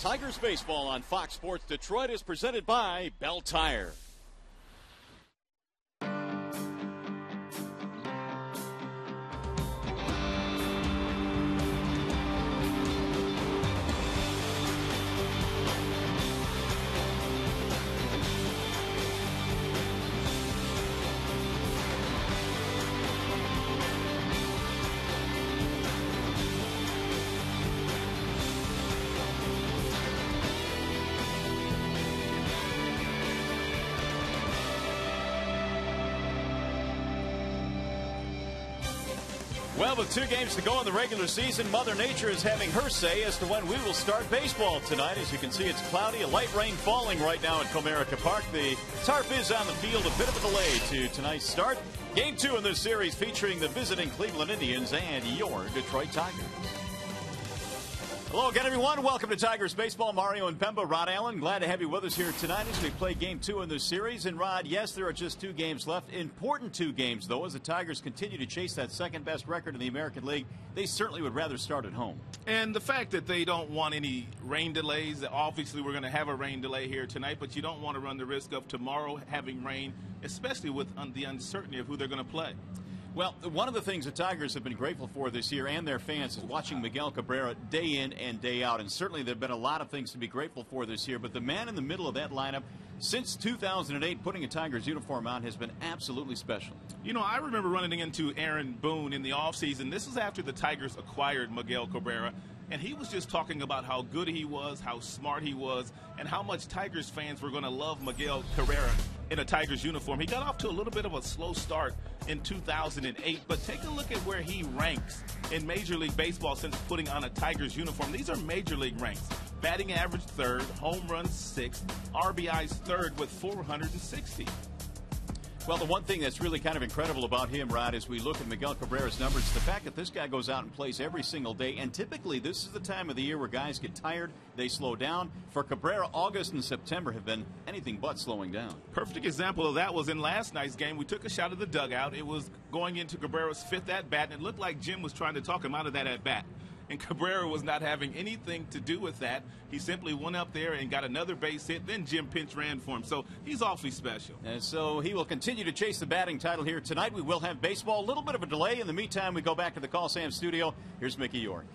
Tigers baseball on Fox Sports Detroit is presented by Bell Tire. Well, with 2 games to go in the regular season, Mother Nature is having her say as to when we will start baseball tonight. As you can see, it's cloudy, a light rain falling right now at Comerica Park. The tarp is on the field, a bit of a delay to tonight's start. Game 2 in this series featuring the visiting Cleveland Indians and your Detroit Tigers. Hello again, everyone. Welcome to Tigers Baseball. Mario and Pemba, Rod Allen. Glad to have you with us here tonight as we play Game 2 in this series. And, Rod, yes, there are just 2 games left. Important 2 games, though, as the Tigers continue to chase that second-best record in the American League. They certainly would rather start at home. And the fact that they don't want any rain delays, obviously we're going to have a rain delay here tonight, but you don't want to run the risk of tomorrow having rain, especially with the uncertainty of who they're going to play. Well, one of the things the Tigers have been grateful for this year and their fans is watching Miguel Cabrera day in and day out. And certainly there have been a lot of things to be grateful for this year. But the man in the middle of that lineup, since 2008, putting a Tigers uniform on has been absolutely special. You know, I remember running into Aaron Boone in the offseason. This was after the Tigers acquired Miguel Cabrera. And he was just talking about how good he was, how smart he was, and how much Tigers fans were going to love Miguel Cabrera in a Tigers uniform. He got off to a little bit of a slow start in 2008, but take a look at where he ranks in Major League Baseball since putting on a Tigers uniform. These are Major League ranks. Batting average 3rd, home runs 6th, RBIs 3rd with 460. Well, the one thing that's really kind of incredible about him, Rod, as we look at Miguel Cabrera's numbers, the fact that this guy goes out and plays every single day, and typically this is the time of the year where guys get tired, they slow down. For Cabrera, August and September have been anything but slowing down. Perfect example of that was in last night's game. We took a shot at the dugout. It was going into Cabrera's 5th at-bat, and it looked like Jim was trying to talk him out of that at-bat. And Cabrera was not having anything to do with that. He simply went up there and got another base hit. Then Jim pinch ran for him. So he's awfully special. And so he will continue to chase the batting title here tonight. We will have baseball. A little bit of a delay. In the meantime, we go back to the Call Sam studio. Here's Mickey York.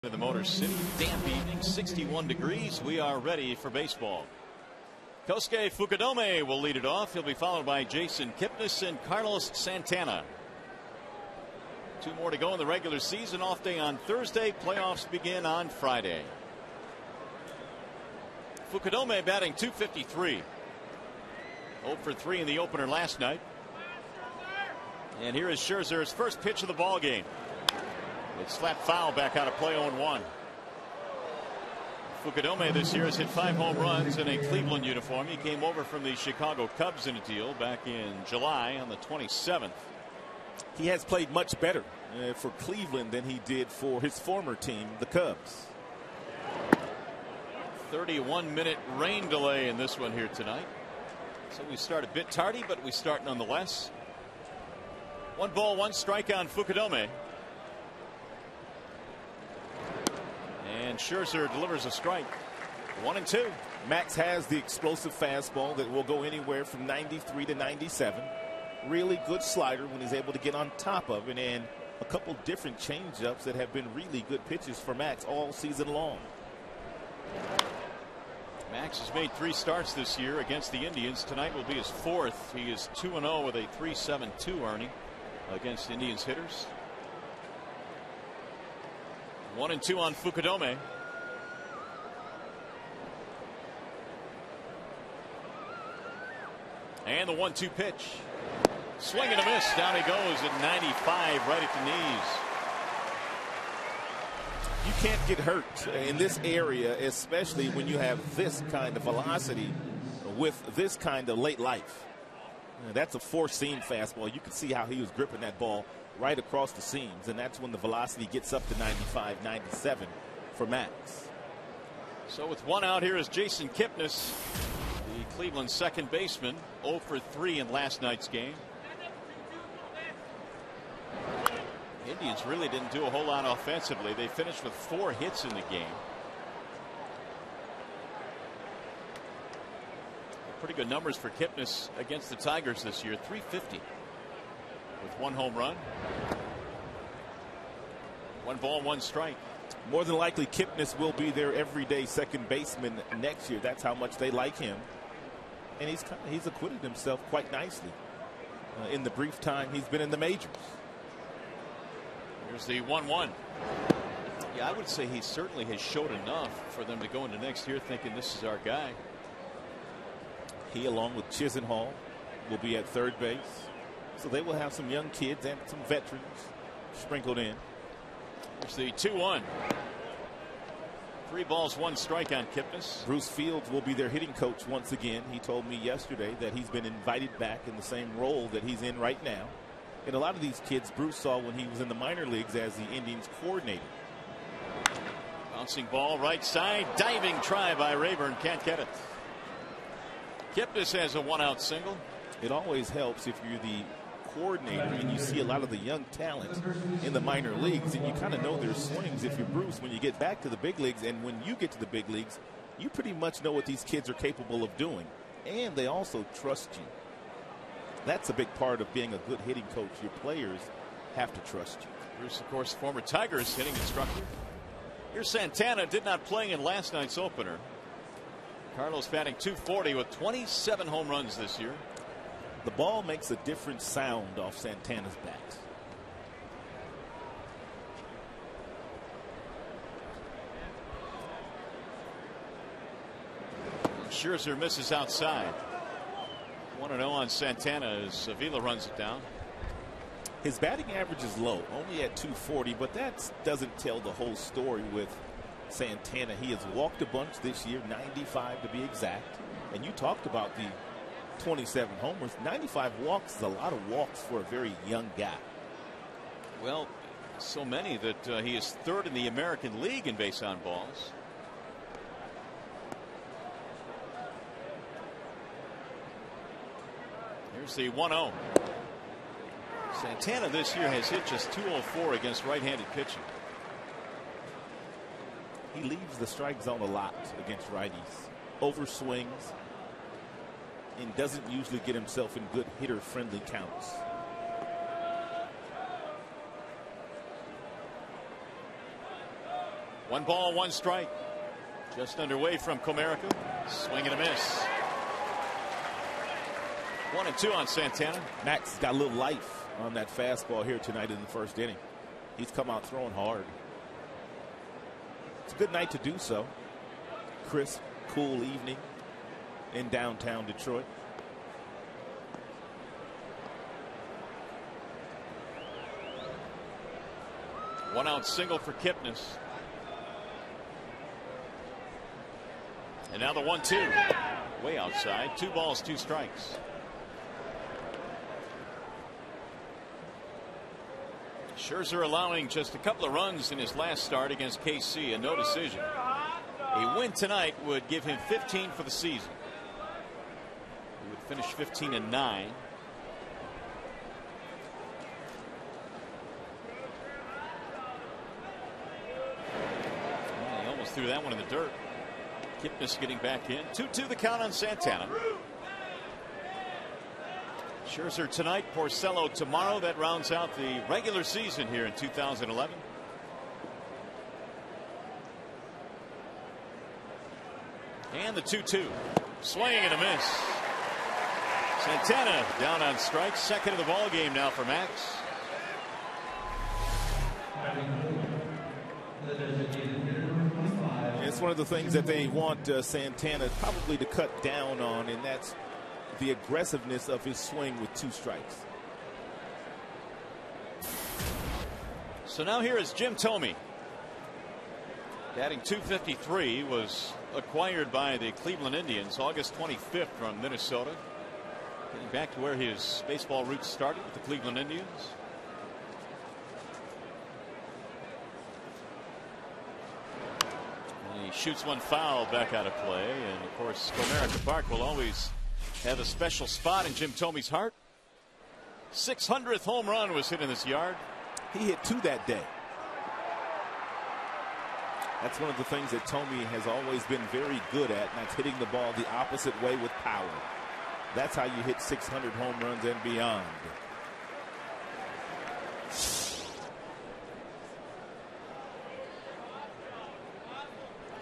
In the Motor City, damp evening, 61 degrees. We are ready for baseball. Kosuke Fukudome will lead it off. He'll be followed by Jason Kipnis and Carlos Santana. 2 more to go in the regular season. Off day on Thursday. Playoffs begin on Friday. Fukudome batting .253. 0 for 3 in the opener last night. And here is Scherzer's first pitch of the ball game. It's slapped foul back out of play 0-1. Fukudome this year has hit 5 home runs in a Cleveland uniform. He came over from the Chicago Cubs in a deal back in July on the 27th. He has played much better for Cleveland than he did for his former team, the Cubs. 31-minute rain delay in this one here tonight. So we start a bit tardy, but we start nonetheless. 1 ball, 1 strike on Fukudome. And Scherzer delivers a strike. 1-2. Max has the explosive fastball that will go anywhere from 93 to 97. Really good slider when he's able to get on top of it, and a couple different changeups that have been really good pitches for Max all season long. Max has made 3 starts this year against the Indians. Tonight will be his 4th. He is 2-0 with a .372 earning against Indians hitters. 1-2 on Fukudome. And the 1-2 pitch. Swing and a miss. Down he goes at 95, right at the knees. You can't get hurt in this area, especially when you have this kind of velocity with this kind of late life. That's a 4-seam fastball. You can see how he was gripping that ball right across the seams, and that's when the velocity gets up to 95, 97 for Max. So with 1 out, here is Jason Kipnis, the Cleveland second baseman, 0 for 3 in last night's game. Indians really didn't do a whole lot offensively. They finished with 4 hits in the game. Pretty good numbers for Kipnis against the Tigers this year. .350 with 1 home run. 1 ball, 1 strike. More than likely Kipnis will be their everyday second baseman next year. That's how much they like him, and he's acquitted himself quite nicely in the brief time he's been in the majors. Here's the 1-1. Yeah, I would say he certainly has showed enough for them to go into next year thinking this is our guy. He, along with Chisenhall, will be at third base. So they will have some young kids and some veterans sprinkled in. Here's the 2-1. 3 balls, 1 strike on Kipnis. Bruce Fields will be their hitting coach once again. He told me yesterday that he's been invited back in the same role that he's in right now. And a lot of these kids Bruce saw when he was in the minor leagues as the Indians coordinator. Bouncing ball right side. Diving try by Rayburn. Can't get it. Kipnis has a 1-out single. It always helps if you're the coordinator and you see a lot of the young talent in the minor leagues, and you kind of know their swings if you're Bruce when you get back to the big leagues. And when you get to the big leagues, you pretty much know what these kids are capable of doing, and they also trust you. That's a big part of being a good hitting coach. Your players have to trust you. Bruce, of course, former Tigers hitting instructor. Here's Santana. Did not play in last night's opener. Carlos batting .240 with 27 home runs this year. The ball makes a different sound off Santana's bat. Scherzer misses outside. 1-0 on Santana as Avila runs it down. His batting average is low, only at .240, but that doesn't tell the whole story with Santana. He has walked a bunch this year, 95 to be exact. And you talked about the 27 homers. 95 walks is a lot of walks for a very young guy. Well, so many that he is 3rd in the American League in base on balls. Here's the 1-0. Santana this year has hit just .204 against right-handed pitching. He leaves the strike zone a lot against righties, overswings, and doesn't usually get himself in good hitter-friendly counts. One ball, one strike. Just underway from Comerica. Swing and a miss. 1-2 on Santana. Max got a little life on that fastball here tonight in the first inning. He's come out throwing hard. It's a good night to do so. Crisp, cool evening in downtown Detroit. One out single for Kipnis. And now the 1-2. Way outside. 2 balls, 2 strikes. Scherzer allowing just a couple of runs in his last start against KC and no decision. A win tonight would give him 15 for the season. He would finish 15-9. He almost threw that one in the dirt. Kipnis getting back in. 2-2 the count on Santana. Scherzer tonight, Porcello tomorrow. That rounds out the regular season here in 2011. And the 2-2. Swing and a miss. Santana down on strikes. Second of the ball game now for Max. It's one of the things that they want Santana probably to cut down on, and that's the aggressiveness of his swing with 2 strikes. So now here is Jim Thome. Batting .253, was acquired by the Cleveland Indians August 25th from Minnesota. Getting back to where his baseball roots started with the Cleveland Indians. And he shoots one foul back out of play. And of course, Comerica Park will always have a special spot in Jim Thome's heart. 600th home run was hit in this yard. He hit 2 that day. That's one of the things that Thome has always been very good at, and that's hitting the ball the opposite way with power. That's how you hit 600 home runs and beyond.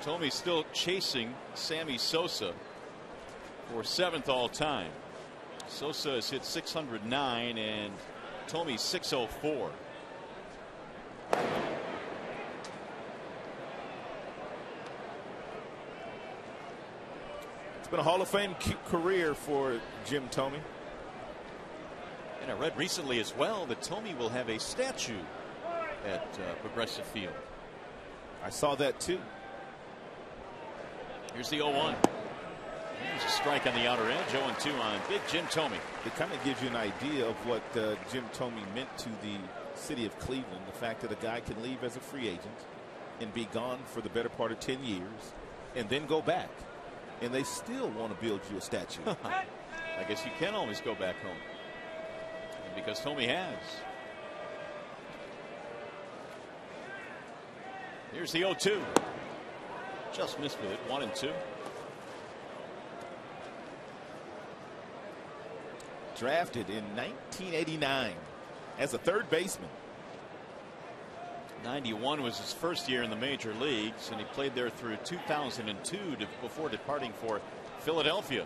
Thome still chasing Sammy Sosa for 7th all time. Sosa has hit 609 and Thome 604. It's been a Hall of Fame career for Jim Thome. And I read recently as well that Thome will have a statue at Progressive Field. I saw that too. Here's the 0-1. There's a strike on the outer edge. 0-2 on big Jim Thome. It kind of gives you an idea of what Jim Thome meant to the city of Cleveland. The fact that a guy can leave as a free agent and be gone for the better part of 10 years and then go back. And they still want to build you a statue. I guess you can always go back home. And because Thome has. Here's the 0-2. Just missed with it. 1-2. Drafted in 1989 as a third baseman. 91 was his first year in the major leagues, and he played there through 2002 before departing for Philadelphia.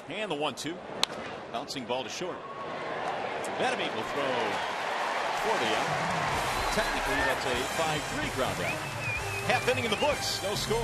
And the 1-2. Bouncing ball to short. Benamy will throw for the out. Technically, that's a 5-3 ground out. Half inning in the books. No score.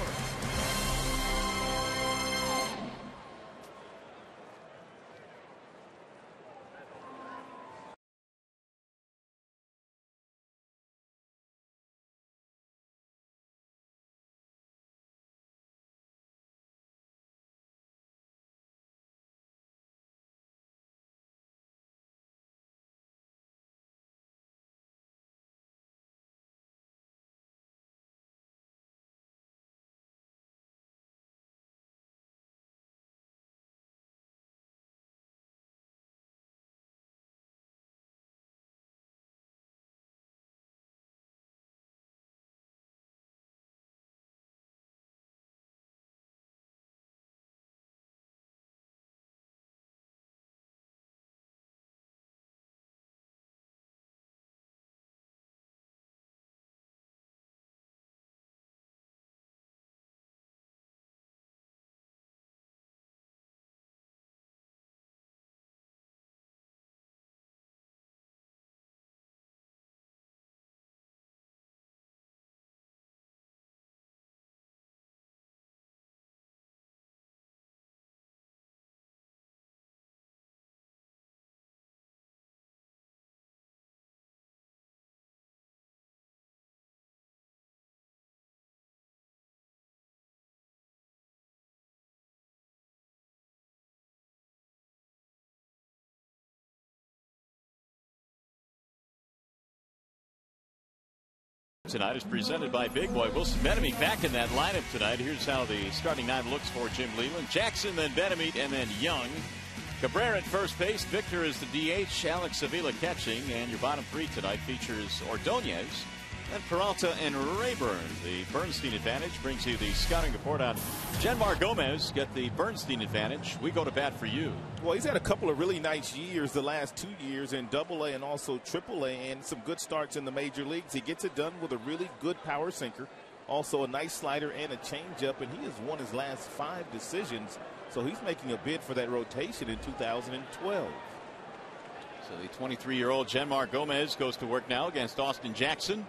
tonight is presented by Big Boy. Wilson Benamite back in that lineup tonight. Here's how the starting 9 looks for Jim Leyland. Jackson, then Benamite, and then Young. Cabrera at first base. Victor is the DH. Alex Avila catching. And your bottom 3 tonight features Ordonez, and Peralta and Rayburn. The Bernstein advantage brings you the scouting report on Genmar Gomez. Get the Bernstein advantage. We go to bat for you. Well, he's had a couple of really nice years the last 2 years in AA and also AAA, and some good starts in the major leagues. He gets it done with a really good power sinker, also a nice slider and a changeup, and he has won his last 5 decisions. So he's making a bid for that rotation in 2012. So the 23-year-old Genmar Gomez goes to work now against Austin Jackson.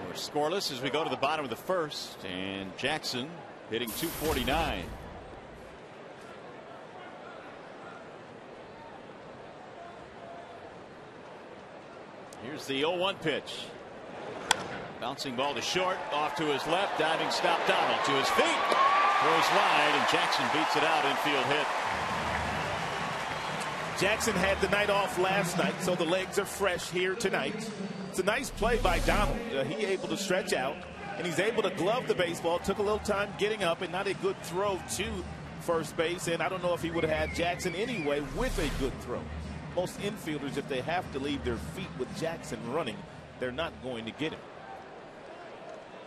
We're scoreless as we go to the bottom of the first, and Jackson hitting .249. Here's the 0-1 pitch. Bouncing ball to short, off to his left, diving stop. Donald to his feet, throws wide, and Jackson beats it out. Infield hit. Jackson had the night off last night, so the legs are fresh here tonight. It's a nice play by Donald. He able to stretch out, and he's able to glove the baseball. Took a little time getting up, and not a good throw to first base. And I don't know if he would have had Jackson anyway with a good throw. Most infielders, if they have to leave their feet with Jackson running, they're not going to get him.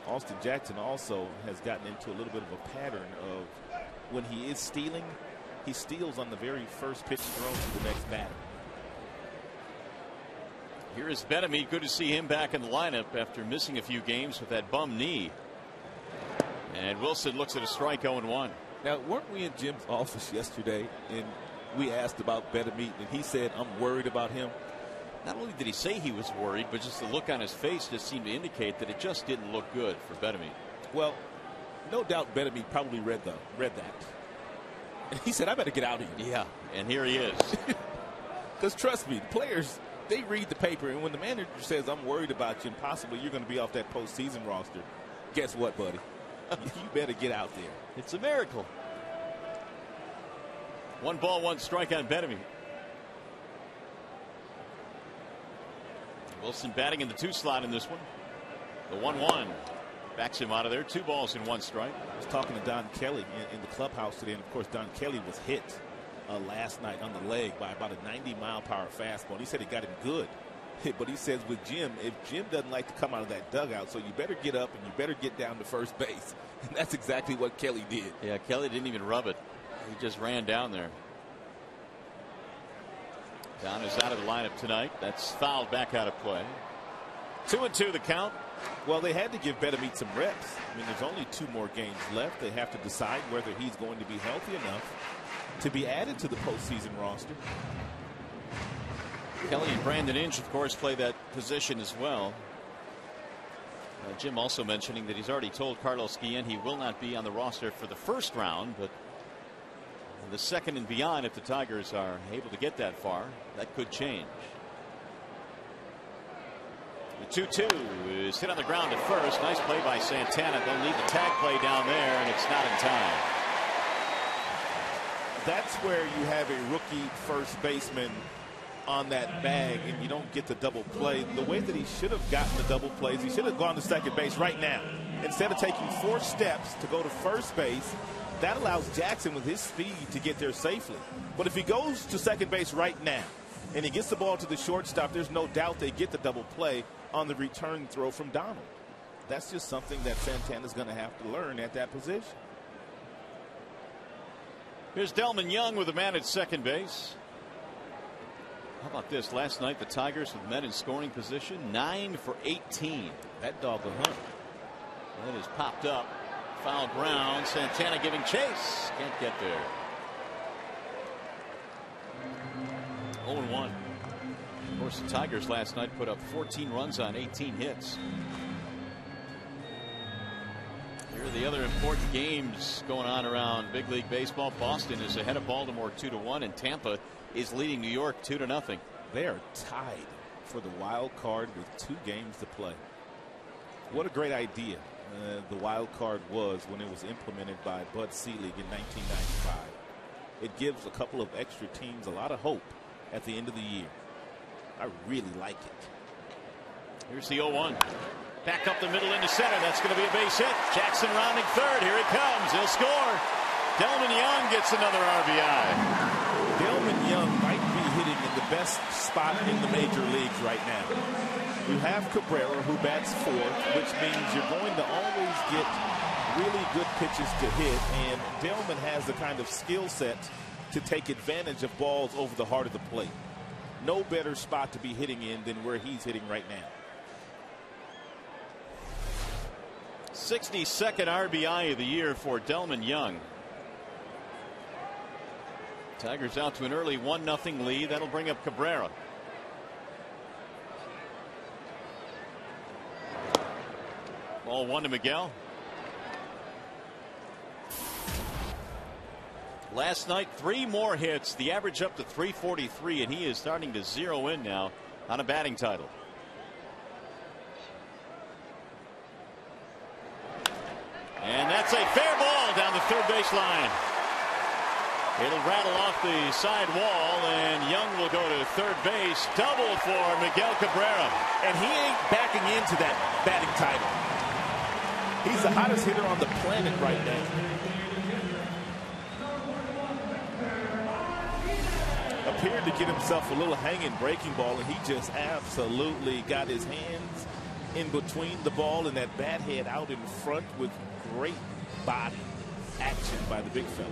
Austin Jackson also has gotten into a little bit of a pattern of when he is stealing, he steals on the very first pitch thrown to the next batter. Here is Benamite. Good to see him back in the lineup after missing a few games with that bum knee. And Wilson looks at a strike. 0-1. Now, weren't we in Jim's office yesterday and we asked about Benamite, and he said, I'm worried about him? Not only did he say he was worried, but just the look on his face just seemed to indicate that it just didn't look good for Benamite. Well, no doubt Benamite probably read that. And he said, I better get out of here. Yeah, and here he is. Because trust me, the players, they read the paper, and when the manager says, I'm worried about you and possibly you're going to be off that postseason roster, guess what, buddy? You better get out there. It's a miracle. 1 ball, 1 strike on Benamite. Wilson batting in the 2 slot in this one. The 1-1 backs him out of there. 2 balls and 1 strike. I was talking to Don Kelly in the clubhouse today, and of course Don Kelly was hit last night on the leg by about a 90-mile-per-hour fastball. And he said it got him good. But he says with Jim, if Jim doesn't like to come out of that dugout, so you better get up and you better get down to first base. And that's exactly what Kelly did. Yeah, Kelly didn't even rub it. He just ran down there. Don is out of the lineup tonight. That's fouled back out of play. 2-2 the count. Well, they had to give Benamite some reps. I mean, there's only 2 more games left. They have to decide whether he's going to be healthy enough to be added to the postseason roster. Kelly and Brandon Inge, of course, play that position as well. Jim also mentioning that he's already told Carlos Guillen he will not be on the roster for the first round, but the second and beyond, if the Tigers are able to get that far, that could change. The 2-2 is hit on the ground at first. Nice play by Santana. They'll need the tag play down there, and it's not in time. That's where you have a rookie first baseman on that bag and you don't get the double play. The way that he should have gotten the double plays, he should have gone to second base right now. Instead of taking 4 steps to go to first base, that allows Jackson with his speed to get there safely. But if he goes to second base right now and he gets the ball to the shortstop, there's no doubt they get the double play on the return throw from Donald. That's just something that Santana's going to have to learn at that position. Here's Delman Young with a man at second base. How about this? Last night the Tigers with men in scoring position 9 for 18. That dog will hunt. That is popped up. Foul ground. Santana giving chase. Can't get there. 0-1. Of course, the Tigers last night put up 14 runs on 18 hits. Here are the other important games going on around Big League Baseball. Boston is ahead of Baltimore 2-1, and Tampa is leading New York 2-0. They are tied for the wild card with 2 games to play. What a great idea the wild card was when it was implemented by Bud Selig in 1995. It gives a couple of extra teams a lot of hope at the end of the year. I really like it. Here's the 0-1. Back up the middle into center. That's going to be a base hit. Jackson rounding third. Here he comes. He'll score. Delman Young gets another RBI. Delman Young might be hitting in the best spot in the major leagues right now. You have Cabrera, who bats fourth, which means you're going to always get really good pitches to hit, and Delman has the kind of skill set to take advantage of balls over the heart of the plate. No better spot to be hitting in than where he's hitting right now. 62nd RBI of the year for Delman Young. Tigers out to an early 1-0 lead. That'll bring up Cabrera. Ball 1 to Miguel. Last night, 3 more hits, the average up to 343, and he is starting to zero in now on a batting title. And that's a fair ball down the third base line. It'll rattle off the side wall, and Young will go to third base. Double for Miguel Cabrera. And he ain't backing into that batting title. He's the hottest hitter on the planet right now. Appeared to get himself a little hanging breaking ball, and he just absolutely got his hands in between the ball and that bat head out in front with great body action by the big fella.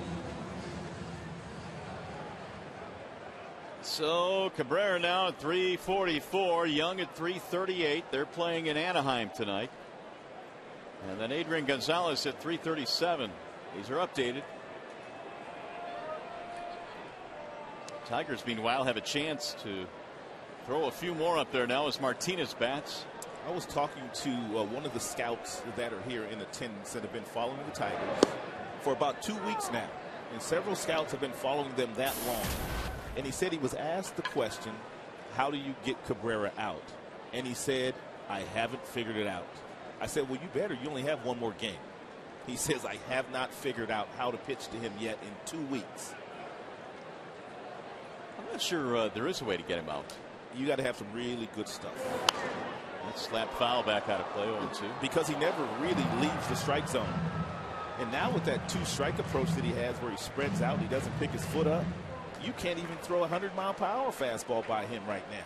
So Cabrera now at 344, Young at 338. They're playing in Anaheim tonight. And then Adrian Gonzalez at 337. These are updated. Tigers, meanwhile, have a chance to throw a few more up there now as Martinez bats. I was talking to one of the scouts that are here in attendance that have been following the Tigers for about 2 weeks now. And several scouts have been following them that long. And he said he was asked the question, how do you get Cabrera out? And he said, I haven't figured it out. I said, well, you better. You only have one more game. He says, I have not figured out how to pitch to him yet in 2 weeks. I'm not sure there is a way to get him out. You got to have some really good stuff. That slap foul back out of play 0-2. Because he never really leaves the strike zone. And now with that 2-strike approach that he has where he spreads out, he doesn't pick his foot up, you can't even throw a 100-mile-per-hour fastball by him right now.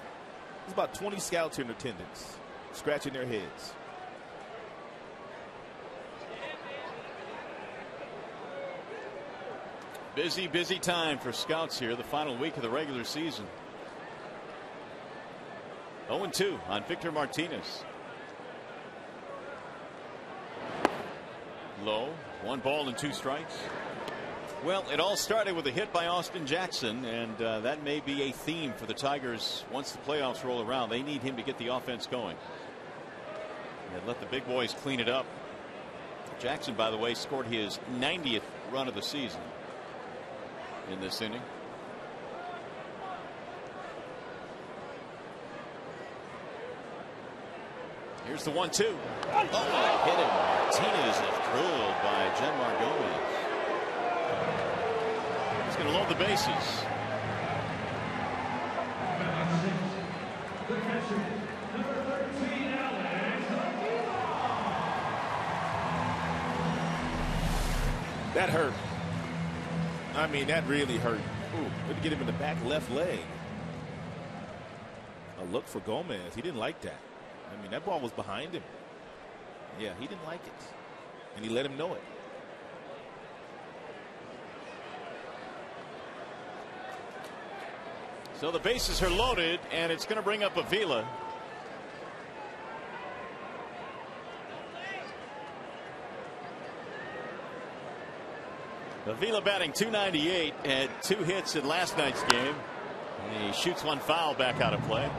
There's about 20 scouts here in attendance scratching their heads. Busy time for scouts here, the final week of the regular season. 0-2 on Victor Martinez. Low, 1 ball and 2 strikes. Well, it all started with a hit by Austin Jackson, and that may be a theme for the Tigers once the playoffs roll around. They need him to get the offense going and let the big boys clean it up. Jackson, by the way, scored his 90th run of the season in this inning. Here's the 1-2. Oh, hit him. Martinez is drilled by Genmar Gomez. He's going to load the bases. That hurt. I mean, that really hurt. Ooh, good to get him in the back left leg. A look for Gomez. He didn't like that. I mean, that ball was behind him. Yeah, he didn't like it. And he let him know it. So the bases are loaded, and it's going to bring up Avila. Avila batting .298, had 2 hits in last night's game. And he shoots 1 foul back out of play.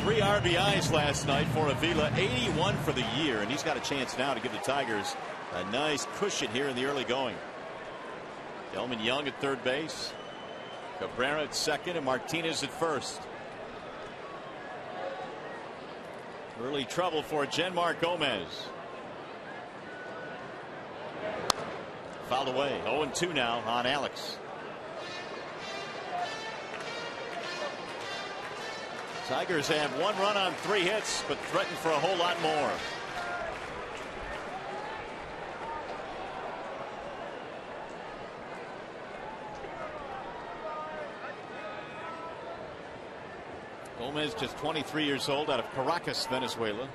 Three RBIs last night for Avila, 81 for the year, and he's got a chance now to give the Tigers a nice cushion here in the early going. Delman Young at third base, Cabrera at second, and Martinez at first. Early trouble for Genmar Gomez. Fouled away. 0-2 now on Alex. Tigers have 1 run on 3 hits, but threaten for a whole lot more. Gomez, just 23 years old, out of Caracas, Venezuela.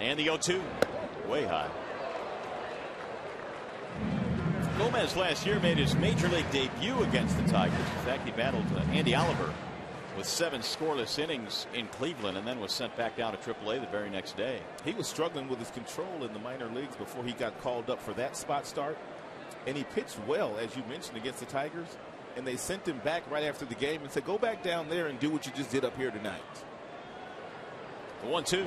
And the 0-2, way high. Gomez last year made his major league debut against the Tigers. In fact, he battled Andy Oliver with 7 scoreless innings in Cleveland and then was sent back down to AAA the very next day. He was struggling with his control in the minor leagues before he got called up for that spot start. And he pitched well, as you mentioned, against the Tigers. And they sent him back right after the game and said, go back down there and do what you just did up here tonight. The 1-2.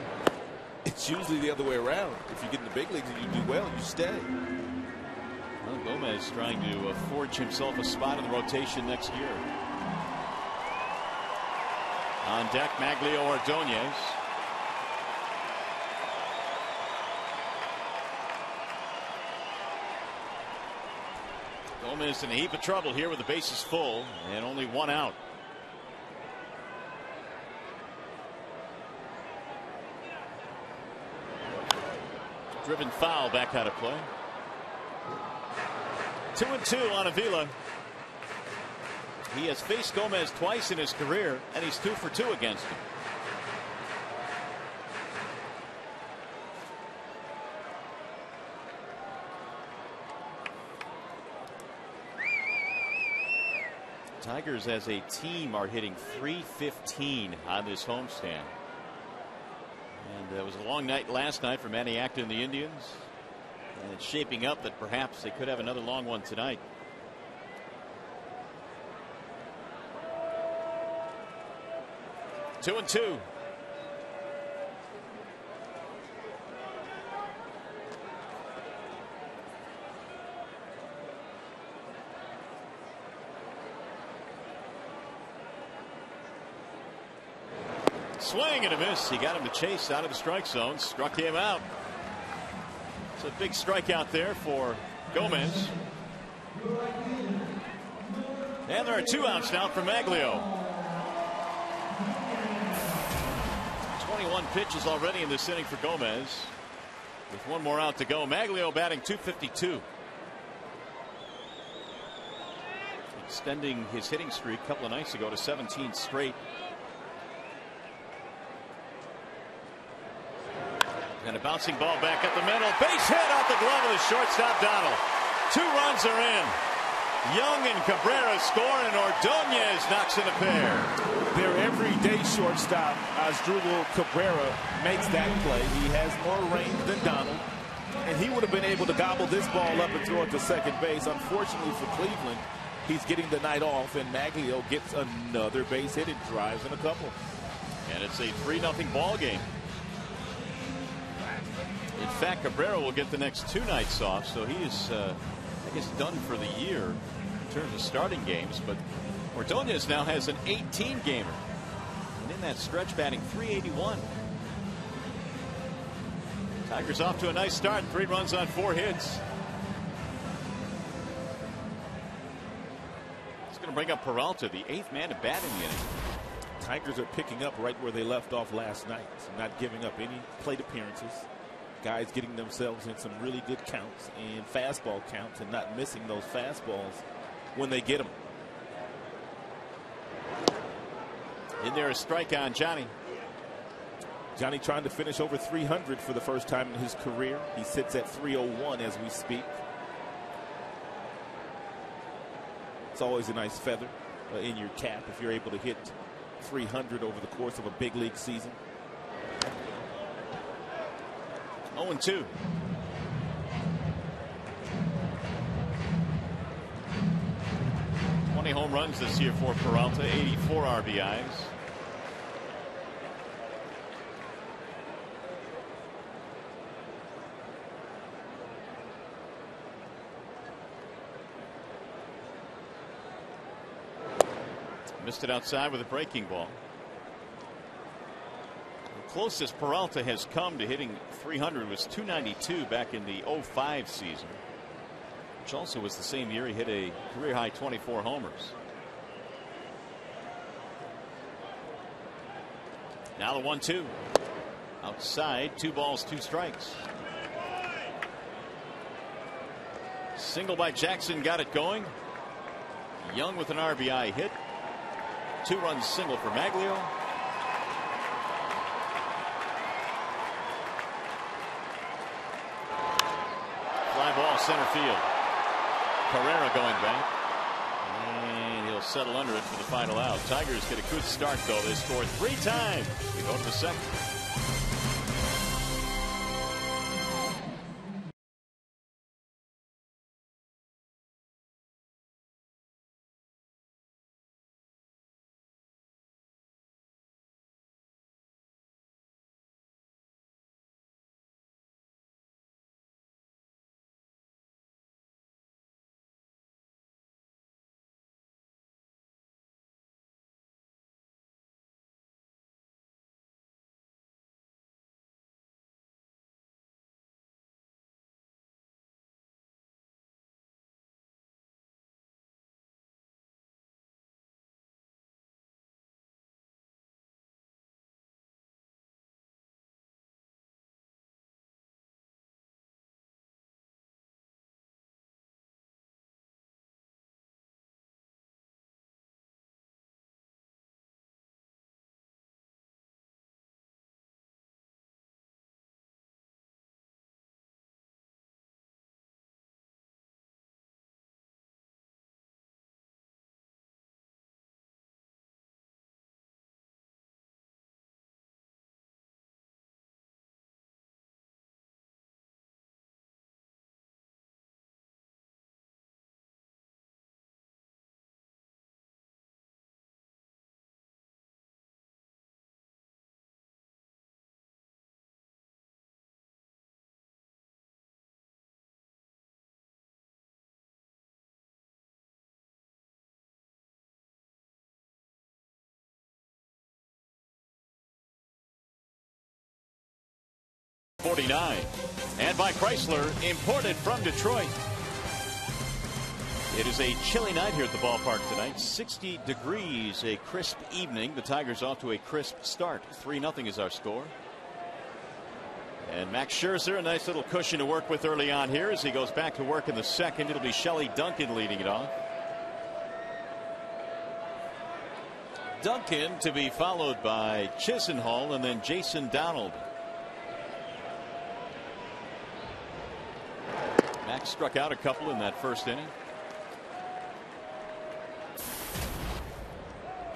It's usually the other way around. If you get in the big leagues and you do well, you stay. Well, Gomez trying to forge himself a spot in the rotation next year. On deck, Maglio Ordonez. Gomez in a heap of trouble here with the bases full and only 1 out. Driven foul, back out of play. 2-2 on Avila. He has faced Gomez twice in his career, and he's 2 for 2 against him. Tigers as a team are hitting .315 on this homestand. And it was a long night last night for Manny Acta and the Indians. And it's shaping up that perhaps they could have another long one tonight. Two and two. Swing and a miss. He got him to chase out of the strike zone. Struck him out. It's a big strikeout there for Gomez. And there are 2 outs now for Maglio. 21 pitches already in this inning for Gomez. With 1 more out to go. Maglio batting .252. Extending his hitting streak a couple of nights ago to 17 straight. And a bouncing ball back up the middle. Base hit off the glove of the shortstop Donald. 2 runs are in. Young and Cabrera score, and Ordonez knocks in a pair. Their everyday shortstop, Asdrubal Cabrera, makes that play. He has more range than Donald, and he would have been able to gobble this ball up and throw it to second base. Unfortunately for Cleveland, he's getting the night off, and Maglio gets another base hit and drives in a couple. And it's a 3-0 ball game. In fact, Cabrera will get the next 2 nights off, so he is, I guess, done for the year in terms of starting games. But Ordonez now has an 18-gamer. And in that stretch, batting .381. Tigers off to a nice start. 3 runs on 4 hits. It's going to bring up Peralta, the 8th man to bat in the inning. Tigers are picking up right where they left off last night, not giving up any plate appearances. Guys getting themselves in some really good counts and fastball counts and not missing those fastballs when they get them. In there, a strike on Johnny. Johnny trying to finish over 300 for the first time in his career. He sits at 301 as we speak. It's always a nice feather in your cap if you're able to hit 300 over the course of a big league season. 0-2. Home runs this year for Peralta, 84 RBIs. Missed it outside with a breaking ball. The closest Peralta has come to hitting 300 was 292 back in the 05 season. which also was the same year he hit a career high 24 homers. Now the 1-2 outside, 2 balls, 2 strikes. Single by Jackson got it going. Young with an RBI hit. 2-run single for Maglio. Fly ball center field. Carrera going back. And he'll settle under it for the final out. Tigers get a good start though. They scored 3 times. We go to the second. '49 and by Chrysler, imported from Detroit. It is a chilly night here at the ballpark tonight. 60 degrees, a crisp evening. The Tigers off to a crisp start. 3-0 is our score. And Max Scherzer, a nice little cushion to work with early on here as he goes back to work in the second. It'll be Shelley Duncan leading it off. Duncan to be followed by Chisenhall and then Jason Donald. Max struck out a couple in that first inning.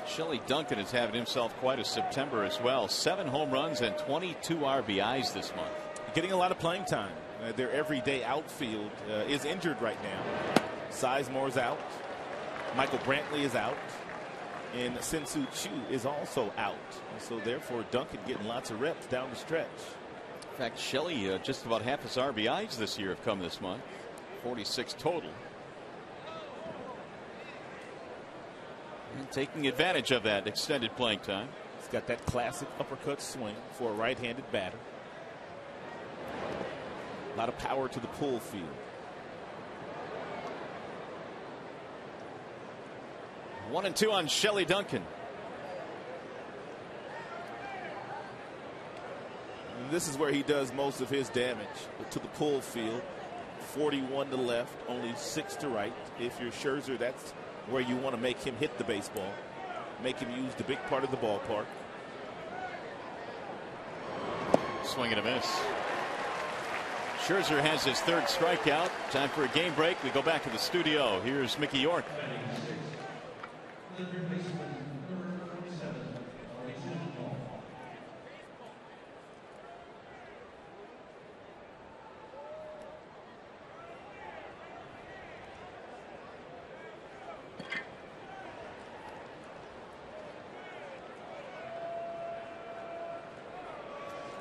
Shelley Duncan is having himself quite a September as well. 7 home runs and 22 RBIs this month. Getting a lot of playing time. Their everyday outfield is injured right now. Sizemore's out. Michael Brantley is out. And Sin-Soo Choo is also out. And so therefore Duncan getting lots of reps down the stretch. In fact, Shelley, just about half his RBIs this year have come this month. 46 total. And taking advantage of that extended playing time. He's got that classic uppercut swing for a right-handed batter. A lot of power to the pull field. 1-2 on Shelley Duncan. And this is where he does most of his damage, to the pull field. 41 to left, only 6 to right. If you're Scherzer, that's where you want to make him hit the baseball, make him use the big part of the ballpark. Swing and a miss. Scherzer has his 3rd strikeout. Time for a game break. We go back to the studio. Here's Mickey York.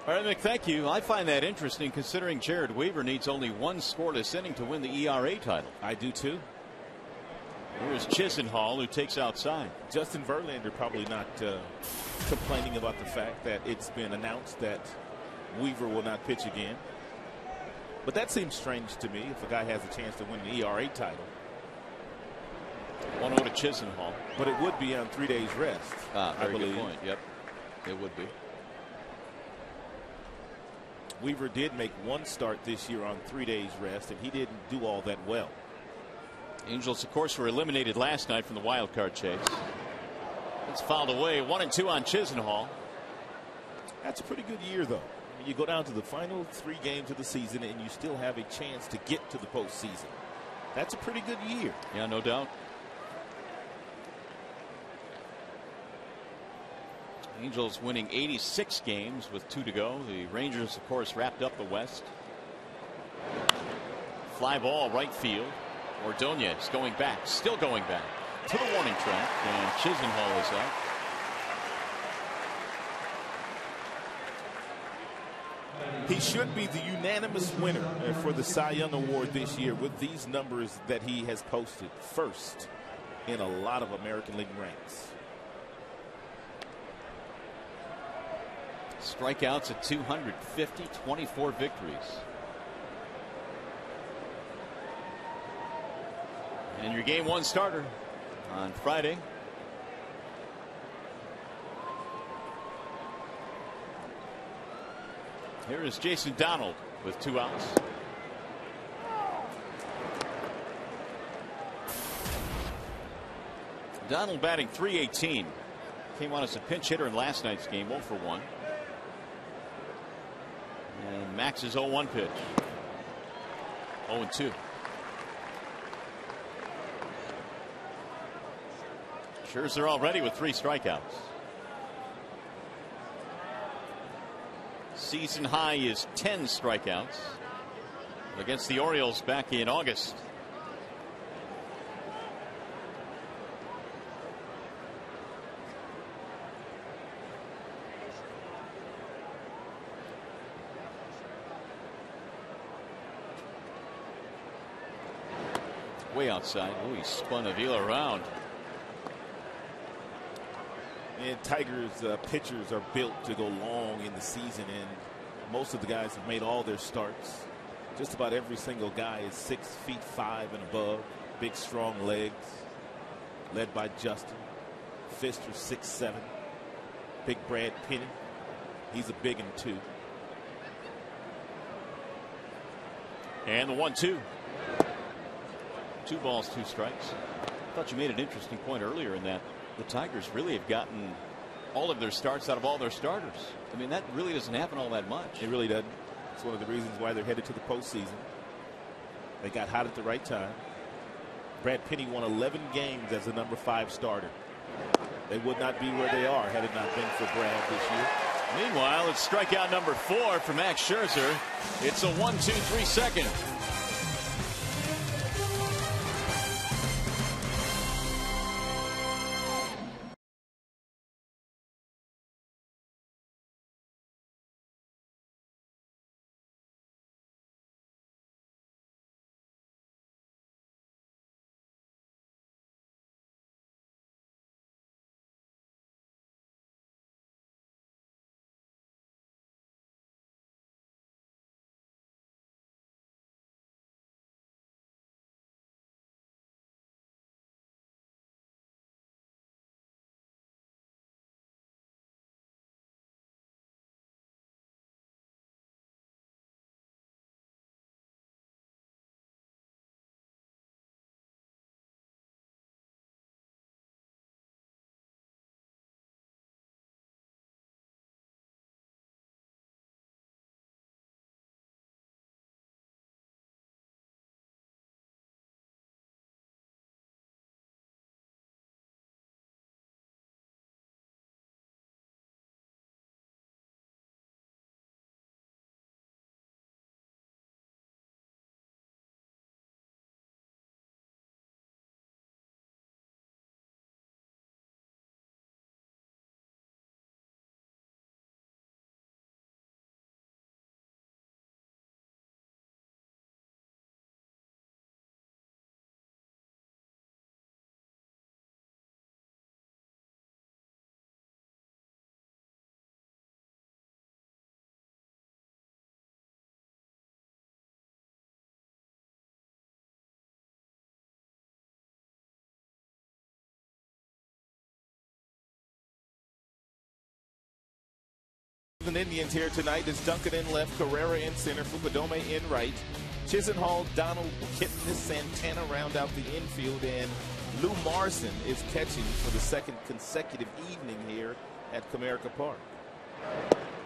All right, Mick, thank you. I find that interesting considering Jared Weaver needs only 1 scoreless inning to win the ERA title. I do too. Here's Chisenhall, who takes outside. Justin Verlander probably not complaining about the fact that it's been announced that Weaver will not pitch again. But that seems strange to me if a guy has a chance to win an ERA title. 1-0 to Chisenhall. But it would be on 3 days rest. Very good point. Yep, it would be. Weaver did make one start this year on 3 days rest, and he didn't do all that well. Angels, of course, were eliminated last night from the wild card chase. It's fouled away. 1-2 on Chisenhall. That's a pretty good year, though. You go down to the final 3 games of the season, and you still have a chance to get to the postseason. That's a pretty good year. Yeah, no doubt. Angels winning 86 games with 2 to go. The Rangers, of course, wrapped up the West. Fly ball right field. Ordonez going back, still going back to the warning track, and Chisenhall is out. He should be the unanimous winner for the Cy Young Award this year with these numbers that he has posted. First in a lot of American League ranks. Strikeouts at 250, 24 victories. And your game 1 starter on Friday. Here is Jason Donald with 2 outs. Donald batting .318. Came on as a pinch hitter in last night's game, 0 for 1. And Max's 0-1 pitch. 0-2. Scherzer already with 3 strikeouts. Season high is 10 strikeouts against the Orioles back in August. Way outside. Oh, he spun Avila around. And Tigers pitchers are built to go long in the season, and most of the guys have made all their starts. Just about every single guy is 6'5" and above. Big, strong legs. Led by Justin. Fister 6'7". Big Brad Penny. He's a big one too. And the 1-2. 2 balls, 2 strikes. I thought you made an interesting point earlier in that the Tigers really have gotten all of their starts out of all their starters. I mean, that really doesn't happen all that much. It really doesn't. It's one of the reasons why they're headed to the postseason. They got hot at the right time. Brad Penny won 11 games as the number 5 starter. They would not be where they are had it not been for Brad this year. Meanwhile, it's strikeout number 4 for Max Scherzer. It's a 1-2-3 second. The Indians here tonight is Duncan in left, Carrera in center, Fukudome in right. Chisenhall, Donald, Kipnis, Santana round out the infield, and Lou Morrison is catching for the second consecutive evening here at Comerica Park.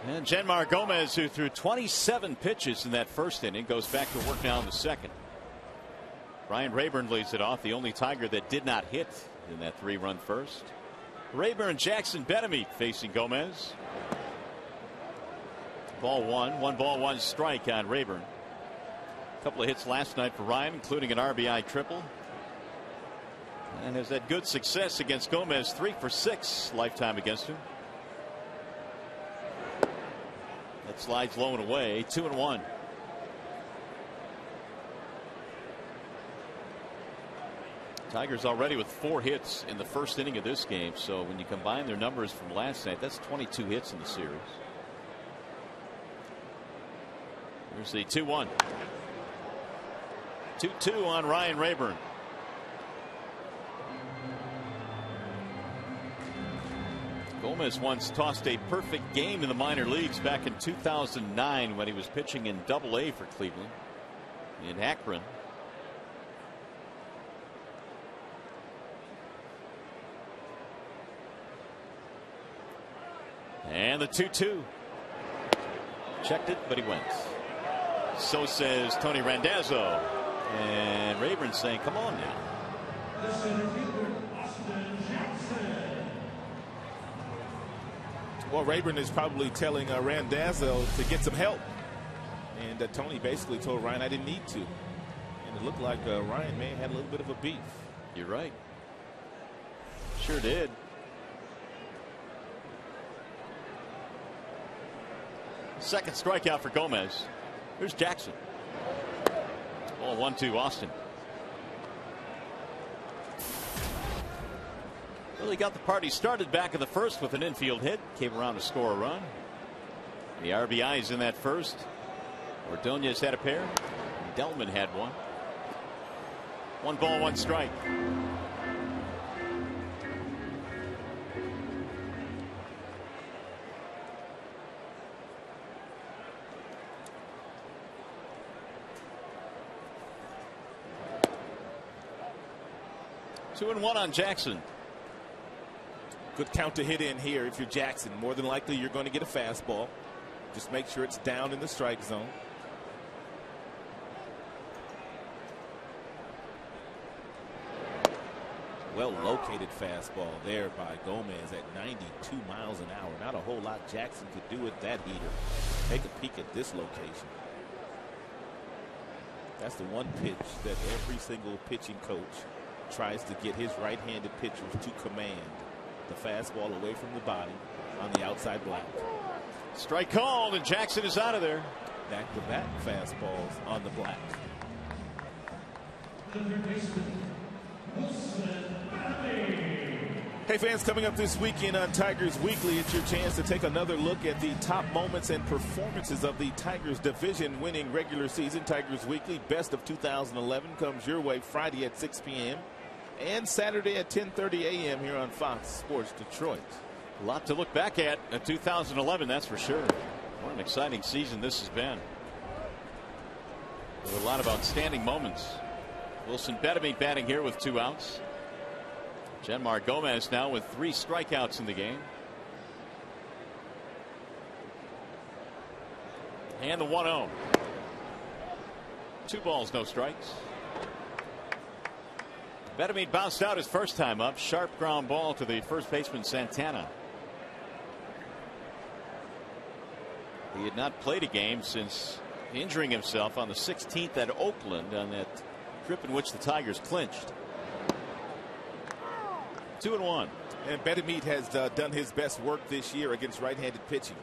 And Janmar Gomez, who threw 27 pitches in that first inning, goes back to work now in the second. Ryan Rayburn leads it off, the only Tiger that did not hit in that 3-run first. Rayburn, Jackson Benameat facing Gomez. Ball one ball, one strike on Rayburn. A couple of hits last night for Ryan, including an RBI triple. And has had good success against Gomez, 3 for 6 lifetime against him. That slides low and away, 2-1. Tigers already with 4 hits in the first inning of this game. So when you combine their numbers from last night, that's 22 hits in the series. Here's the 2-1. 2-2 on Ryan Rayburn. Gomez once tossed a perfect game in the minor leagues back in 2009 when he was pitching in Double-A for Cleveland in Akron. And the 2-2. Checked it, but he went. So says Tony Randazzo. And Rayburn saying, come on now. Well, Rayburn is probably telling Randazzo to get some help. And Tony basically told Ryan I didn't need to. And it looked like Ryan may have had a little bit of a beef. You're right. Sure did. Second strikeout for Gomez. Here's Jackson. Ball 1-2 Austin. Well, he got the party started back in the first with an infield hit. Came around to score a run. The RBIs in that first. Ordonez had a pair. Delman had one. 1 ball, 1 strike. Two and one on Jackson. Good count to hit in here if you're Jackson. More than likely you're going to get a fastball. Just make sure it's down in the strike zone. Well located fastball there by Gomez at 92 miles an hour. Not a whole lot Jackson could do with that heater. Take a peek at this location. That's the one pitch that every single pitching coach tries to get his right-handed pitchers to command. The fastball away from the body on the outside block. Strike called, and Jackson is out of there. Back-to-back fastballs on the black. Hey fans, coming up this weekend on Tigers Weekly, it's your chance to take another look at the top moments and performances of the Tigers division winning regular season. Tigers Weekly Best of 2011 comes your way Friday at 6 p.m. and Saturday at 10:30 a.m. here on Fox Sports Detroit. A lot to look back at 2011, that's for sure. What an exciting season this has been. With a lot of outstanding moments. Wilson Benameat batting here with 2 outs. Janmar Gomez now with 3 strikeouts in the game. And the 1-0. 2 balls, no strikes. Benameat bounced out his first time up. Sharp ground ball to the first baseman Santana. He had not played a game since injuring himself on the 16th at Oakland on that trip in which the Tigers clinched. 2-1. And Benameat has done his best work this year against right-handed pitching.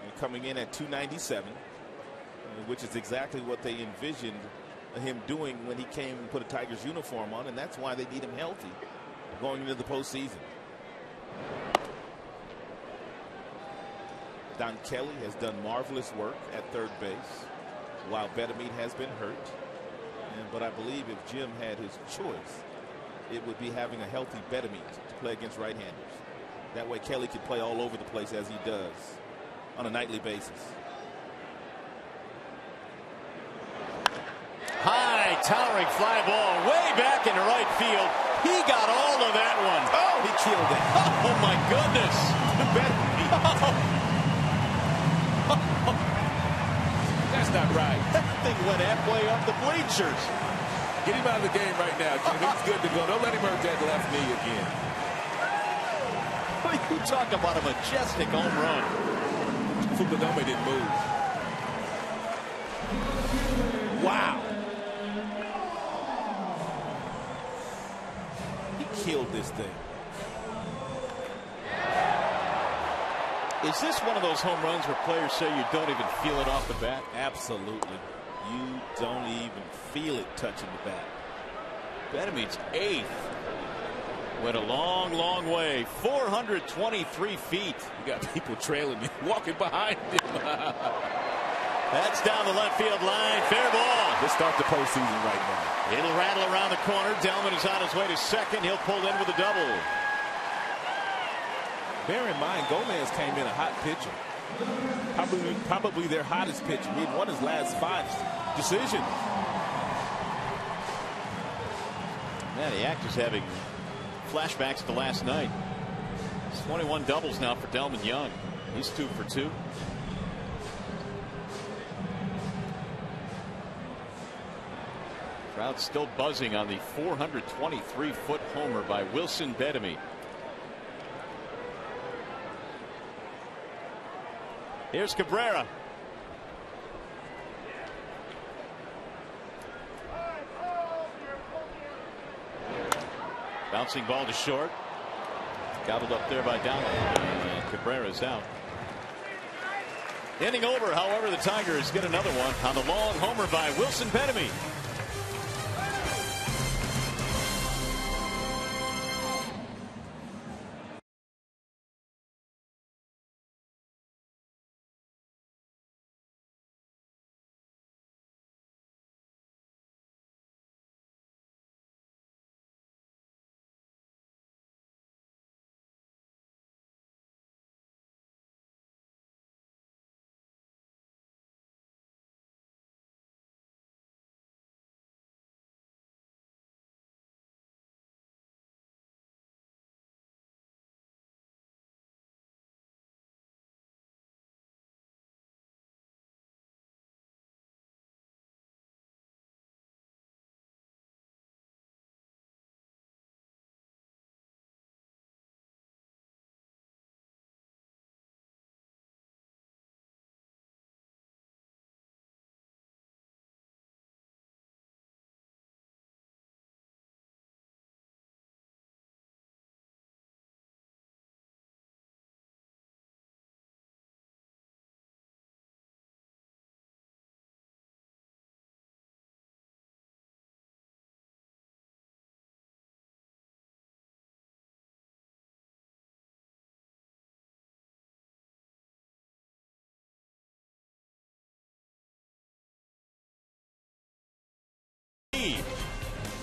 And coming in at 297, which is exactly what they envisioned him doing when he came and put a Tigers uniform on, and that's why they need him healthy going into the postseason. Don Kelly has done marvelous work at third base while Benameat has been hurt. But I believe if Jim had his choice, it would be having a healthy Benameat to play against right-handers. That way Kelly could play all over the place as he does on a nightly basis. High, towering fly ball way back into right field. He got all of that one. Oh, he killed it. Oh, my goodness. That's not right. That thing went halfway up the bleachers. Get him out of the game right now, Jim. He's good to go. Don't let him hurt that left knee again. You talk about a majestic home run. Fukudome didn't move. Wow. He killed this thing. Is this one of those home runs where players say you don't even feel it off the bat? Absolutely. You don't even feel it touching the bat. Bedeme's 8th. Went a long, long way. 423 feet. You got people trailing you, walking behind him. That's down the left field line. Fair ball. Let's start the postseason right now. It'll rattle around the corner. Delman is on his way to second. He'll pull in with a double. Bear in mind, Gomez came in a hot pitcher. Probably their hottest pitcher. He had won his last 5 decisions. Man, the actor's having flashbacks to last night. It's 21 doubles now for Delman Young. He's 2 for 2. Crowd still buzzing on the 423-foot homer by Wilson Bedeme. Here's Cabrera. Bouncing ball to short. Gobbled up there by Donald. And Cabrera's out. Inning over. However, the Tigers get another one on the long homer by Wilson Bedeme.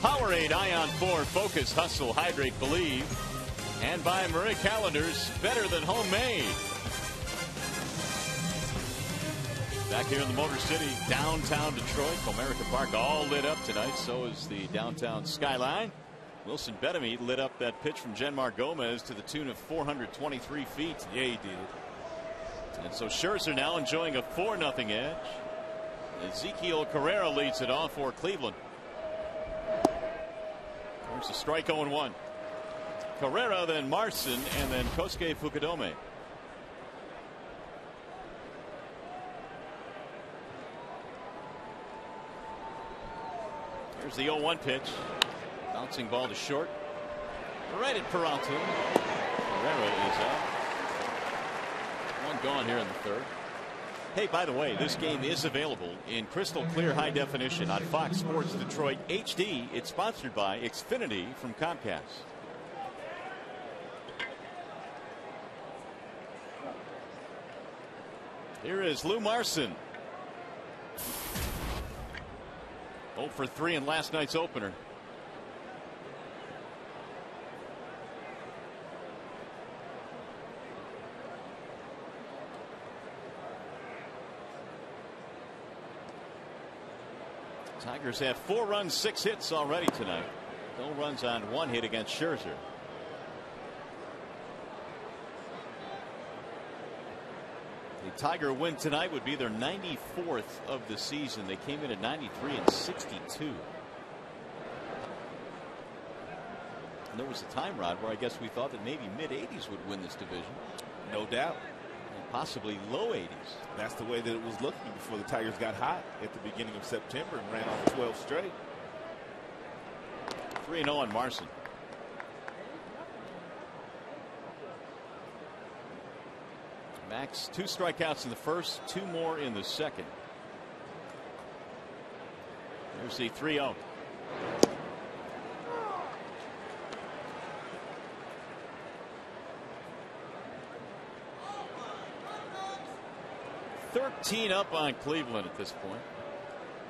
Powerade Ion 4 Focus Hustle Hydrate Believe, and by Marie Callender's Better Than Homemade. Back here in the Motor City, downtown Detroit, Comerica Park all lit up tonight. So is the downtown skyline. Wilson Bedeme lit up that pitch from Genmar Gomez to the tune of 423 feet. Yeah, he did. And so Scherzer now enjoying a 4-0 edge. Ezekiel Carrera leads it off for Cleveland. There's a strike 0-1. Carrera, then Marson, and then Kosuke Fukudome. Here's the 0-1 pitch. Bouncing ball to short. Right at Peralta. Carrera is out. One gone here in the third. Hey, by the way, this game is available in crystal clear high definition on Fox Sports Detroit HD. It's sponsored by Xfinity from Comcast. Here is Lou Marson. 0 for 3 in last night's opener. Tigers have 4 runs, 6 hits already tonight. No runs on 1 hit against Scherzer. The Tiger win tonight would be their 94th of the season. They came in at 93 and 62. And there was a time, Rod, where I guess we thought that maybe mid-80s would win this division. No doubt. And possibly low 80s. That's the way that it was looking before the Tigers got hot at the beginning of September and ran off 12 straight. 3-0 on Marson. Max 2 strikeouts in the first, 2 more in the second. There's the 3-0. Up on Cleveland at this point.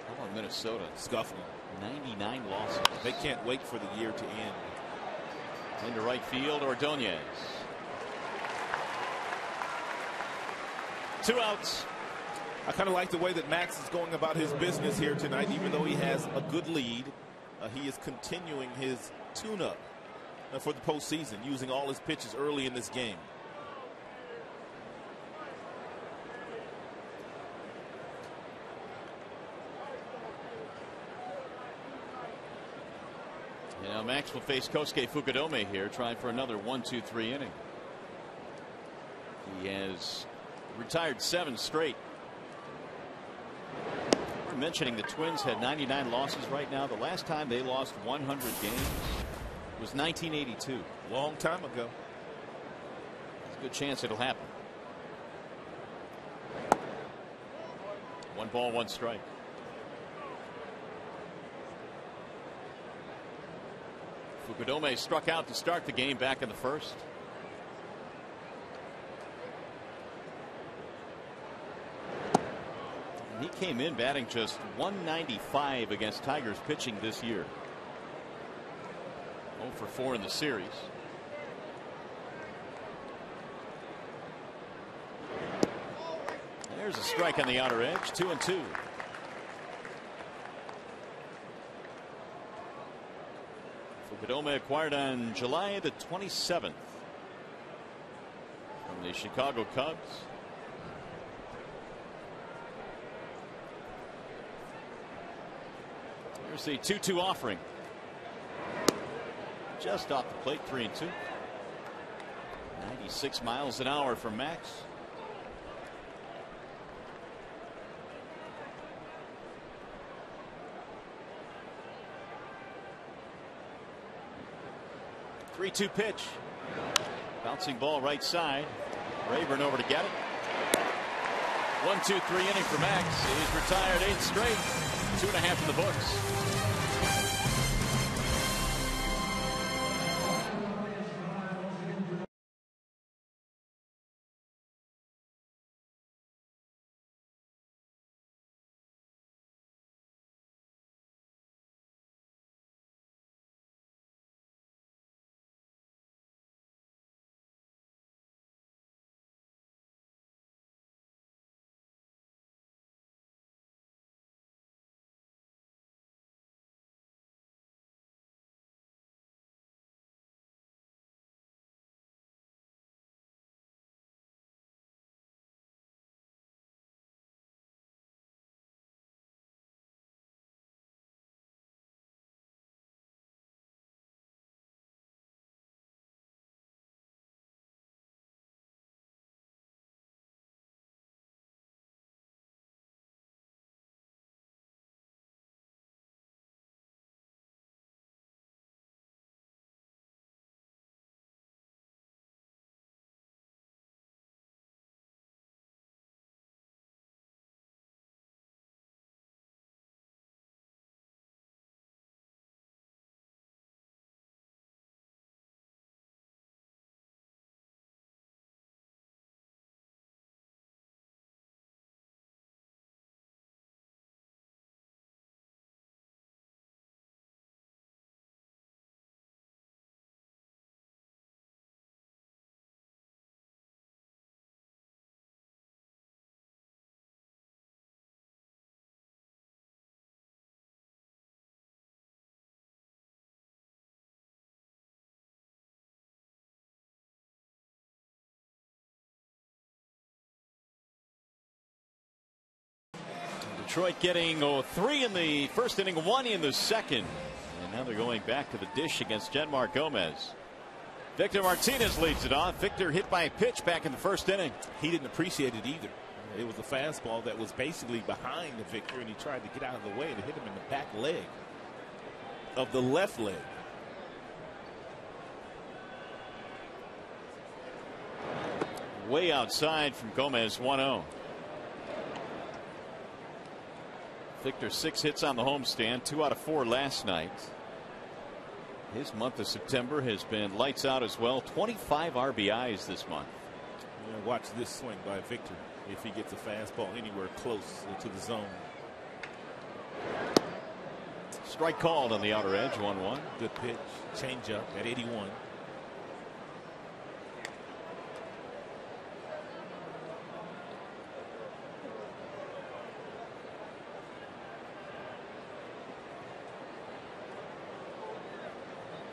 How about Minnesota? Scuffling. 99 losses. They can't wait for the year to end. Into right field, Ordonez. 2 outs. I kind of like the way that Max is going about his business here tonight. Even though he has a good lead, he is continuing his tune-up for the postseason, using all his pitches early in this game. Now Max will face Kosuke Fukudome here, trying for another 1-2-3 inning. He has retired 7 straight. We're mentioning the Twins had 99 losses right now. The last time they lost 100 games was 1982. Long time ago. There's a good chance it'll happen. 1 ball, 1 strike. Fukudome struck out to start the game back in the first. And he came in batting just 195 against Tigers pitching this year. 0 for 4 in the series. There's a strike on the outer edge. 2-2. Fukudome acquired on July the 27th from the Chicago Cubs. Here's the 2-2 offering. Just off the plate, 3-2. 96 miles an hour from Max. Three-two pitch. Bouncing ball right side. Rayburn over to get it. 1-2-3 inning for Max. He's retired 8 straight. 2.5 in the books. Detroit getting 3 in the first inning, 1 in the second. And now they're going back to the dish against Genmar Gomez. Victor Martinez leads it off. Victor hit by a pitch back in the first inning. He didn't appreciate it either. It was a fastball that was basically behind Victor, and he tried to get out of the way and hit him in the back leg of the left leg. Way outside from Gomez, 1-0. Victor 6 hits on the homestand, 2 out of 4 last night. His month of September has been lights out as well. 25 RBIs this month. Yeah, watch this swing by Victor if he gets a fastball anywhere close to the zone. Strike called on the outer edge, 1-1. Good pitch, changeup at 81.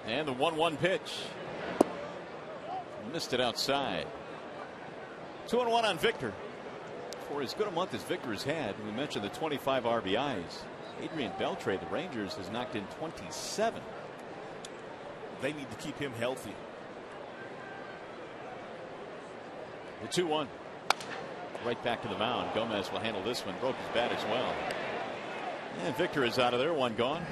And the 1-1 pitch. Missed it outside. 2-1 on Victor. For as good a month as Victor has had, we mentioned the 25 RBIs. Adrian Beltre, the Rangers, has knocked in 27. They need to keep him healthy. The 2-1. Right back to the mound. Gomez will handle this one. Broke his bat as well. And Victor is out of there. 1 gone.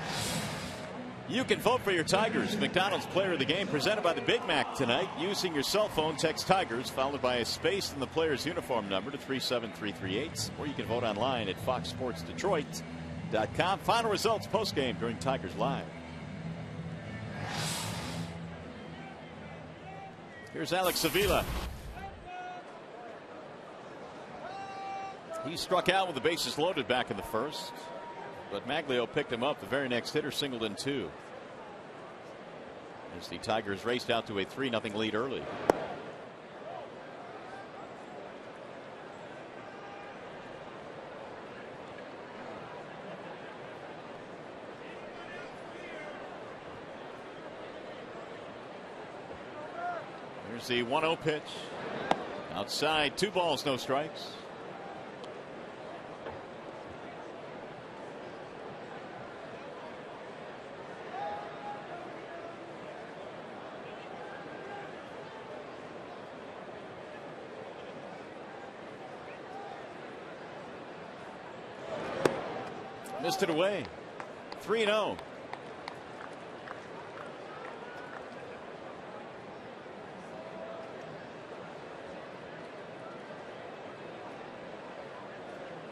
You can vote for your Tigers McDonald's Player of the Game, presented by the Big Mac tonight. Using your cell phone, text Tigers followed by a space in the player's uniform number to 37338, or you can vote online at foxsportsdetroit.com. Final results postgame during Tigers Live. Here's Alex Avila. He struck out with the bases loaded back in the first, but Maglio picked him up. The very next hitter singled in 2. As the Tigers raced out to a 3-0 lead early. Here's the 1-0 pitch. Outside, 2 balls, no strikes. Missed it away. 3-0.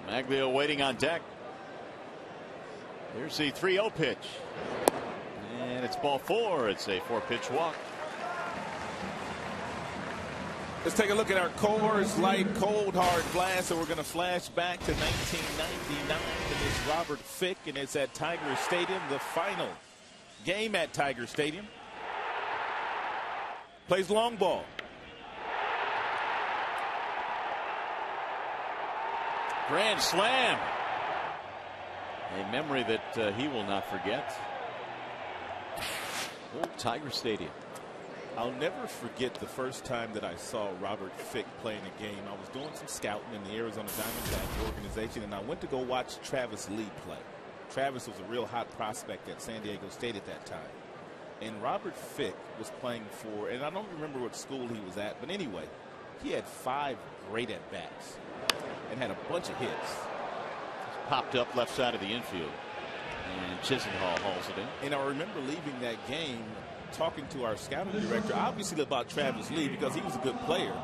Maglio waiting on deck. Here's the 3-0 pitch. And it's ball 4. It's a 4-pitch walk. Let's take a look at our Coors Light Cold Hard Blast. So we're going to flash back to 1999 and it's Robert Fick, and it's at Tiger Stadium, the final game at Tiger Stadium. Plays long ball. Grand slam. A memory that he will not forget. Old Tiger Stadium. I'll never forget the first time that I saw Robert Fick playing a game. I was doing some scouting in the Arizona Diamondbacks organization, and I went to go watch Travis Lee play. Travis was a real hot prospect at San Diego State at that time. And Robert Fick was playing for, and I don't remember what school he was at, but anyway, he had 5 great at-bats and had a bunch of hits. Popped up left side of the infield. And Chisenhall hauls it in. And I remember leaving that game talking to our scouting director, obviously about Travis Lee because he was a good player,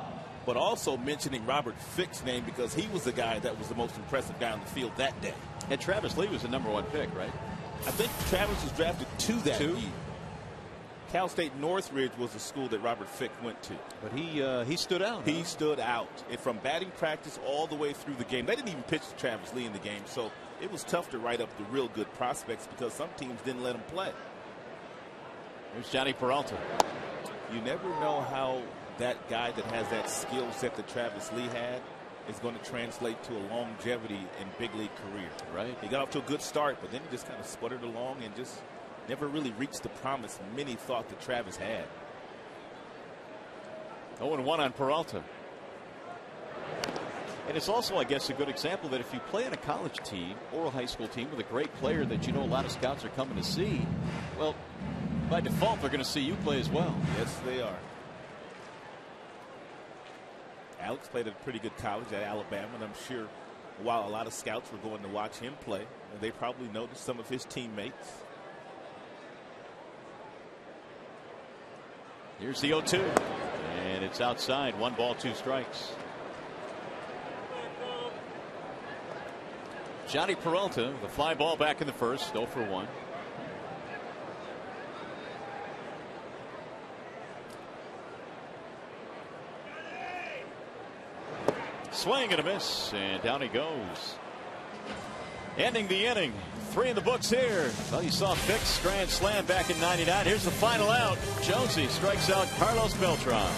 but also mentioning Robert Fick's name because he was the guy that was the most impressive guy on the field that day. And Travis Lee was the #1 pick, right? I think Travis was drafted 2 that year. Cal State Northridge was the school that Robert Fick went to. But he stood out. He stood out. And from batting practice all the way through the game. They didn't even pitch to Travis Lee in the game, so it was tough to write up the real good prospects because some teams didn't let him play. Here's Johnny Peralta. You never know how that guy that has that skill set that Travis Lee had is going to translate to a longevity in big league career. Right. He got off to a good start, but then he just kind of sputtered along and just never really reached the promise many thought that Travis had. 0-1 on Peralta. And it's also, I guess, a good example that if you play on a college team or a high school team with a great player that you know a lot of scouts are coming to see, well, by default, they're going to see you play as well. Yes, they are. Alex played at a pretty good college at Alabama, and I'm sure while a lot of scouts were going to watch him play, they probably noticed some of his teammates. Here's the 0-2, and it's outside. 1 ball, 2 strikes. Johnny Peralta, the fly ball back in the first, 0 for 1. Swing and a miss, and down he goes. Ending the inning. 3 in the books here. Well, you saw Fick's grand slam back in '99. Here's the final out. Jonesy strikes out Carlos Beltran.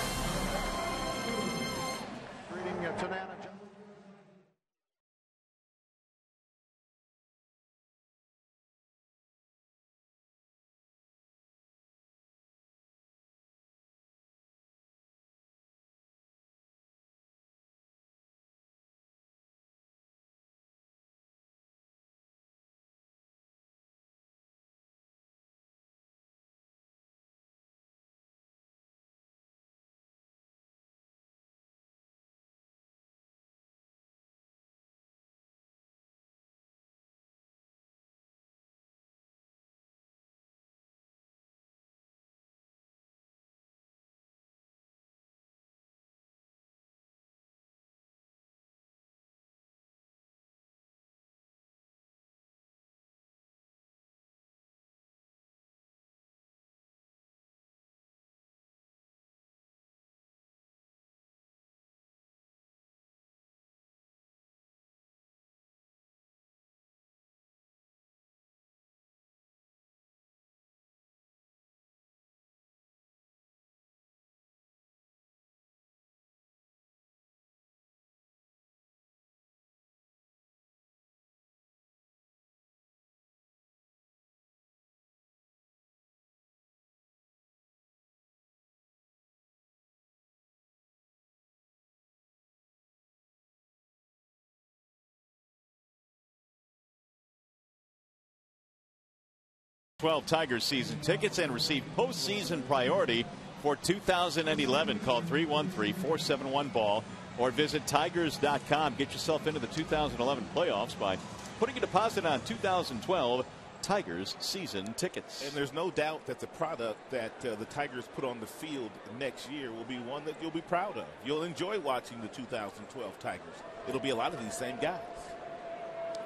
Tigers season tickets and receive postseason priority for 2011. Call 313-471-BALL or visit Tigers.com. Get yourself into the 2011 playoffs by putting a deposit on 2012 Tigers season tickets. And there's no doubt that the product that the Tigers put on the field next year will be one that you'll be proud of. You'll enjoy watching the 2012 Tigers. It'll be a lot of these same guys.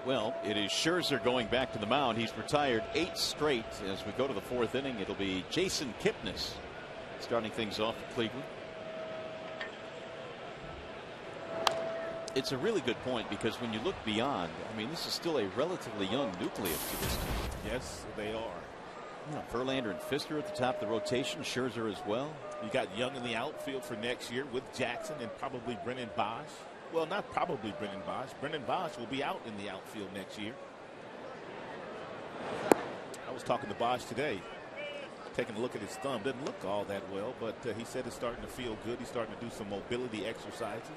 Well, it is Scherzer going back to the mound. He's retired 8 straight. As we go to the 4th inning, it'll be Jason Kipnis starting things off for Cleveland. It's a really good point because when you look beyond, I mean, this is still a relatively young nucleus to this team. Yes, they are. You know, Verlander and Fister at the top of the rotation, Scherzer as well. You got Young in the outfield for next year with Jackson and probably Brennan Bosch. Well, not probably Brennan Bosch. Brennan Bosch will be out in the outfield next year. I was talking to Bosch today, taking a look at his thumb. Didn't look all that well, but he said it's starting to feel good. He's starting to do some mobility exercises.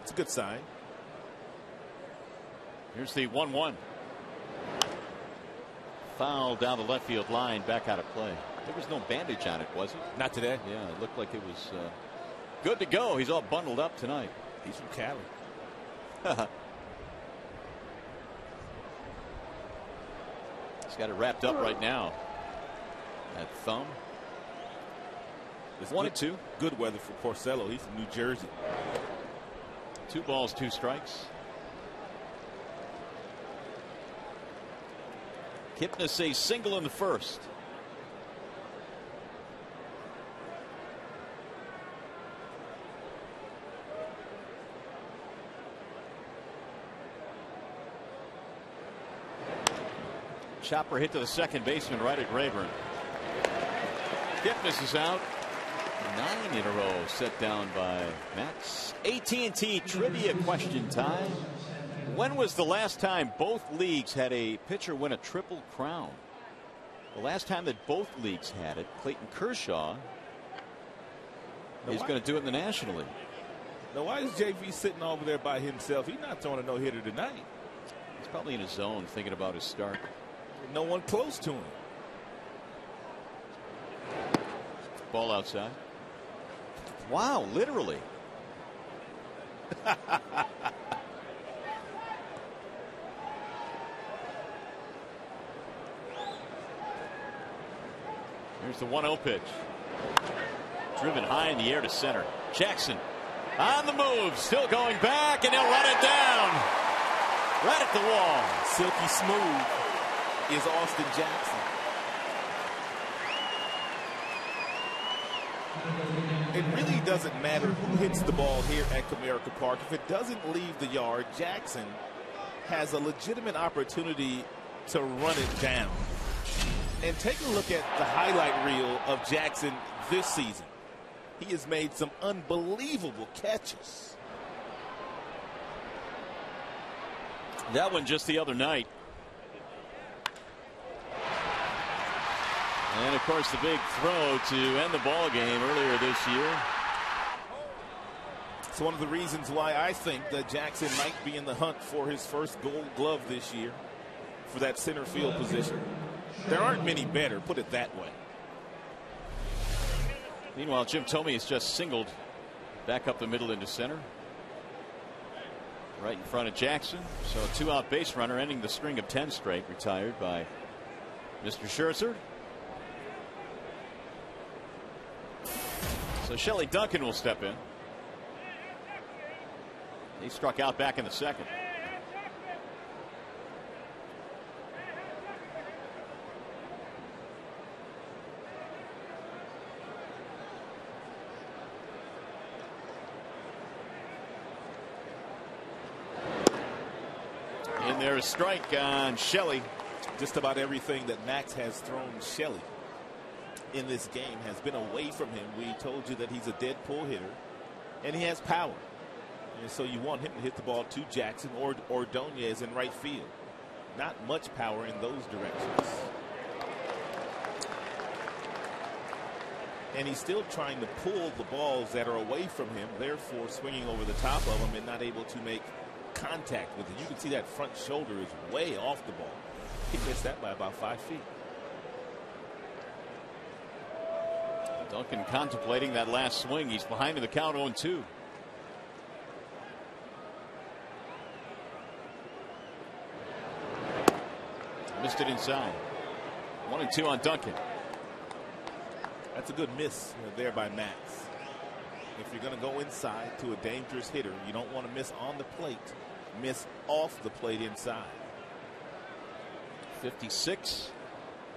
It's a good sign. Here's the 1-1. Foul down the left field line, back out of play. There was no bandage on it, was it? Not today. Yeah, it looked like it was good to go. He's all bundled up tonight. He's from Cali. He's got it wrapped up right now. That thumb. It's 1-2. Good weather for Porcello. He's from New Jersey. 2 balls, 2 strikes. Kipnis a single in the first. Chopper hit to the second baseman right at Rayburn. Kipnis is out. 9 in a row set down by Max. AT&T trivia question time. When was the last time both leagues had a pitcher win a triple crown? The last time that both leagues had it, Clayton Kershaw is going to do it in the National League. Now, why is JV sitting over there by himself? He's not throwing a no-hitter tonight. He's probably in his zone thinking about his start. No one close to him. Ball outside. Wow, literally. Here's the 1-0 pitch. Driven high in the air to center. Jackson on the move, still going back, and he'll run it down. Right at the wall. Silky smooth is Austin Jackson. It really doesn't matter who hits the ball here at Comerica Park. If it doesn't leave the yard, Jackson has a legitimate opportunity to run it down. And take a look at the highlight reel of Jackson this season. He has made some unbelievable catches. That one just the other night. And of course the big throw to end the ball game earlier this year. It's one of the reasons why I think that Jackson might be in the hunt for his first Gold Glove this year for that center field position. There aren't many better, put it that way. Meanwhile, Jim Thome has just singled back up the middle into center. Right in front of Jackson. So a 2-out base runner ending the string of 10 straight, retired by Mr. Scherzer. So Shelley Duncan will step in. He struck out back in the second. And there's a strike on Shelley. Just about everything that Max has thrown Shelley in this game has been away from him. We told you that he's a dead pull hitter, and he has power. And so you want him to hit the ball to Jackson or Ordonez in right field. Not much power in those directions. And he's still trying to pull the balls that are away from him, therefore swinging over the top of them and not able to make contact with it. You can see that front shoulder is way off the ball. He missed that by about 5 feet. Duncan contemplating that last swing. He's behind in the count 0-2. Missed it inside. 1-2 on Duncan. That's a good miss there by Max. If you're going to go inside to a dangerous hitter, you don't want to miss on the plate. Miss off the plate inside. 56.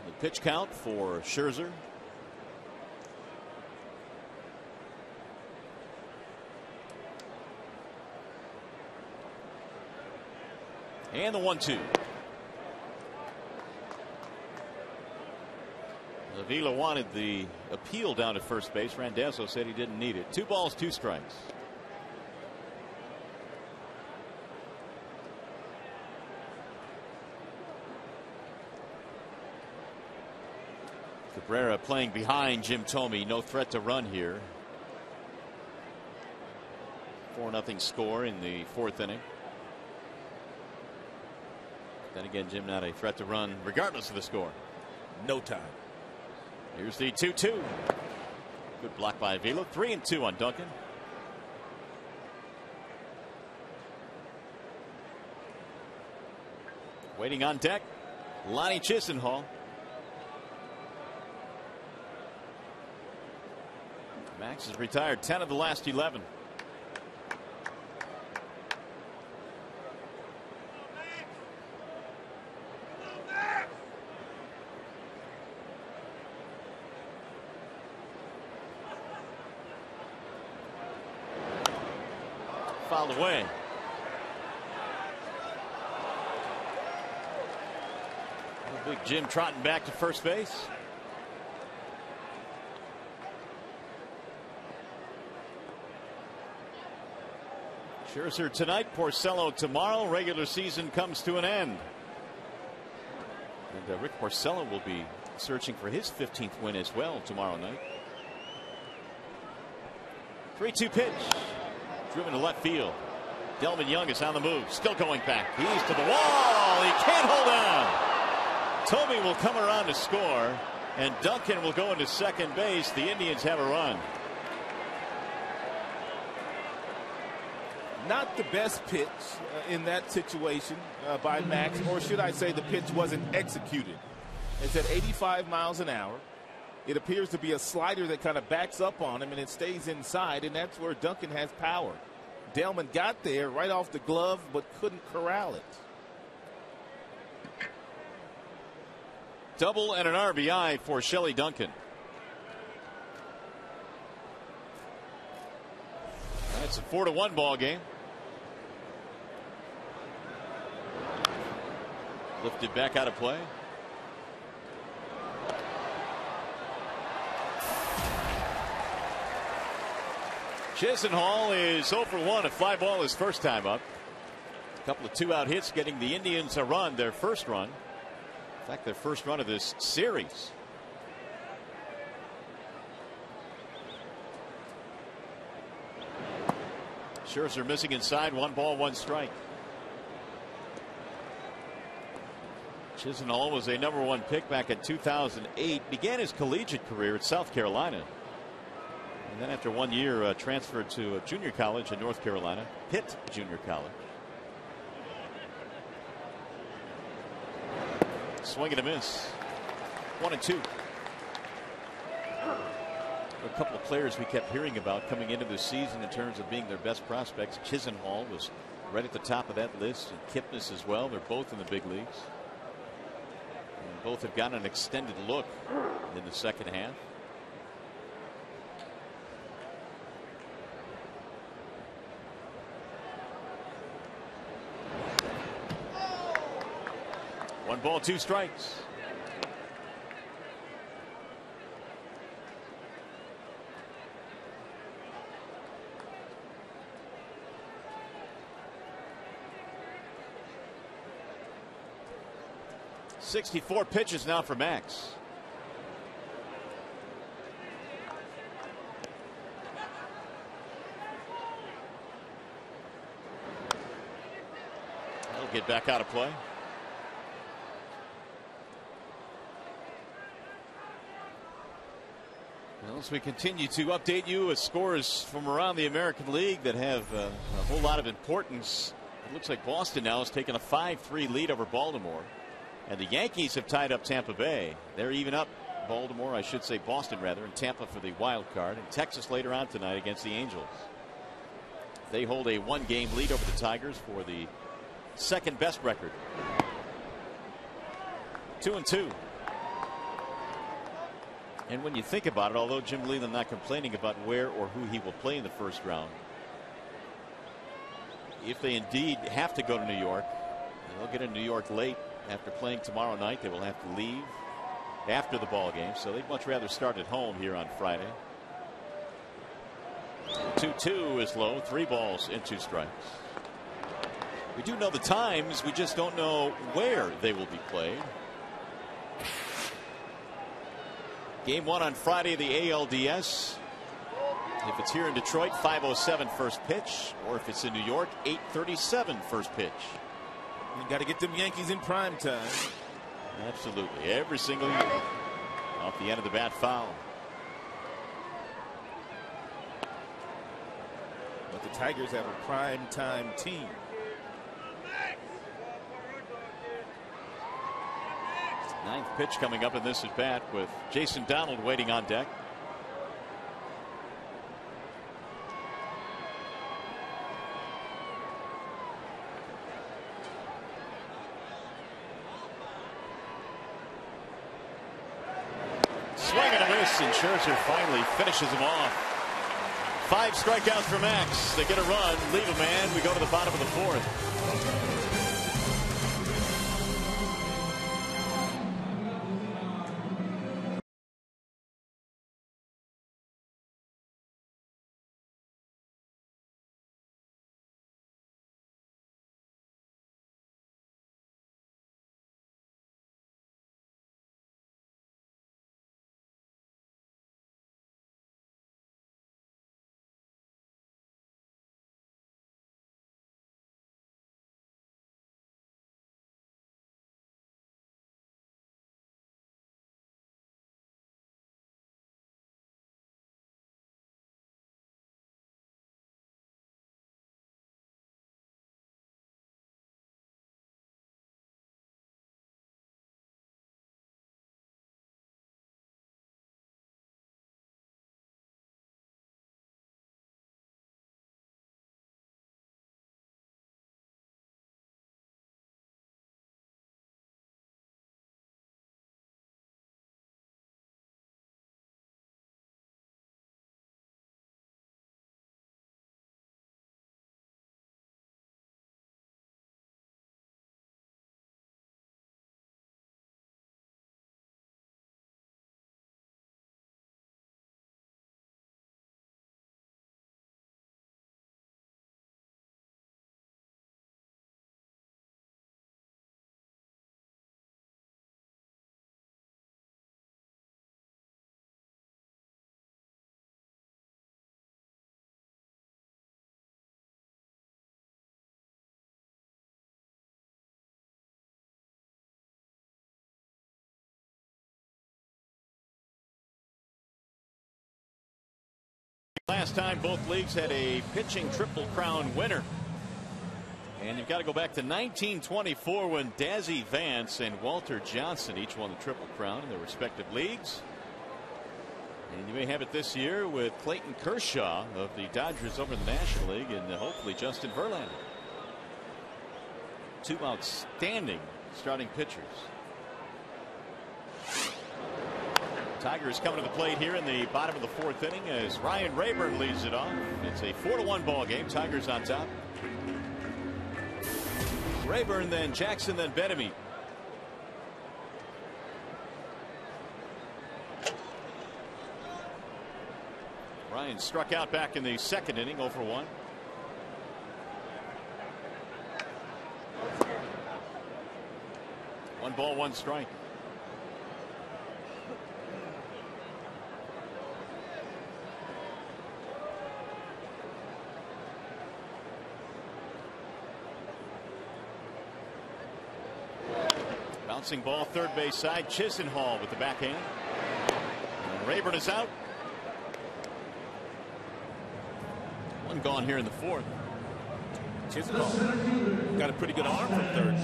The pitch count for Scherzer. And the 1-2. Avila wanted the appeal down to first base. Randazzo said he didn't need it. 2 balls, 2 strikes. Cabrera playing behind Jim Thome. No threat to run here. 4-0 score in the 4th inning. Then again, Jim, not a threat to run regardless of the score. No time. Here's the 2-2. Good block by Avila. 3-2 on Duncan. Waiting on deck, Lonnie Chisenhall. Max has retired 10 of the last 11. Fouled away. Big Jim trotting back to first base. Scherzer tonight, Porcello tomorrow. Regular season comes to an end. And Rick Porcello will be searching for his 15th win as well tomorrow night. 3-2 pitch. Driven to left field. Delman Young is on the move. Still going back. He's to the wall. He can't hold on. Toby will come around to score. And Duncan will go into second base. The Indians have a run. Not the best pitch in that situation by Max, or should I say the pitch wasn't executed. It's at 85 miles an hour. It appears to be a slider that kind of backs up on him, and it stays inside, and that's where Duncan has power. Delman got there right off the glove, but couldn't corral it. Double and an RBI for Shelley Duncan. It's a 4-1 ball game. Lifted back out of play. Chisenhall is 0 for 1. A fly ball his first time up. A couple of 2-out hits getting the Indians a run, their first run. In fact, their first run of this series. Scherzer missing inside. 1 ball, 1 strike. Chisenhall was a #1 pick back in 2008. Began his collegiate career at South Carolina. And then after 1 year transferred to a junior college in North Carolina. Pitt Junior College. Swing and a miss. 1-2. A couple of players we kept hearing about coming into this season in terms of being their best prospects. Chisenhall was right at the top of that list, and Kipnis as well. They're both in the big leagues. And both have gotten an extended look in the second half. One ball, 2 strikes. .64 pitches now for Max. He'll get back out of play. Well, as we continue to update you with scores from around the American League that have a whole lot of importance, it looks like Boston now has taken a 5-3 lead over Baltimore. And the Yankees have tied up Tampa Bay. They're even up Baltimore, I should say Boston rather, and Tampa for the wild card. And Texas later on tonight against the Angels. They hold a 1-game lead over the Tigers for the second best record. 2-2. And when you think about it, although Jim Leland not complaining about where or who he will play in the first round, if they indeed have to go to New York, they'll get in New York late. After playing tomorrow night, they will have to leave after the ball game, so they'd much rather start at home here on Friday. 2-2 is low. 3 balls and 2 strikes. We do know the times, we just don't know where they will be played. Game 1 on Friday, the ALDS. If it's here in Detroit, 5:07 first pitch, or if it's in New York, 8:37 first pitch. You got to get them Yankees in prime time. Absolutely. Every single year. Off the end of the bat foul. But the Tigers have a prime time team. Ninth pitch coming up in this at bat with Jason Donald waiting on deck. Swing and a miss, and Scherzer finally finishes him off. 5 strikeouts for Max. They get a run, leave a man. We go to the bottom of the 4th. Last time both leagues had a pitching Triple Crown winner. And you've got to go back to 1924 when Dazzy Vance and Walter Johnson each won the Triple Crown in their respective leagues. And you may have it this year with Clayton Kershaw of the Dodgers over in the National League and hopefully Justin Verlander. Two outstanding starting pitchers. Tigers coming to the plate here in the bottom of the fourth inning as Ryan Rayburn leads it off. It's a 4-1 ball game. Tigers on top. Rayburn, then Jackson, then Bettemy. Ryan struck out back in the second inning, 0 for 1. One ball, one strike. Bouncing ball, third base side. Chisenhall with the backhand. And Rayburn is out. One gone here in the fourth. Chisenhall got a pretty good arm from third.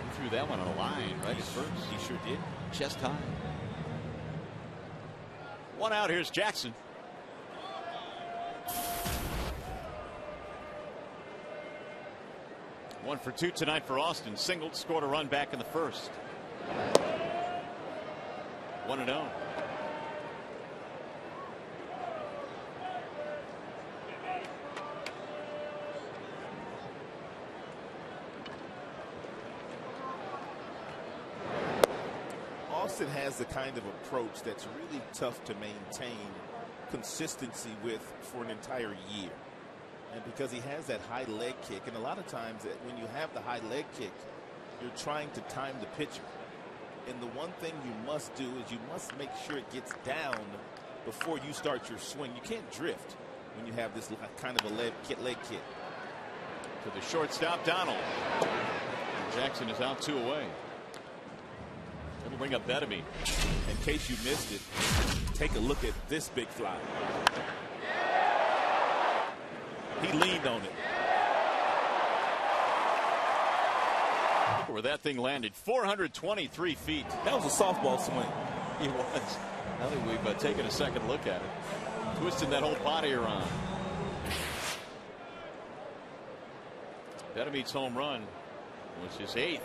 He threw that one on a line right at first. He sure did. Chest high. One out. Here's Jackson. One for two tonight for Austin. Singled, scored a run back in the first. 1-0. Austin has the kind of approach that's really tough to maintain consistency with for an entire year. And because he has that high leg kick, and a lot of times when you have the high leg kick, you're trying to time the pitcher. And the one thing you must do is you must make sure it gets down before you start your swing. You can't drift when you have this kind of a leg kick. To the shortstop, Donald. And Jackson is out, 2 away. That'll bring up Bettemy. In case you missed it, take a look at this big fly. He leaned on it. Look where that thing landed. 423 feet. That was a softball swing. It was. Now that we've taken a second look at it. Twisting that whole body around. Bettemy's home run was his 8th.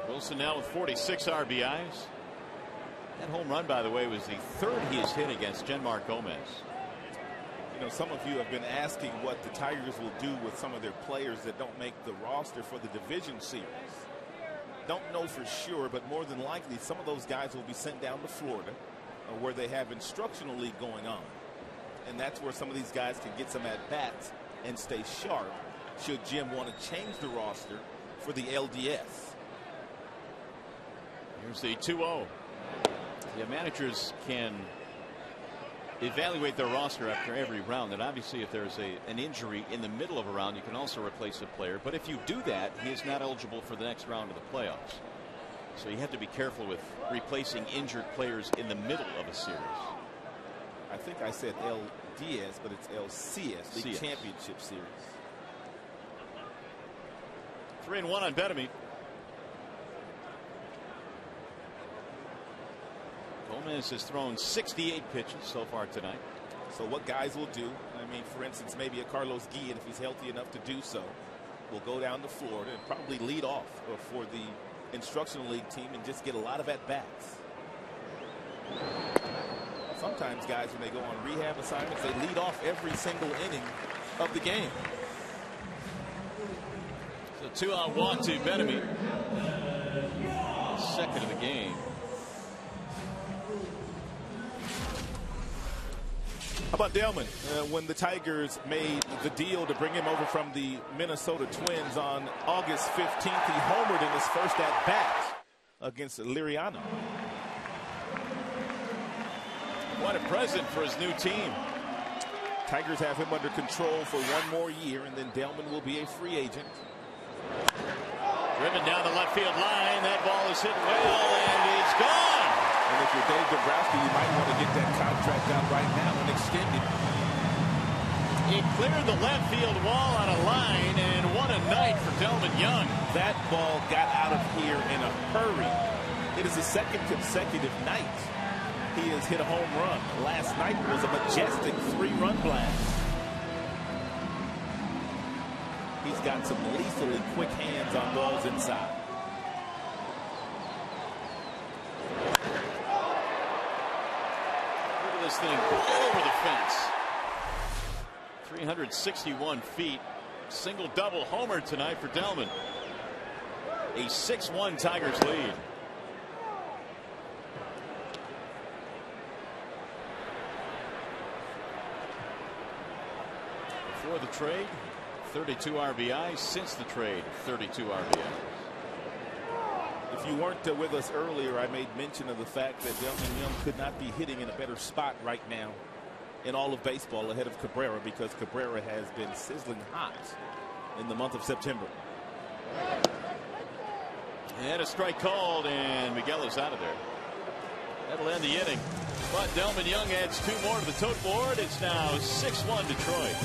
Wilson now with 46 RBIs. That home run, by the way, was the 3rd he has hit against Genmar Gomez. You know, some of you have been asking what the Tigers will do with some of their players that don't make the roster for the division series. Don't know for sure, but more than likely some of those guys will be sent down to Florida where they have instructional league going on. And that's where some of these guys can get some at-bats and stay sharp should Jim want to change the roster for the LDS. Here's the 2-0. Yeah, managers can evaluate their roster after every round, and obviously if there's an injury in the middle of a round, you can also replace a player. But if you do that, he is not eligible for the next round of the playoffs. So you have to be careful with replacing injured players in the middle of a series. I think I said LDS, but it's LCS, League Championship Series. 3-1 on Bettemy. Gomez has thrown 68 pitches so far tonight. So what guys will do, I mean, for instance, maybe a Carlos Guillen, if he's healthy enough to do so, will go down to Florida and probably lead off for the instructional league team and just get a lot of at-bats. Sometimes guys, when they go on rehab assignments, they lead off every single inning of the game. So 2-out walk to Bettemy. Second of the game. How about Delman? When the Tigers made the deal to bring him over from the Minnesota Twins on August 15th, he homered in his first at-bat against Liriano. What a present for his new team. Tigers have him under control for one more year, and then Delman will be a free agent. Driven down the left field line. That ball is hit well, and it's gone. And if you're Dave Dombrowski, you might want to get that contract out right now and extend it. He cleared the left field wall on a line, and what a night for Delman Young. That ball got out of here in a hurry. It is the second consecutive night he has hit a home run. Last night was a majestic 3-run blast. He's got some lethally quick hands on balls inside. Look at this thing all over the fence. 361 feet. Single double homer tonight for Delman. A 6-1 Tigers lead. Before the trade, 32 RBIs. Since the trade, 32 RBIs. If you weren't with us earlier, I made mention of the fact that Delman Young could not be hitting in a better spot right now in all of baseball ahead of Cabrera, because Cabrera has been sizzling hot in the month of September. And a strike called, and Miguel is out of there. That'll end the inning. But Delman Young adds 2 more to the tote board. It's now 6-1 Detroit.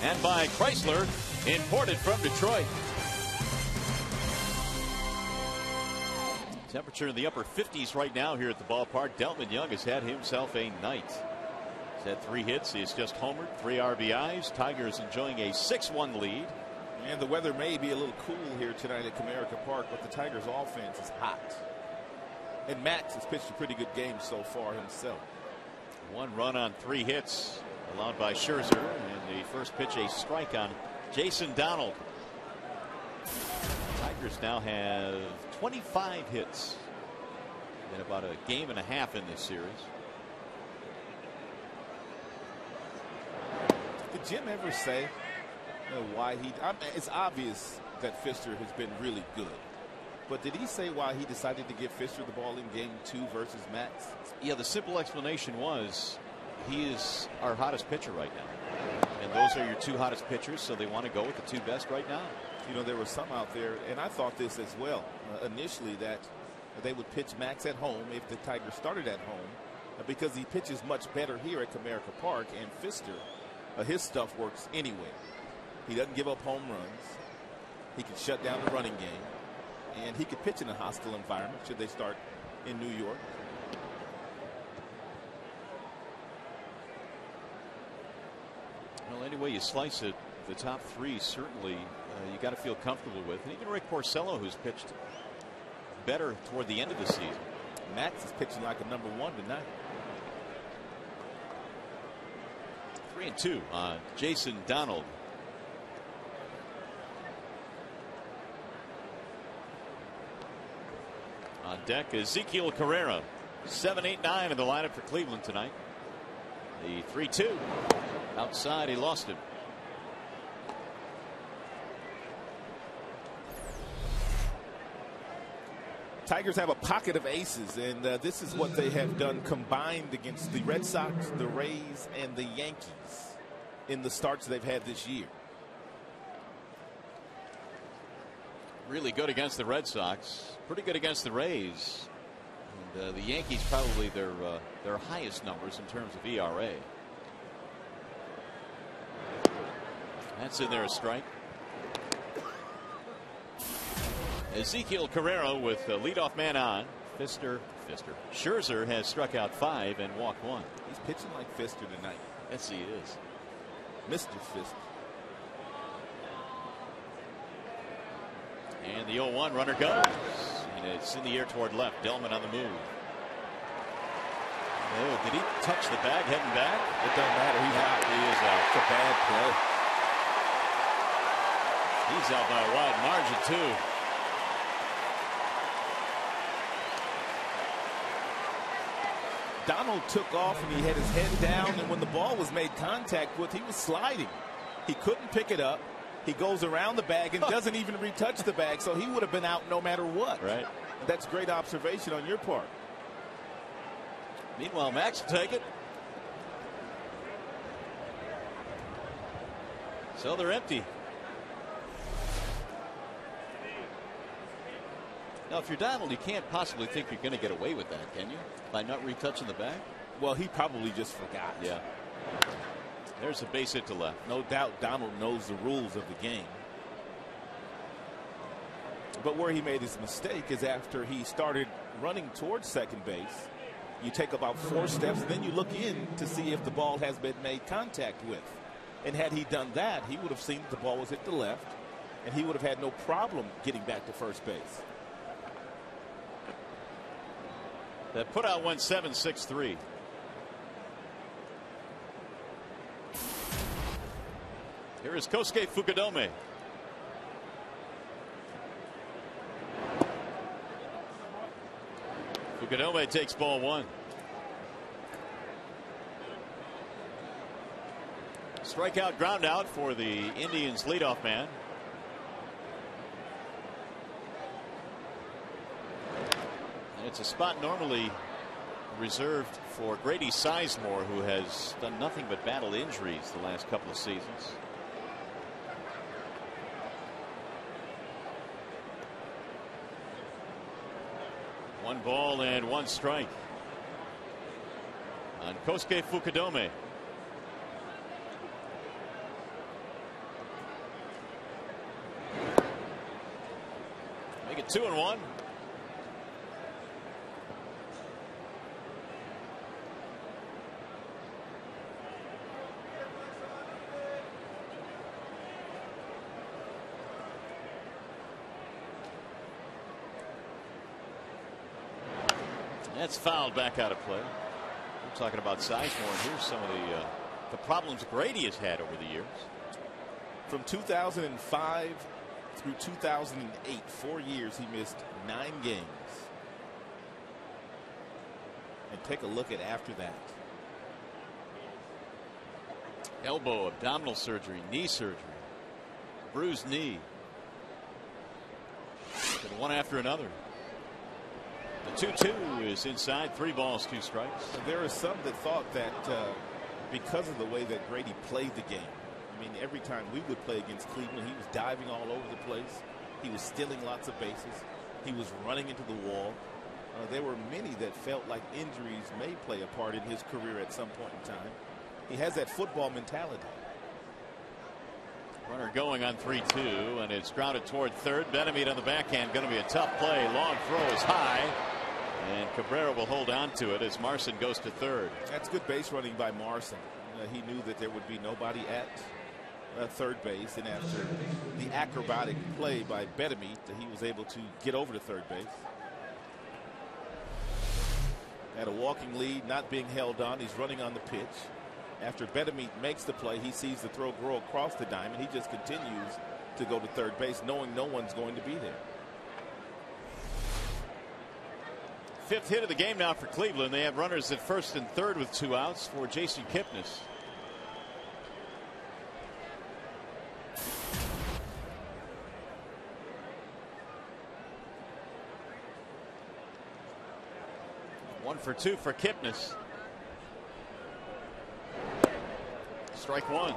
And by Chrysler, imported from Detroit. Temperature in the upper 50s right now here at the ballpark. Delman Young has had himself a night. He's had 3 hits. He's just homered, 3 RBIs. Tigers enjoying a 6-1 lead. And the weather may be a little cool here tonight at Comerica Park, but the Tigers offense is hot. And Max has pitched a pretty good game so far himself. 1 run on 3 hits allowed by Scherzer, and the first pitch a strike on Jason Donald. Tigers now have 25 hits in about a game and a half in this series. Did Jim ever say why he? It's obvious that Fister has been really good, but did he say why he decided to give Fister the ball in game 2 versus Max? Yeah, the simple explanation was he is our hottest pitcher right now, and those are your 2 hottest pitchers, so they want to go with the 2 best right now. You know, there were some out there, and I thought this as well initially, that they would pitch Max at home if the Tigers started at home, because he pitches much better here at Comerica Park, and Fister, his stuff works anyway. He doesn't give up home runs. He can shut down the running game, and he could pitch in a hostile environment should they start in New York. Well, any way you slice it, the top 3 certainly you got to feel comfortable with. And even Rick Porcello, who's pitched better toward the end of the season. Max is pitching like a #1 tonight. 3-2 on Jason Donald. deck. Ezekiel Carrera, 7, 8, 9 in the lineup for Cleveland tonight. The 3-2 outside, he lost him. Tigers have a pocket of aces, and this is what they have done combined against the Red Sox, the Rays, and the Yankees in the starts they've had this year. Really good against the Red Sox, pretty good against the Rays, and the Yankees probably their highest numbers in terms of ERA. That's in there, a strike. Ezekiel Carrera with the leadoff man on. Scherzer has struck out 5 and walked 1. He's pitching like Fister tonight. Yes, he is. Mr. Fister. And the 0-1 runner goes. And it's in the air toward left. Delman on the move. Oh, did he touch the bag heading back? It doesn't matter. He's out. He is out. It's a bad play. He's out by a wide margin, too. Donald took off and he had his head down, and when the ball was made contact with, he was sliding. He couldn't pick it up. He goes around the bag and doesn't even retouch the bag, so he would have been out no matter what. Right. That's great observation on your part. Meanwhile, Max will take it. So they're empty. Now, if you're Donald, you can't possibly think you're going to get away with that, can you? By not retouching the bag? Well, he probably just forgot. Yeah. There's a base hit to left. No doubt Donald knows the rules of the game. But where he made his mistake is after he started running towards second base. You take about 4 steps, and then you look in to see if the ball has been made contact with. And had he done that, he would have seen that the ball was hit to left, and he would have had no problem getting back to first base. That put out went 7-6-3. Here is Kosuke Fukudome. Fukudome takes ball 1. Strikeout, ground out for the Indians leadoff man. It's a spot normally reserved for Grady Sizemore, who has done nothing but battle injuries the last couple of seasons. One ball and 1 strike on Kosuke Fukudome. Make it 2-1. That's fouled back out of play. We're talking about Sizemore, and here's some of the problems Grady has had over the years. From 2005 through 2008, 4 years, he missed 9 games. And take a look at after that. Elbow, abdominal surgery, knee surgery, bruised knee. And one after another. The 2-2 is inside. 3 balls, 2 strikes. There are some that thought that because of the way that Grady played the game, I mean, every time we would play against Cleveland, he was diving all over the place. He was stealing lots of bases. He was running into the wall. There were many that felt like injuries may play a part in his career at some point in time. He has that football mentality. Runner going on 3-2, and it's grounded toward third. Benamed on the backhand, going to be a tough play. Long throw is high, and Cabrera will hold on to it as Marson goes to third. That's good base running by Marson. He knew that there would be nobody at third base, and after the acrobatic play by Benamed, he was able to get over to third base. At a walking lead, not being held on. He's running on the pitch. After Benamed makes the play, he sees the throw grow across the diamond. He just continues to go to third base, knowing no one's going to be there. Fifth hit of the game now for Cleveland. They have runners at first and third with 2 outs for Jason Kipnis. One for 2 for Kipnis. Strike one.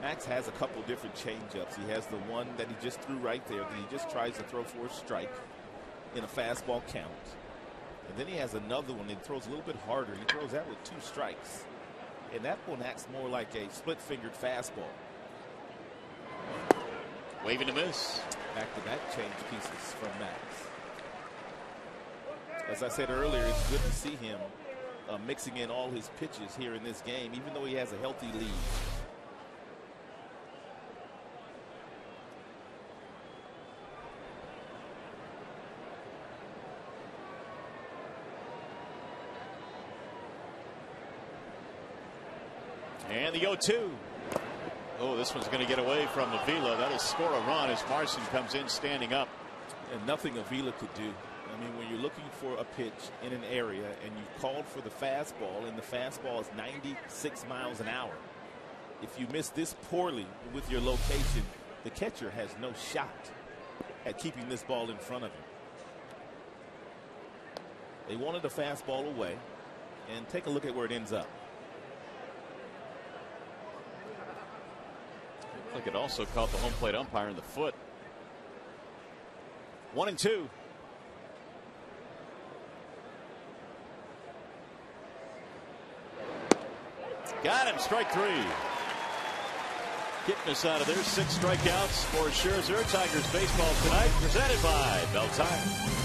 Max has a couple different changeups. He has the one that he just threw right there that he just tries to throw for a strike in a fastball count. And then he has another one that he throws a little bit harder. He throws that with 2 strikes. And that one acts more like a split-fingered fastball. Waving to miss. Back-to-back change pieces from Max. As I said earlier, it's good to see him mixing in all his pitches here in this game, even though he has a healthy lead. And the 0-2. Oh, this one's going to get away from Avila. That'll score a run as Marson comes in standing up. And nothing Avila could do. I mean, when you're looking for a pitch in an area and you've called for the fastball and the fastball is 96 miles an hour, if you miss this poorly with your location, the catcher has no shot at keeping this ball in front of him. They wanted a fastball away, and take a look at where it ends up. I think it also caught the home plate umpire in the foot. 1-2. Got him. Strike 3. Kipnis out of there. 6 strikeouts for Scherzer. Tigers baseball tonight presented by Bell Tire.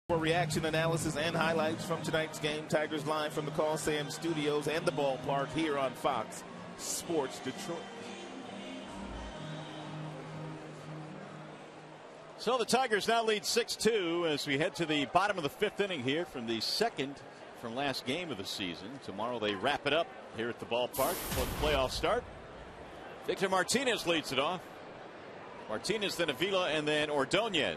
For reaction analysis and highlights from tonight's game, Tigers live from the Coliseum Studios and the ballpark here on Fox Sports Detroit. So the Tigers now lead 6-2 as we head to the bottom of the 5th inning here from the second from last game of the season. Tomorrow they wrap it up here at the ballpark before the playoffs start. Victor Martinez leads it off. Martinez, then Avila, and then Ordonez.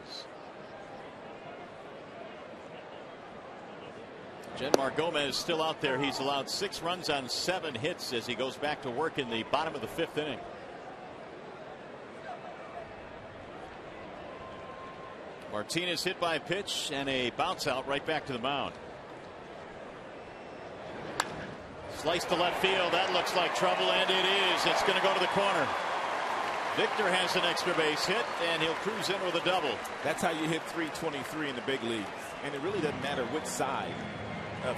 Genmar Gomez still out there. He's allowed 6 runs on 7 hits as he goes back to work in the bottom of the 5th inning. Martinez hit by a pitch and a bounce out right back to the mound. Slice to left field. That looks like trouble, and it is. It's going to go to the corner. Victor has an extra base hit, and he'll cruise in with a double. That's how you hit 323 in the big leagues. And it really doesn't matter which side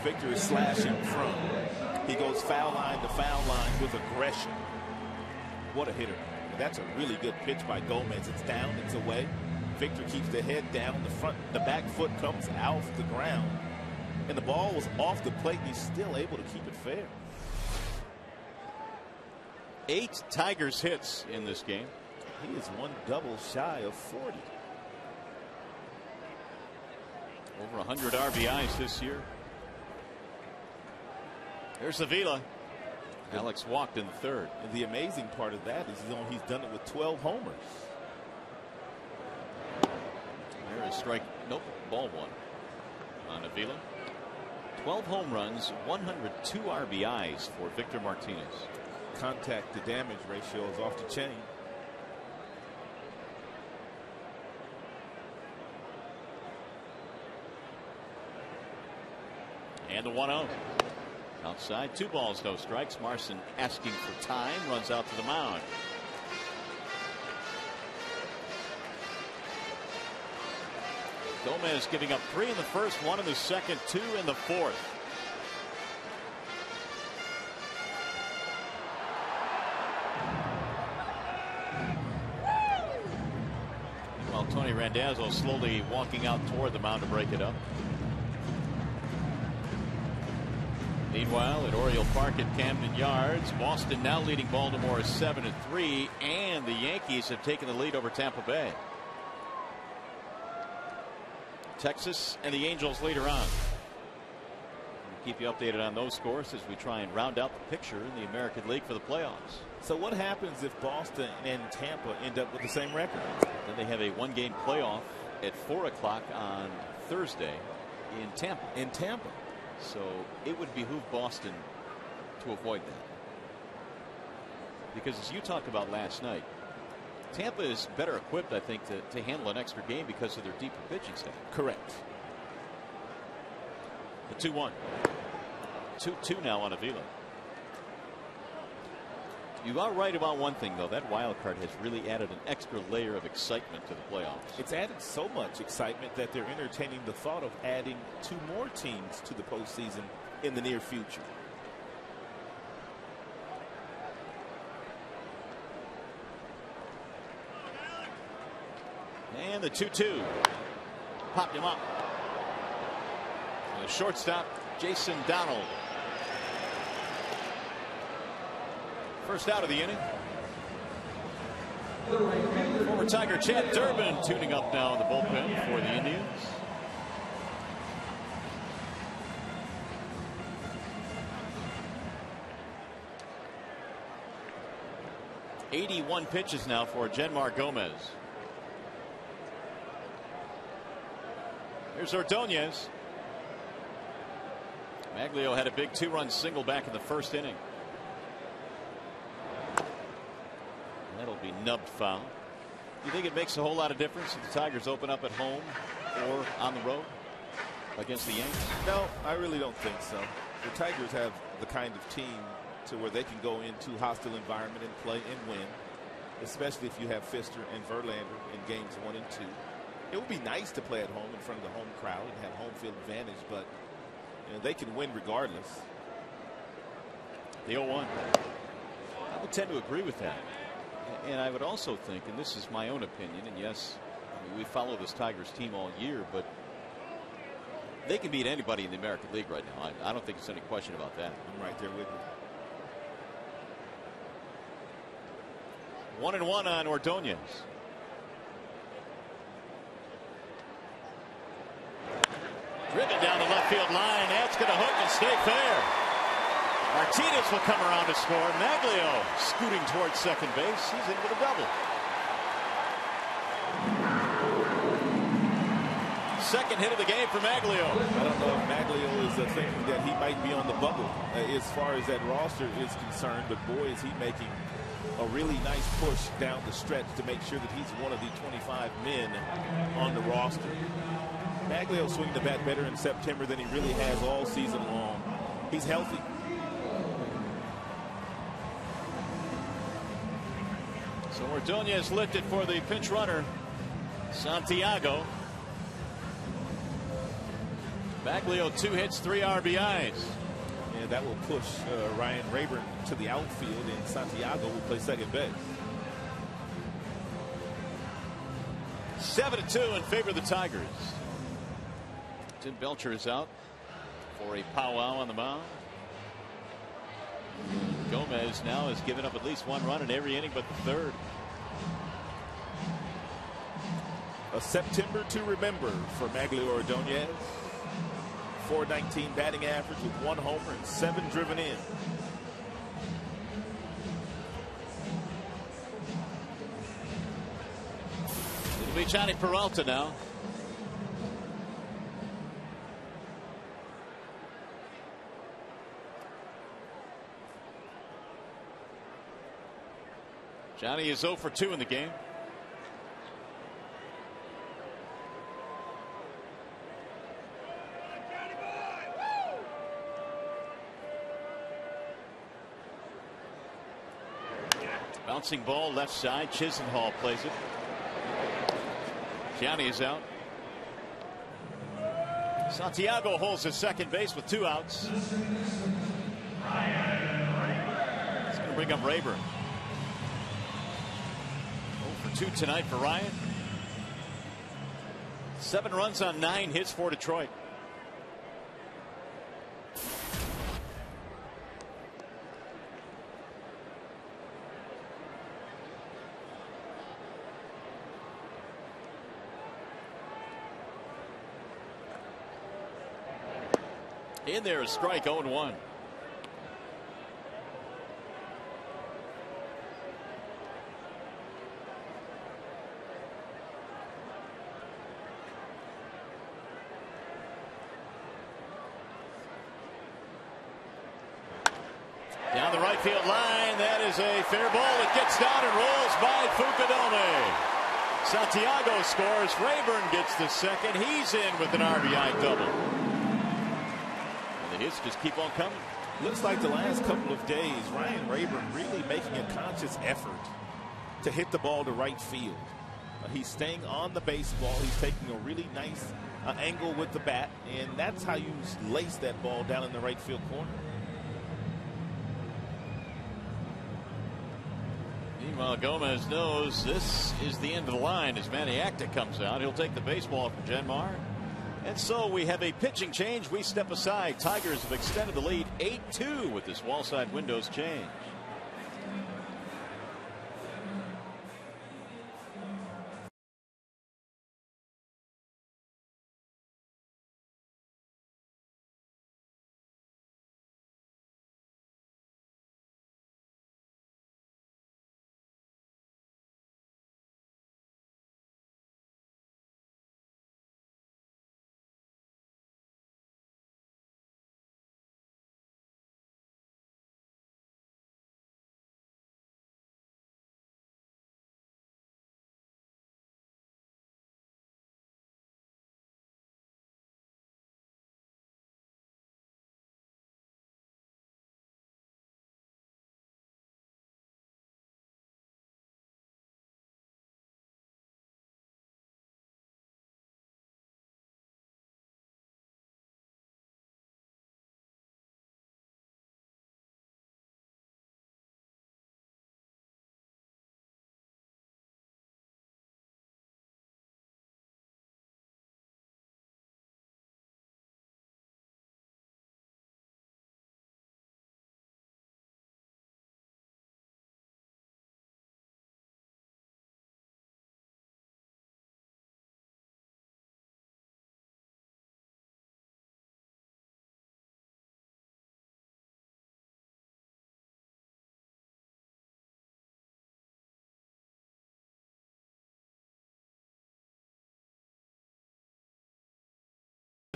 Victor is slashing from. He goes foul line to foul line with aggression. What a hitter. That's a really good pitch by Gomez. It's down, it's away. Victor keeps the head down. The back foot comes off the ground. And the ball was off the plate, and he's still able to keep it fair. 8 Tigers hits in this game. He is one double shy of 40. Over 100 RBIs this year. There's Avila. Alex walked in the third. And the amazing part of that is he's done it with 12 homers. There is strike. Nope. Ball one on Avila. 12 home runs, 102 RBIs for Victor Martinez. Contact to damage ratio is off the chain. And the 1-0. Outside, 2 balls, no strikes. Marson asking for time, runs out to the mound. Gomez giving up 3 in the first, 1 in the second, 2 in the fourth. While Tony Randazzo slowly walking out toward the mound to break it up. Meanwhile, at Oriole Park at Camden Yards, Boston now leading Baltimore 7-3, and the Yankees have taken the lead over Tampa Bay. Texas and the Angels later on. We'll keep you updated on those scores as we try and round out the picture in the American League for the playoffs. So what happens if Boston and Tampa end up with the same record? Then they have a 1-game playoff at 4 o'clock on Thursday in Tampa. So it would behoove Boston to avoid that. Because as you talked about last night, Tampa is better equipped, I think, to handle an extra game because of their deeper pitching staff. Correct. The 2-1. 2-2 now on Avila. You are right about one thing, though. That wild card has really added an extra layer of excitement to the playoffs. It's added so much excitement that they're entertaining the thought of adding 2 more teams to the postseason in the near future. And the 2-2. Popped him up. And the shortstop, Jason Donald. First out of the inning. Former Tiger Chad Durbin tuning up now in the bullpen for the Indians. .81 pitches now for Genmar Gomez. Here's Ordonez. Maglio had a big 2-run single back in the first inning. That'll be nubbed foul. You think it makes a whole lot of difference if the Tigers open up at home or on the road against the Yankees? No, I really don't think so. The Tigers have the kind of team to where they can go into hostile environment and play and win, especially if you have Fister and Verlander in games 1 and 2. It would be nice to play at home in front of the home crowd and have home field advantage, but they can win regardless. The 0-1. I would tend to agree with that. And I would also think, and this is my own opinion, and yes, we follow this Tigers team all year, but they can beat anybody in the American League right now. I don't think there's any question about that. I'm right there with you. 1-1 on Ordonez. Driven down the left field line. That's going to hook and stay fair. Martinez will come around to score. Maglio scooting towards second base. He's in with a double. Second hit of the game for Maglio. I don't know if Maglio is thinking that he might be on the bubble as far as that roster is concerned, but boy, is he making a really nice push down the stretch to make sure that he's one of the 25 men on the roster. Maglio swinging the bat better in September than he really has all season long. He's healthy. So Ordonez lifted for the pinch runner, Santiago. Baglio 2 hits, 3 RBIs. And that will push Ryan Rayburn to the outfield, and Santiago will play second base. 7-2 in favor of the Tigers. Tim Belcher is out for a powwow on the mound. Gomez now has given up at least 1 run in every inning but the 3rd. A September to remember for Maglio Ordonez. .419 batting average with 1 homer and 7 driven in. It'll be Johnny Peralta now. Johnny is 0 for 2 in the game. Bouncing ball left side. Chisenhall plays it. Johnny is out. Santiago holds his second base with 2 outs. He's going to bring up Rayburn. 0 for 2 tonight for Ryan. 7 runs on 9 hits for Detroit. In there, a strike, 0-1. Down the right field line, that is a fair ball. It gets down and rolls by Fukudome. Santiago scores. Rayburn gets the second. He's in with an RBI double. The hits just keep on coming. Looks like the last couple of days, Ryan Rayburn really making a conscious effort to hit the ball to right field. He's staying on the baseball. He's taking a really nice angle with the bat, and that's how you lace that ball down in the right field corner. Meanwhile, Gomez knows this is the end of the line as Manny Acta comes out. He'll take the baseball from Genmar. And so we have a pitching change. We step aside. Tigers have extended the lead 8-2 with this wall side windows change.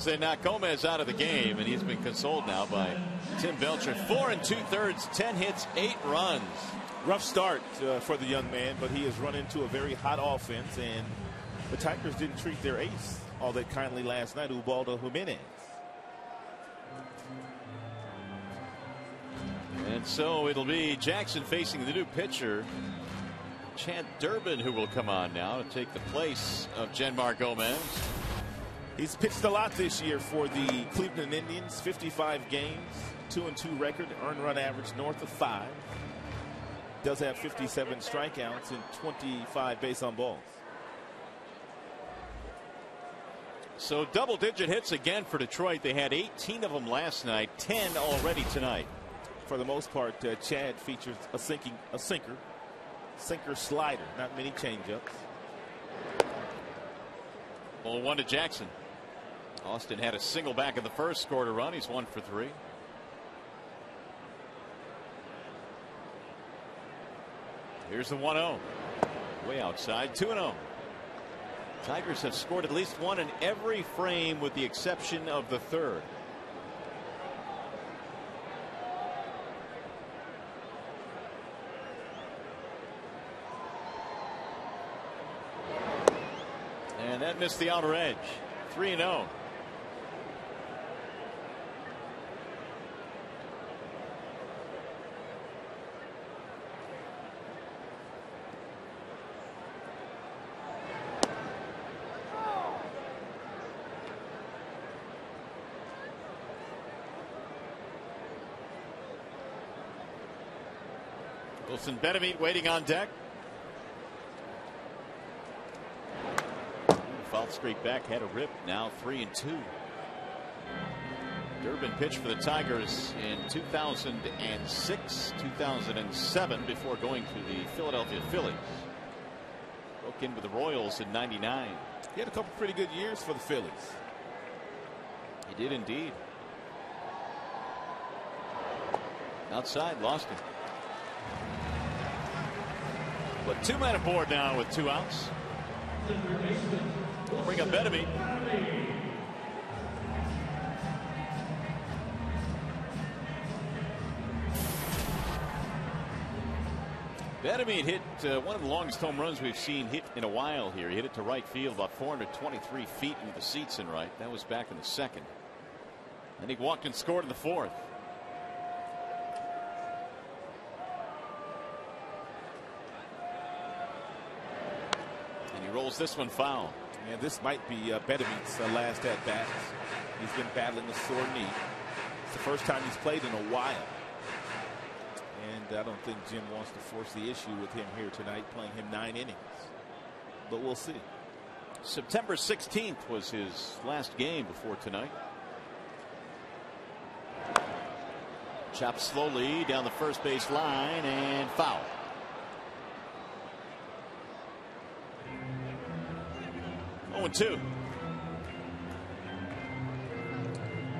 They knock Gomez out of the game, and he's been consoled now by Tim Belcher. 4 2/3, 10 hits, 8 runs. Rough start for the young man, but he has run into a very hot offense, and the Tigers didn't treat their ace all that kindly last night, Ubaldo Jimenez. And so it'll be Jackson facing the new pitcher, Chad Durbin, who will come on now to take the place of Genmar Gomez. He's pitched a lot this year for the Cleveland Indians. 55 games, 2-2 record, earned run average north of 5. Does have 57 strikeouts and 25 base on balls. So double-digit hits again for Detroit. They had 18 of them last night, 10 already tonight. For the most part, Chad features a sinker slider, not many changeups. 0-1 to Jackson. Austin had a single back in the first, scored a run. He's 1 for 3. Here's the 1-0. Way outside, 2-0. Tigers have scored at least one in every frame with the exception of the third. And that missed the outer edge. 3-0. Wilson Benavides waiting on deck. Foul straight back, had a rip. Now 3-2. Durbin pitched for the Tigers in 2006, 2007 before going to the Philadelphia Phillies. Broke in with the Royals in '99. He had a couple pretty good years for the Phillies. He did indeed. Outside, lost him. But 2 men aboard now with 2 outs. Bring up Benavides. Benavides hit one of the longest home runs we've seen hit in a while here. He hit it to right field about 423 feet into the seats in right. That was back in the second. And he walked and scored in the fourth. Rolls this one foul. And this might be Benavides' last at bat. He's been battling a sore knee. It's the first time he's played in a while. And I don't think Jim wants to force the issue with him here tonight, playing him 9 innings. But we'll see. September 16th was his last game before tonight. Chopped slowly down the first base line and foul. Oh, 2.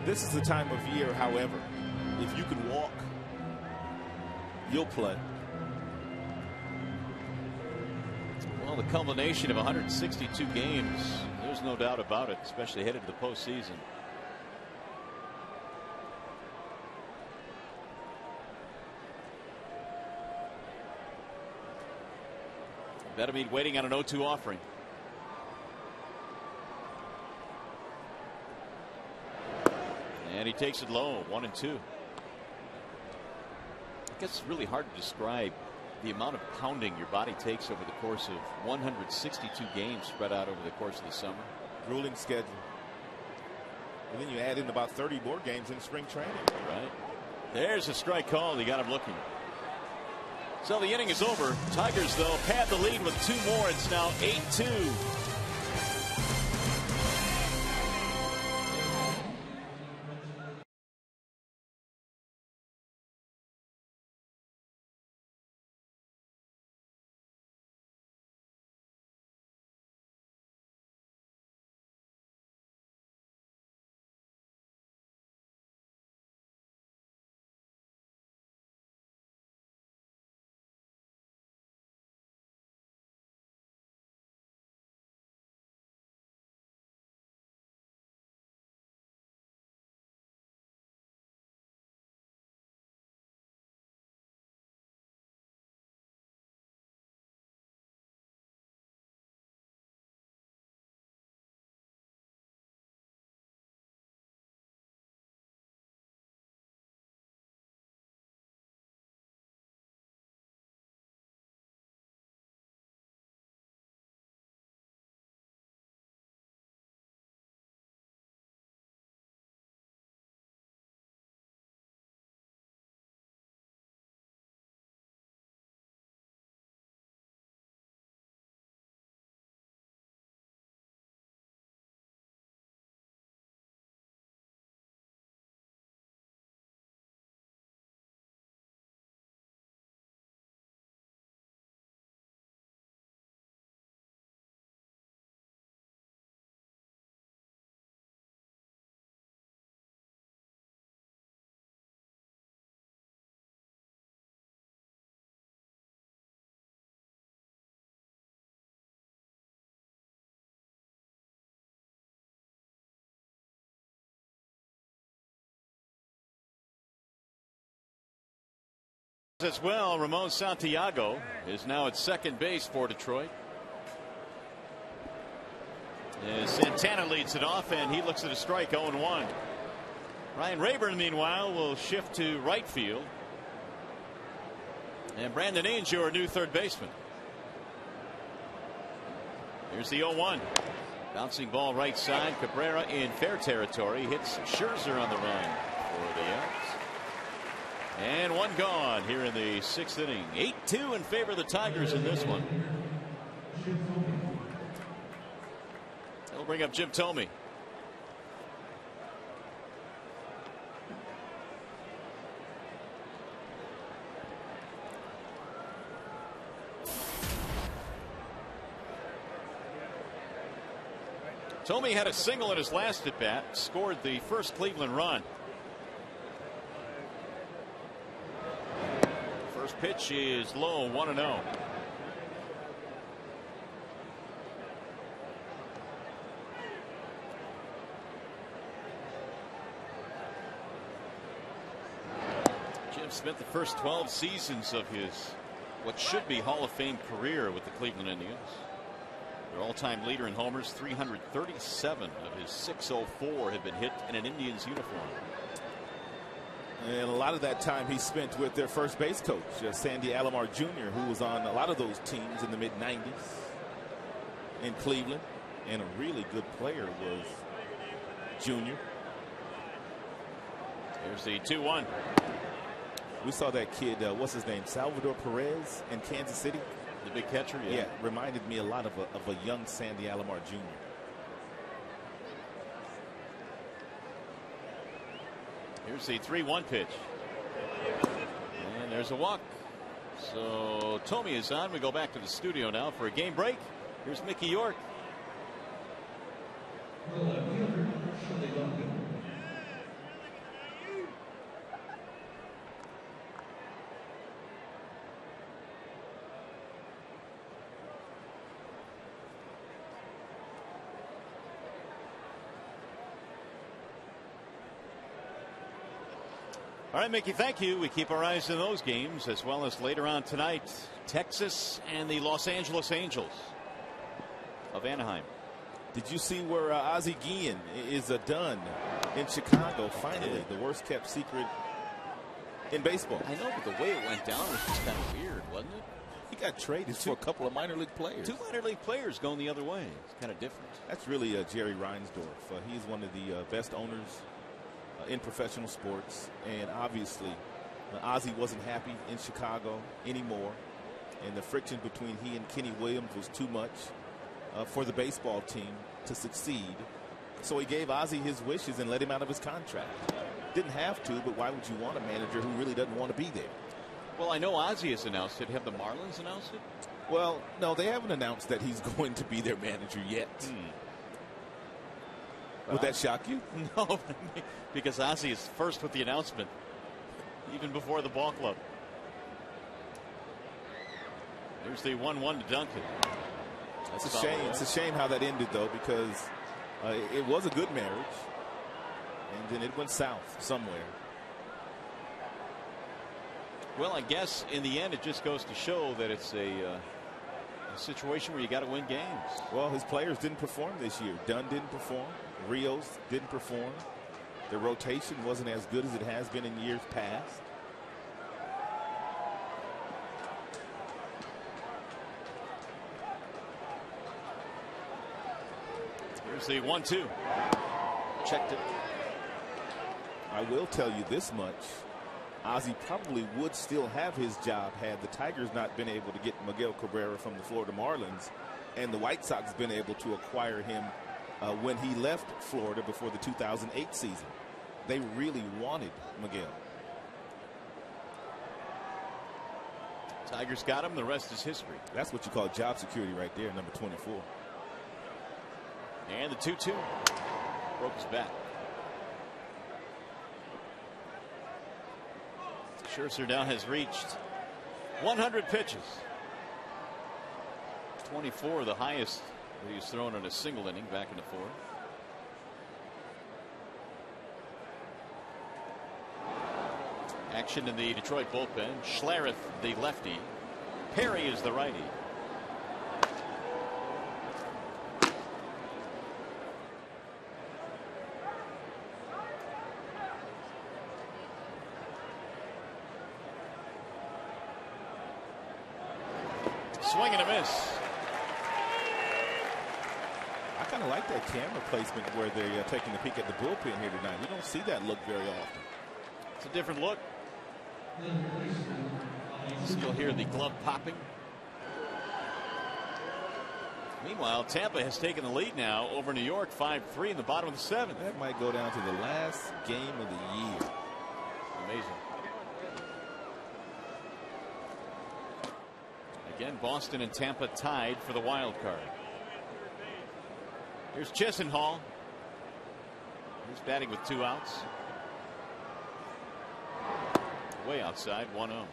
This is the time of year, however, if you can walk, you'll play. Well, the culmination of 162 games, there's no doubt about it, especially headed to the postseason. Benavides waiting on an 0-2 offering. And he takes it low, 1-2. I guess it's really hard to describe the amount of pounding your body takes over the course of 162 games spread out over the course of the summer. Grueling schedule. And then you add in about 30 more games in spring training. Right. There's a strike call. He got him looking. So the inning is over. Tigers, though, pad the lead with 2 more. It's now 8-2. As well, Ramon Santiago is now at second base for Detroit. As Santana leads it off, and he looks at a strike, 0-1. Ryan Rayburn, meanwhile, will shift to right field. And Brandon Ainge, your new third baseman. Here's the 0-1. Bouncing ball right side. Cabrera in fair territory. Hits Scherzer on the run for the outs. And one gone here in the sixth inning. 8-2 in favor of the Tigers in this one. They'll bring up Jim Thome. Thome had a single in his last at bat, scored the first Cleveland run. First pitch is low, 1-0. Jim spent the first 12 seasons of his what should be Hall of Fame career with the Cleveland Indians. Their all-time leader in homers, 337 of his 604 have been hit in an Indians uniform. And a lot of that time he spent with their first base coach, Sandy Alomar Jr., who was on a lot of those teams in the mid-90s in Cleveland. And a really good player was Jr. Here's the 2-1. We saw that kid, what's his name, Salvador Perez in Kansas City. The big catcher, yeah. Reminded me a lot of a young Sandy Alomar Jr. Here's the 3-1 pitch. And there's a walk. So Thome is on. We go back to the studio now for a game break. Here's Mickey York. All right, Mickey, thank you. We keep our eyes on those games, as well as later on tonight, Texas and the Los Angeles Angels of Anaheim. Did you see where Ozzie Guillen is done in Chicago? Finally, the worst kept secret in baseball. I know, but the way it went down was just kind of weird, wasn't it? He got traded for a couple of minor league players. Two minor league players going the other way. It's kind of different. That's really Jerry Reinsdorf. He's one of the best owners in professional sports, and obviously Ozzie wasn't happy in Chicago anymore, and the friction between he and Kenny Williams was too much for the baseball team to succeed. So he gave Ozzie his wishes and let him out of his contract. Didn't have to, but why would you want a manager who really doesn't want to be there? Well, I know Ozzie has announced it. Have the Marlins announced it? Well, no, they haven't announced that he's going to be their manager yet. Would that shock you? No, because Ozzie is first with the announcement, even before the ball club. There's the 1-1 to Duncan. That's a shame. It's a shame how that ended, though, because it was a good marriage, and then it went south somewhere. Well, I guess in the end, it just goes to show that it's a situation where you got to win games. Well, his players didn't perform this year. Dunn didn't perform. Rios didn't perform. The rotation wasn't as good as it has been in years past. Here's the 1-2. Checked it. I will tell you this much. Ozzie probably would still have his job had the Tigers not been able to get Miguel Cabrera from the Florida Marlins, and the White Sox been able to acquire him when he left Florida before the 2008 season. They really wanted Miguel. Tigers got him. The rest is history. That's what you call job security right there, number 24. And the 2-2. Broke his bat. Scherzer now has reached 100 pitches. 24, the highest that he's thrown in a single inning back in the fourth. Action in the Detroit bullpen. Schlereth, the lefty. Perry is the righty. Swing and a miss. I kind of like that camera placement where they're taking a peek at the bullpen here tonight. We don't see that look very often. It's a different look. Still hear the glove popping. Meanwhile, Tampa has taken the lead now over New York 5-3 in the bottom of the seventh. That might go down to the last game of the year. Amazing. Again, Boston and Tampa tied for the wild card. Here's Chisenhall. He's batting with 2 outs. Way outside, 1-0.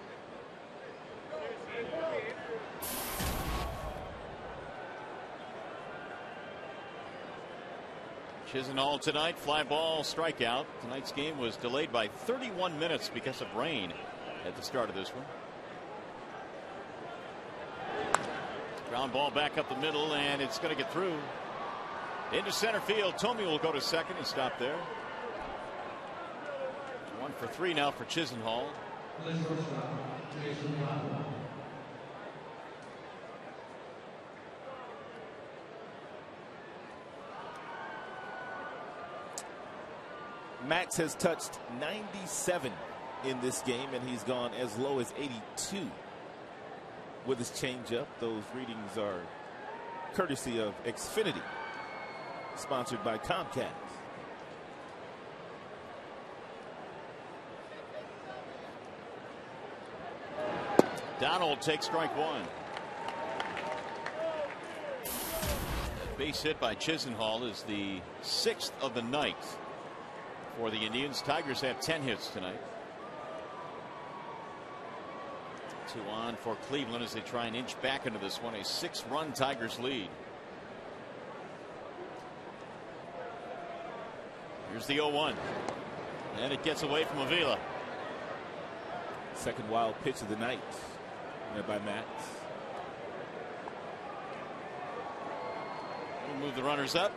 Chisenhall tonight, fly ball, strikeout. Tonight's game was delayed by 31 minutes because of rain at the start of this one. Ground ball back up the middle, and it's going to get through. Into center field. Tomey will go to second and stop there. 1 for 3 now for Chisenhall. Max has touched 97 in this game, and he's gone as low as 82 with his changeup. Those readings are courtesy of Xfinity, sponsored by Comcast. Donald takes strike 1. Base hit by Chisenhall is the 6th of the night for the Indians. Tigers have 10 hits tonight. 2 on for Cleveland as they try and inch back into this one. A 6-run Tigers lead. Here's the 0-1. And it gets away from Avila. Second wild pitch of the night there by Max. We'll move the runners up.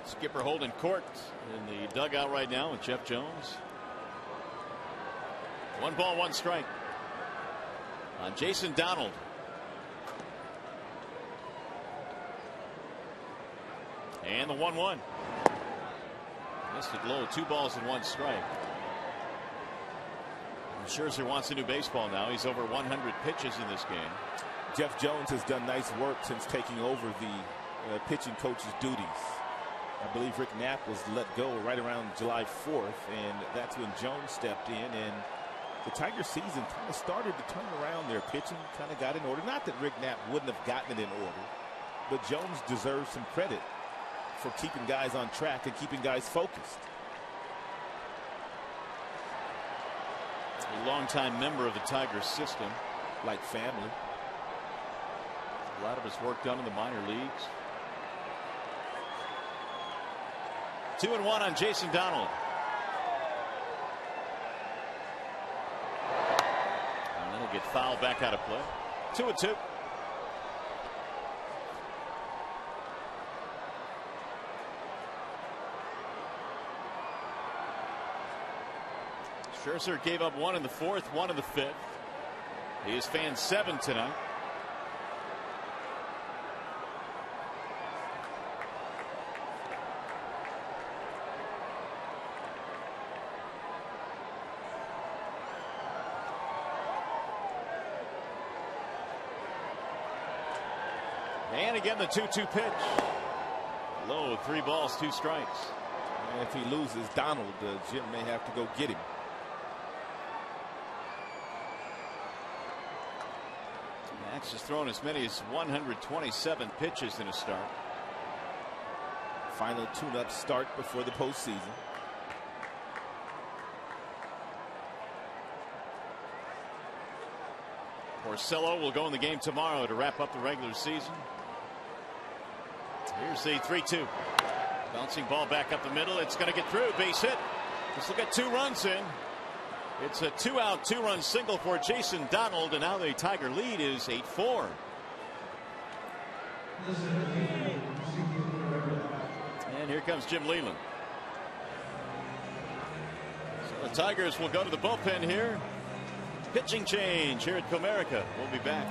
Skipper holding court in the dugout right now with Jeff Jones. 1 ball, 1 strike on Jason Donald. And the 1-1. Missed it low. 2 balls and 1 strike. Scherzer wants a new baseball now. He's over 100 pitches in this game. Jeff Jones has done nice work since taking over the pitching coach's duties. I believe Rick Knapp was let go right around July 4th, and that's when Jones stepped in, and the Tiger season kind of started to turn around. Their pitching kind of got in order. Not that Rick Knapp wouldn't have gotten it in order, but Jones deserves some credit for keeping guys on track and keeping guys focused. A longtime member of the Tigers system. Like family. A lot of his work done in the minor leagues. 2-1 on Jason Donald. And then he'll get fouled back out of play. 2-2. Scherzer gave up 1 in the 4th, 1 in the 5th. He is fan 7 tonight. And again the 2-2 pitch. Low, 3 balls, 2 strikes. And if he loses Donald, Jim may have to go get him. Max has thrown as many as 127 pitches in a start. Final tune-up start before the postseason. Porcello will go in the game tomorrow to wrap up the regular season. Here's the 3-2. Bouncing ball back up the middle. It's going to get through. Base hit. Just look at 2 runs in. It's a 2-out, 2-run single for Jason Donald, and now the Tiger lead is 8-4. And here comes Jim Leyland. So the Tigers will go to the bullpen here. Pitching change here at Comerica. We'll be back.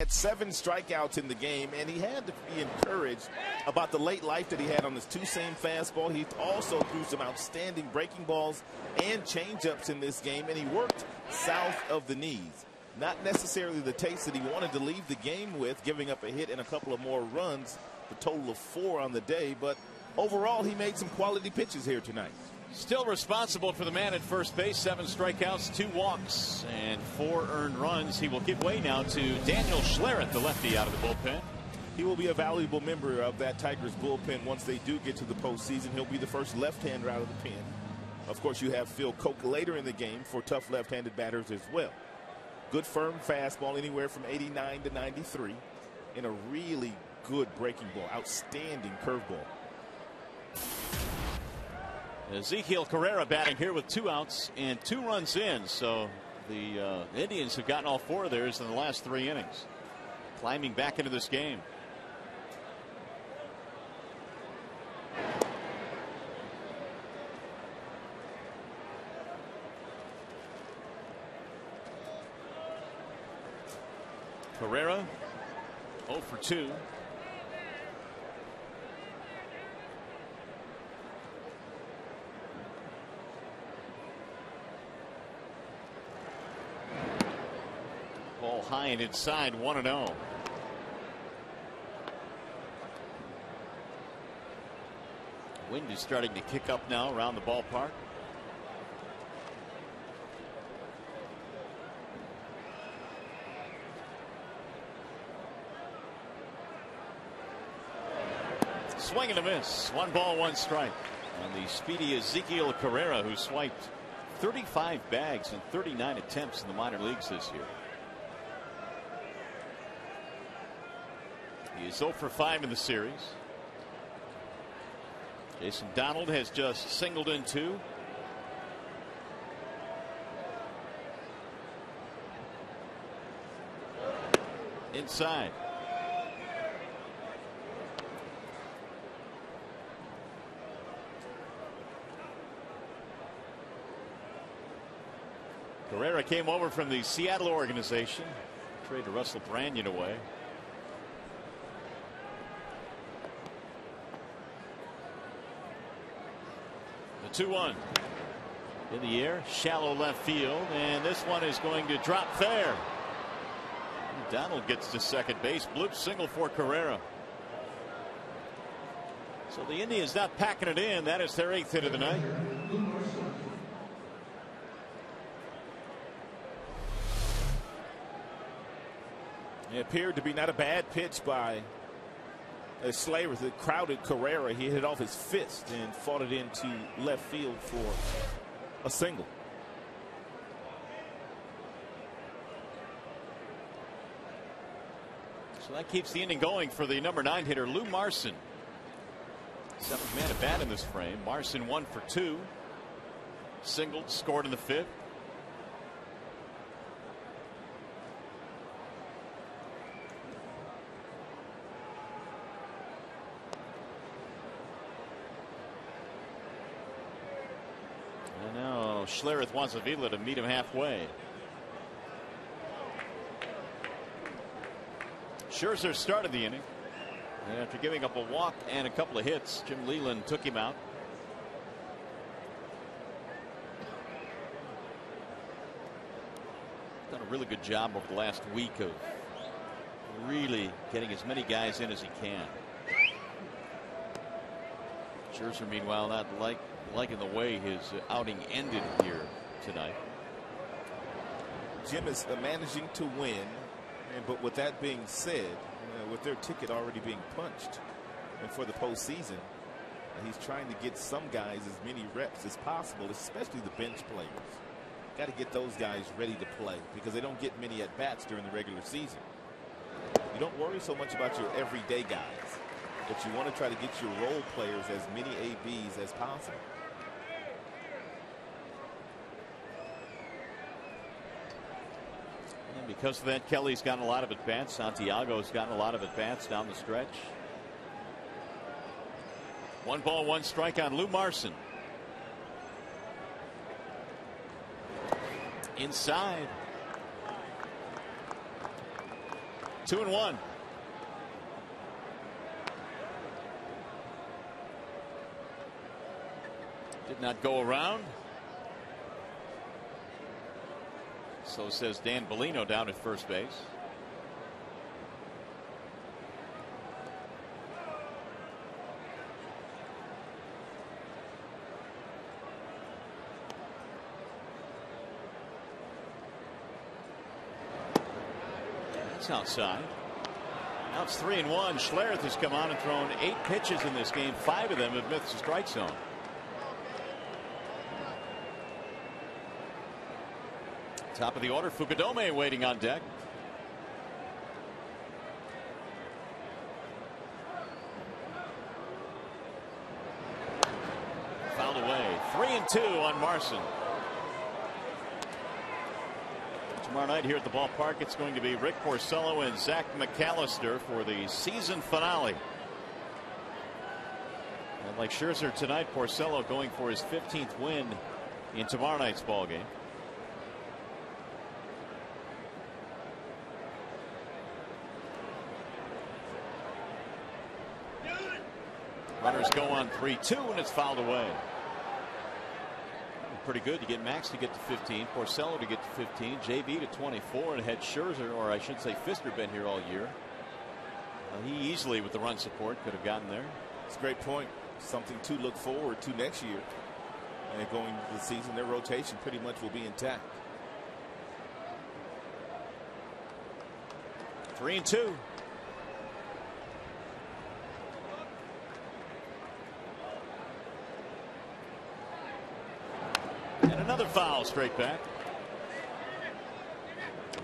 Had 7 strikeouts in the game, and he had to be encouraged about the late life that he had on his 2-seam fastball. He also threw some outstanding breaking balls and changeups in this game, and he worked south of the knees. Not necessarily the taste that he wanted to leave the game with, giving up a hit and a couple of more runs, a total of 4 on the day, but overall he made some quality pitches here tonight. Still responsible for the man at first base. 7 strikeouts, 2 walks, and 4 earned runs. He will give way now to Daniel Schlereth, the lefty, out of the bullpen. He will be a valuable member of that Tigers bullpen once they do get to the postseason. He'll be the first left-hander out of the pen. Of course, you have Phil Koch later in the game for tough left-handed batters as well. Good firm fastball, anywhere from 89 to 93, and a really good breaking ball. Outstanding curveball. Ezekiel Carrera batting here with 2 outs and 2 runs in. So the Indians have gotten all 4 of theirs in the last 3 innings. Climbing back into this game. Carrera 0 for 2. Ball high and inside, 1-0. Wind is starting to kick up now around the ballpark. Swing and a miss. 1 ball, 1 strike. And the speedy Ezekiel Carrera, who swiped 35 bags in 39 attempts in the minor leagues this year. He is 0 for 5 in the series. Jason Donald has just singled in 2. Inside. Carrera came over from the Seattle organization. Trade to Russell Branyan away. The 2-1 in the air, shallow left field, and this one is going to drop fair. Donald gets to second base. Bloop single for Carrera. So the Indians not packing it in. That is their 8th hit of the night. It appeared to be not a bad pitch by Slater. The crowded Carrera. He hit it off his fist and fought it into left field for a single. So that keeps the inning going for the number 9 hitter, Lou Marson. 7th man at bat in this frame. Marson 1 for 2. Singled, scored in the 5th. And now Schlereth wants Avila to meet him halfway. Scherzer started the inning, and after giving up a walk and a couple of hits, Jim Leyland took him out. Done a really good job over the last week of really getting as many guys in as he can. Scherzer, meanwhile, not liking the way his outing ended here tonight. Jim is managing to win. But with that being said, with their ticket already being punched and for the postseason, he's trying to get some guys as many reps as possible, especially the bench players. Got to get those guys ready to play because they don't get many at bats during the regular season. You don't worry so much about your everyday guys, but you want to try to get your role players as many ABs as possible. And because of that, Kelly's gotten a lot of at-bats. Santiago's gotten a lot of at-bats down the stretch. 1 ball, 1 strike on Lou Marson. Inside. 2-1. Did not go around. So says Dan Bellino down at first base. That's outside. Now it's 3-1. Schlereth has come on and thrown 8 pitches in this game. 5 of them have missed the strike zone. Top of the order, Fukudome waiting on deck. Fouled away. 3-2 on Marson. Tomorrow night here at the ballpark, it's going to be Rick Porcello and Zach McAllister for the season finale. And like Scherzer tonight, Porcello going for his 15th win in tomorrow night's ball game. Runners go on 3-2 and it's fouled away. Pretty good. You get Max to get to 15, Porcello to get to 15, JB to 24, and had Scherzer, or I should say Fister, been here all year. He easily, with the run support, could have gotten there. It's a great point. Something to look forward to next year. And going into the season, their rotation pretty much will be intact. 3-2. And another foul straight back.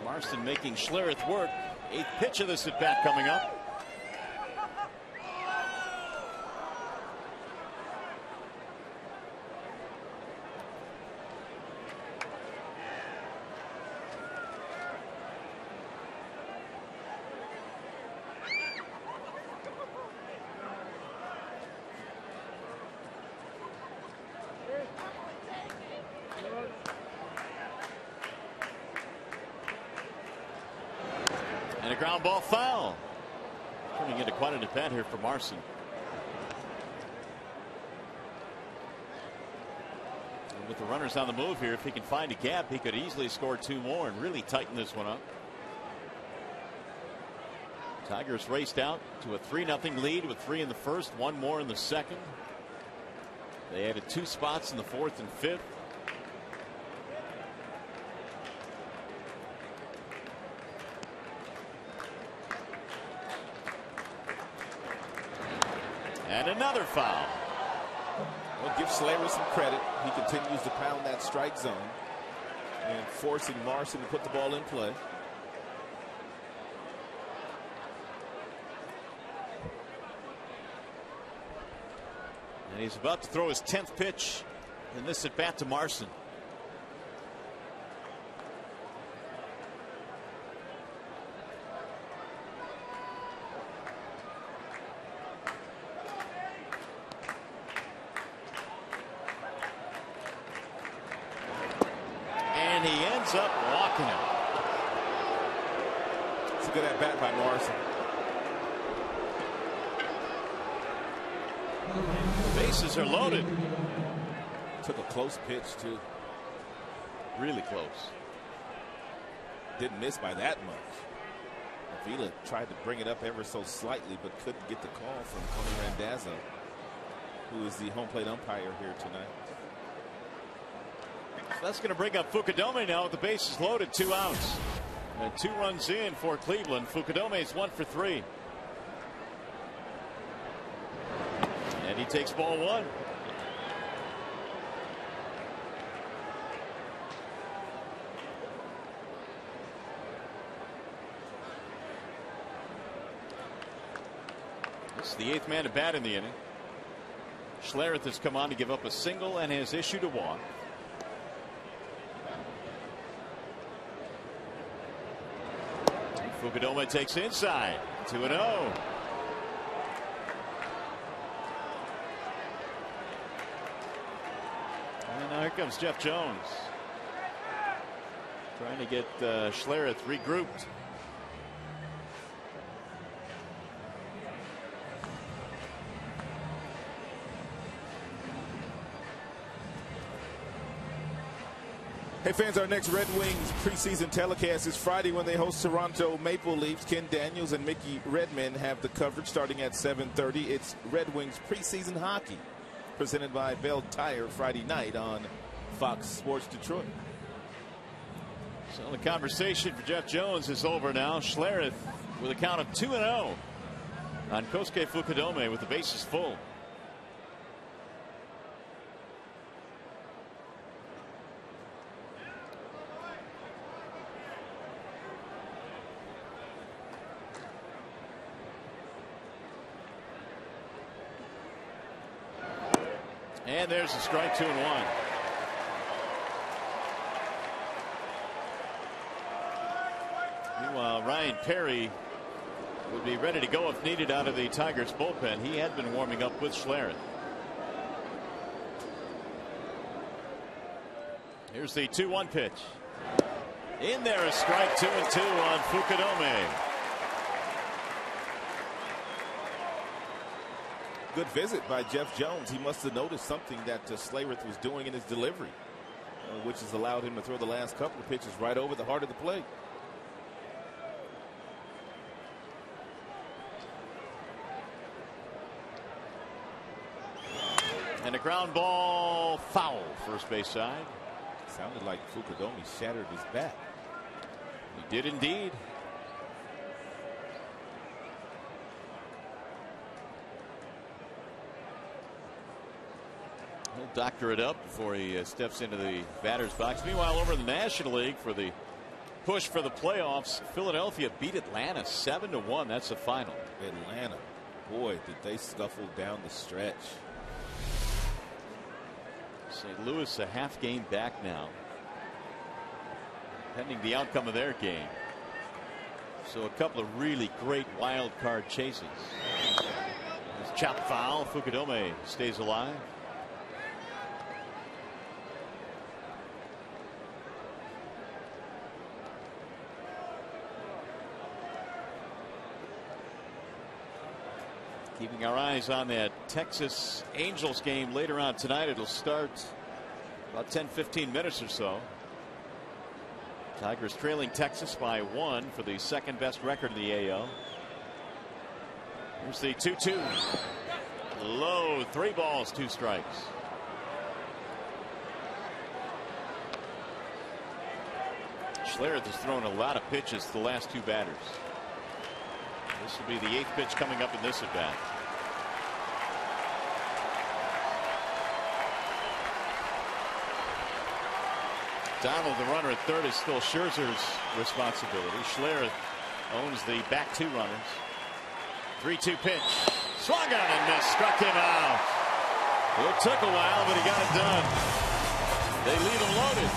Marson making Schlereth work. 8th pitch of this at bat coming up. And a ground ball foul. Turning into quite an at-bat here for Marson. And with the runners on the move here, if he can find a gap, he could easily score 2 more and really tighten this one up. Tigers raced out to a 3-0 lead with 3 in the first, 1 more in the second. They added 2 spots in the fourth and fifth. And another foul. Well, give Slater some credit. He continues to pound that strike zone and forcing Marson to put the ball in play. And he's about to throw his 10th pitch in this at bat to Marson. And he ends up walking him. It's a good at bat by Marson. Bases are loaded. Took a close pitch too. Really close. Didn't miss by that much. Avila tried to bring it up ever so slightly, but couldn't get the call from Tony Randazzo, who is the home plate umpire here tonight. That's going to bring up Fukudome now with the bases loaded, 2 outs. And 2 runs in for Cleveland. Fukudome is 1 for 3. And he takes ball 1. This is the 8th man to bat in the inning. Schlereth has come on to give up a single and has issued a walk. Fukudome takes inside. 2-0. And now here comes Jeff Jones. Trying to get Schlereth regrouped. Hey fans, our next Red Wings preseason telecast is Friday when they host Toronto Maple Leafs. Ken Daniels and Mickey Redmond have the coverage starting at 7:30. It's Red Wings preseason hockey presented by Bell Tire Friday night on Fox Sports Detroit. So the conversation for Jeff Jones is over now. Schlereth with a count of 2-0 on Kosuke Fukudome with the bases full. And there's a strike, 2-1. Meanwhile, Ryan Perry would be ready to go if needed out of the Tigers bullpen. He had been warming up with Schlereth. Here's the 2-1 pitch. In there, a strike, 2-2 on Fukudome. Good visit by Jeff Jones. He must have noticed something that Schlereth was doing in his delivery, which has allowed him to throw the last couple of pitches right over the heart of the plate. And a ground ball foul, first base side. Sounded like Fukudome shattered his bat. He did indeed. He'll doctor it up before he steps into the batter's box. Meanwhile, over in the National League for the push for the playoffs, Philadelphia beat Atlanta 7-1. That's the final. Atlanta, boy, did they scuffle down the stretch. St. Louis a half game back now, pending the outcome of their game. So a couple of really great wild card chases. There's chop foul. Fukudome stays alive. Keeping our eyes on that Texas Angels game later on tonight. It'll start about 10-15 minutes or so. Tigers trailing Texas by 1 for the second best record in the AL. Here's the 2-2. Low, 3 balls, 2 strikes. Schlereth has thrown a lot of pitches to the last 2 batters. This will be the 8th pitch coming up in this at bat. Donald, the runner at third, is still Scherzer's responsibility. Schlereth owns the back 2 runners. 3-2 pitch. Swung on and missed. Struck him out. It took a while, but he got it done. They leave him loaded.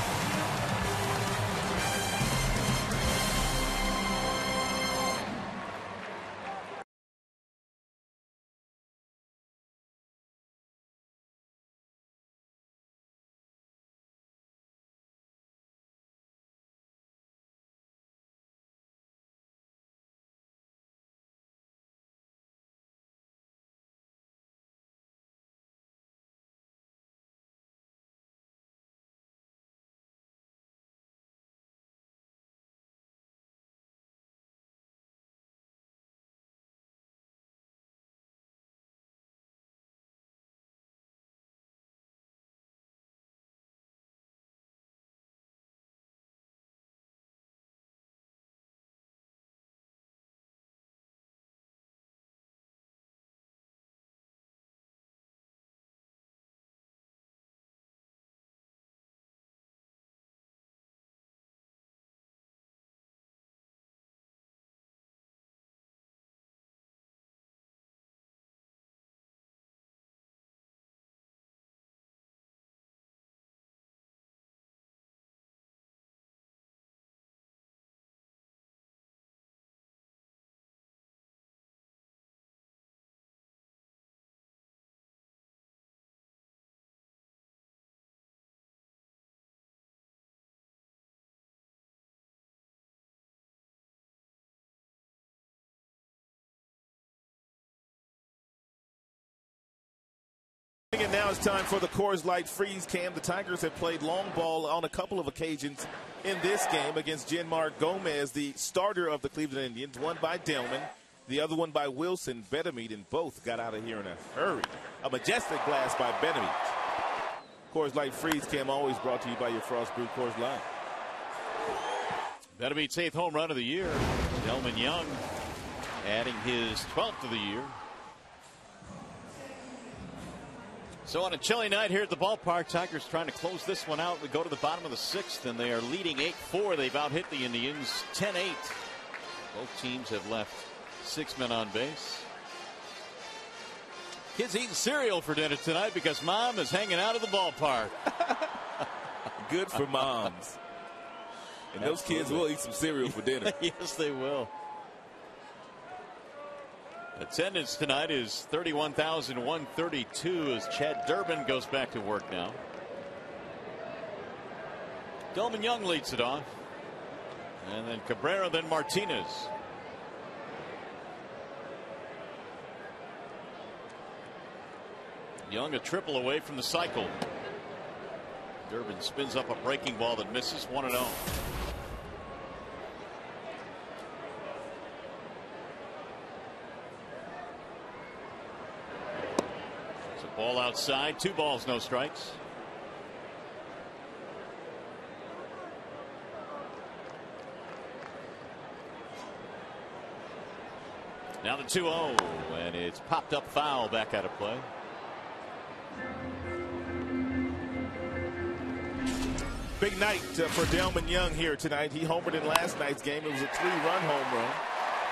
And now it's time for the Coors Light Freeze Cam. The Tigers have played long ball on a couple of occasions in this game against Genmar Gomez, the starter of the Cleveland Indians. One by Delman, the other one by Wilson Betemit, and both got out of here in a hurry. A majestic blast by Betemit. Coors Light Freeze Cam always brought to you by your Frost Brew Coors Light. Betemit's 8th home run of the year. Delman Young adding his 12th of the year. So on a chilly night here at the ballpark, Tigers trying to close this one out. We go to the bottom of the 6th, and they are leading 8-4. They've out-hit the Indians 10-8. Both teams have left 6 men on base. Kids eating cereal for dinner tonight because Mom is hanging out at the ballpark. Good for moms. And those kids will eat some cereal for dinner. Yes, they will. Attendance tonight is 31,132 as Chad Durbin goes back to work now. Delman Young leads it off. And then Cabrera, then Martinez. Young a triple away from the cycle. Durbin spins up a breaking ball that misses. 1-0. Ball outside, 2 balls, no strikes. Now the 2-0, and it's popped up foul back out of play. Big night for Delman Young here tonight. He homered in last night's game. It was a 3-run home run.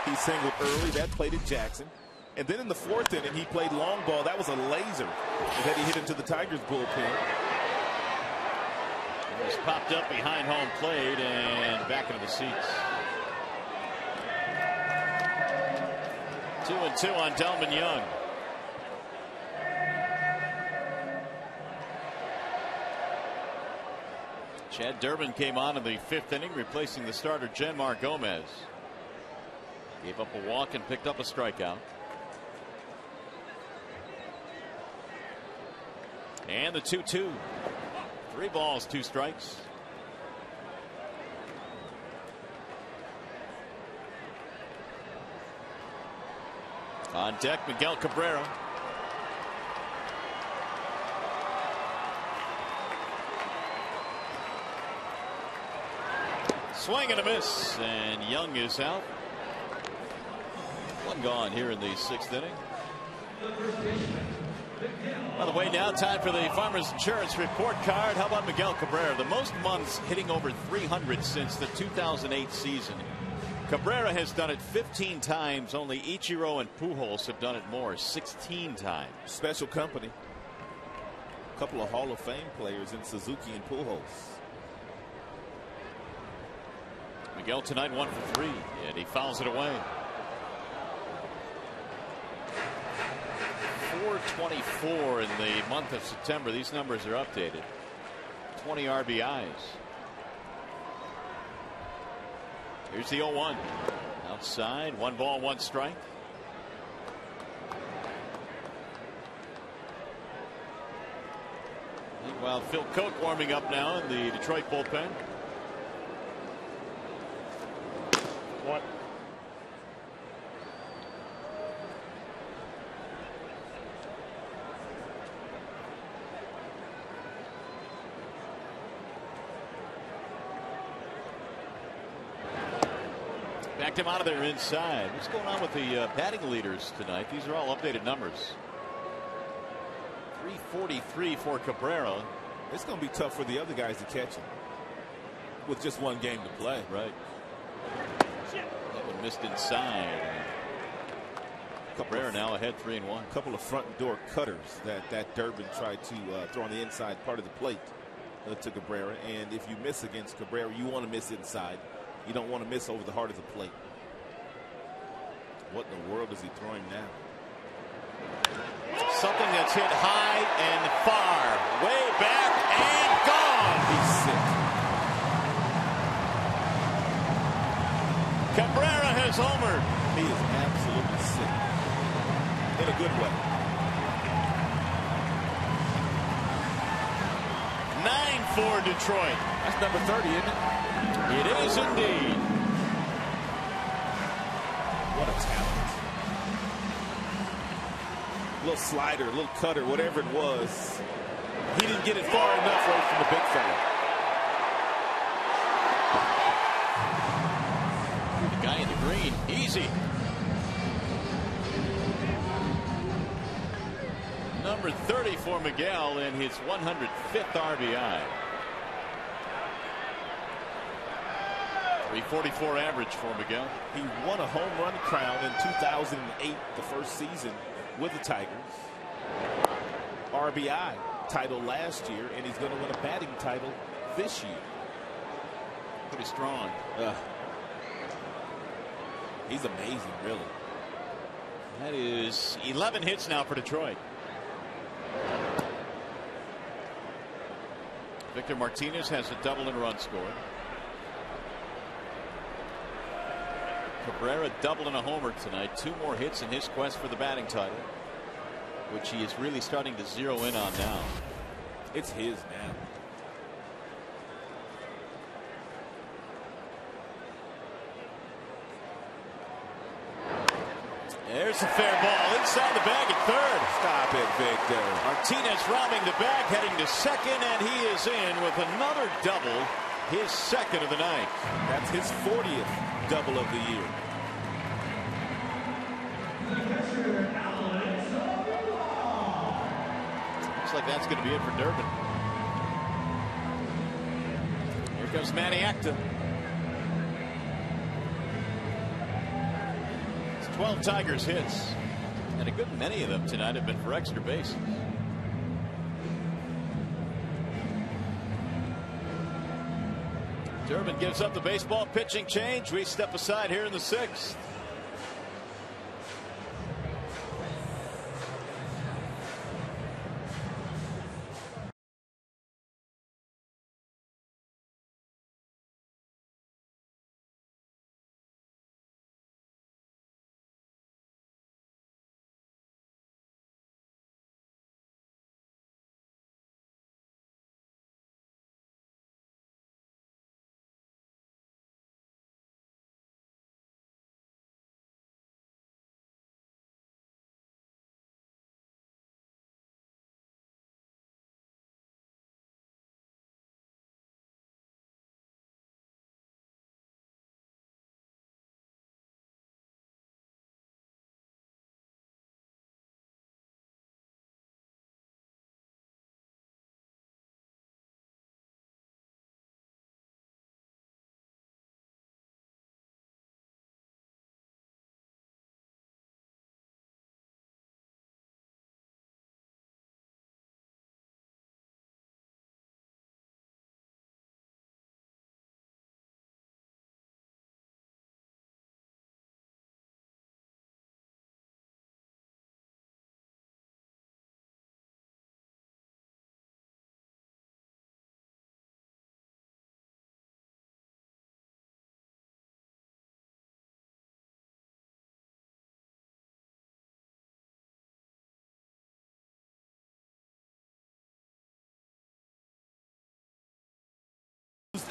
He singled early. That played at Jackson. And then in the 4th inning, he played long ball. That was a laser that he hit into the Tigers bullpen. It was popped up behind home plate and back into the seats. 2-2 on Delman Young. Chad Durbin came on in the 5th inning, replacing the starter Genmar Gomez. Gave up a walk and picked up a strikeout. And the 2-2. 3 balls, 2 strikes. On deck, Miguel Cabrera. Swing and a miss, and Young is out. One gone here in the 6th inning. By the way, now time for the Farmers Insurance report card. How about Miguel Cabrera? The most months hitting over 300 since the 2008 season. Cabrera has done it 15 times. Only Ichiro and Pujols have done it more, 16 times. Special company. A couple of Hall of Fame players in Suzuki and Pujols. Miguel tonight 1 for 3, and he fouls it away. 424 in the month of September. These numbers are updated. 20 RBIs. Here's the 0-1. Outside, 1 ball, 1 strike. Meanwhile, Phil Koch warming up now in the Detroit bullpen. What? Backed him out of there inside. What's going on with the batting leaders tonight? These are all updated numbers. 343 for Cabrera. It's going to be tough for the other guys to catch him with just 1 game to play. Right. That one missed inside. Cabrera now ahead 3-1. A couple of front door cutters that Durbin tried to throw on the inside part of the plate to Cabrera. And if you miss against Cabrera, you want to miss inside. You don't want to miss over the heart of the plate. What in the world is he throwing now? Something that's hit high and far. Way back and gone. He's sick. Cabrera has homered. He is absolutely sick. In a good way. 9 for Detroit. That's number 30, isn't it? It is indeed. What a talent. A little slider, a little cutter, whatever it was. He didn't get it far enough away from the big fella. The guy in the green. Easy. Number 30 for Miguel in his 105th RBI. 344 average for Miguel. He won a home run crown in 2008, the first season with the Tigers. RBI title last year, and he's going to win a batting title this year. Pretty strong. He's amazing, really. That is 11 hits now for Detroit. Victor Martinez has a double and a run scored. Cabrera doubled and a homer tonight. 2 more hits in his quest for the batting title, which he is really starting to zero in on now. It's his now. There's a fair ball inside the bag at third. Stop it, Victor. Martinez robbing the bag, heading to second, and he is in with another double, his 2nd of the night. That's his 40th double of the year. Looks like that's going to be it for Durbin. Here comes Manny Acta. 12 Tigers hits, and a good many of them tonight have been for extra bases. Durbin gives up the baseball pitching change. We step aside here in the 6th.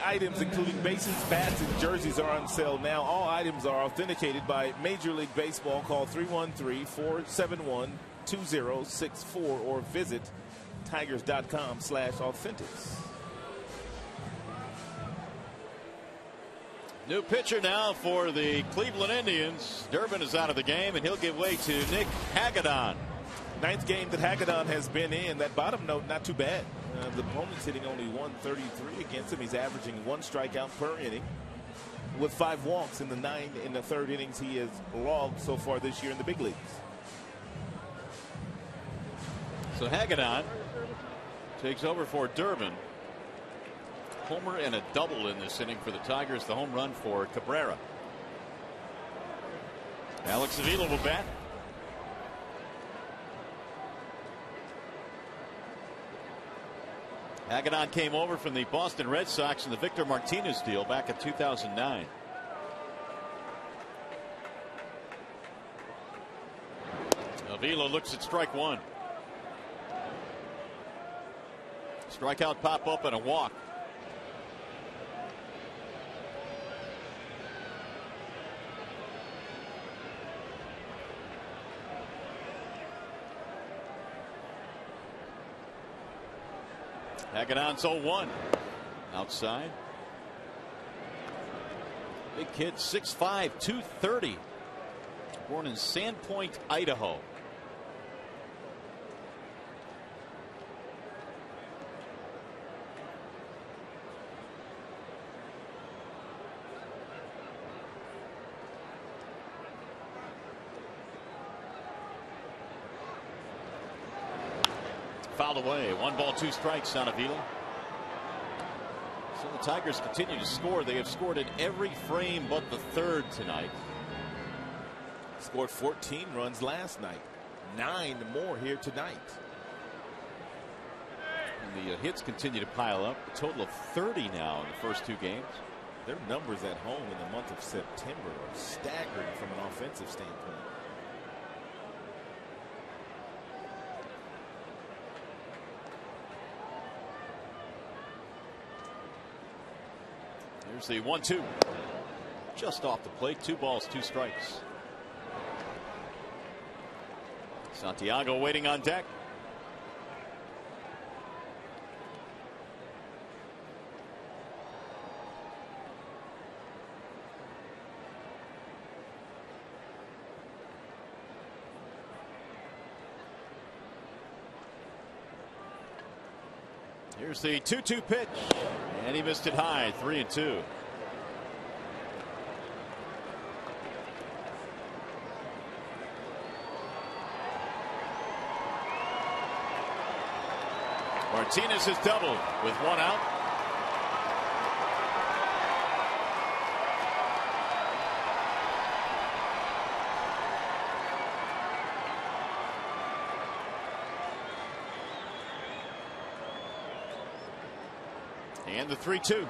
items, including bases, bats, and jerseys, are on sale now. All items are authenticated by Major League Baseball. Call 313-471-2064 or visit tigers.com/authentics. New pitcher now for the Cleveland Indians. Durbin is out of the game, and he'll give way to Nick Hagedorn. Ninth game that Hagedorn has been in. That bottom note, not too bad. The opponent's hitting only 133 against him. He's averaging 1 strikeout per inning with 5 walks in the 9 in the third innings he has logged so far this year in the big leagues. So Hagedorn takes over for Durbin. Homer and a double in this inning for the Tigers. The home run for Cabrera. Alex Avila will bat. Hagedorn came over from the Boston Red Sox in the Victor Martinez deal back in 2009. Avila looks at strike 1. Strikeout, pop up, and a walk. Hagedorn's 0-1. Outside. Big kid, 6'5", 230. Born in Sandpoint, Idaho. Fouled away. 1 ball, 2 strikes on Avila. So the Tigers continue to score. They have scored in every frame but the third tonight. Scored 14 runs last night. 9 more here tonight. And the hits continue to pile up. A total of 30 now in the first 2 games. Their numbers at home in the month of September are staggering from an offensive standpoint. Here's the 1-2. Just off the plate. 2 balls, 2 strikes. Santiago waiting on deck. Here's the 2-2 pitch, and he missed it high. 3-2. Martinez has doubled with 1 out. And the 3-2.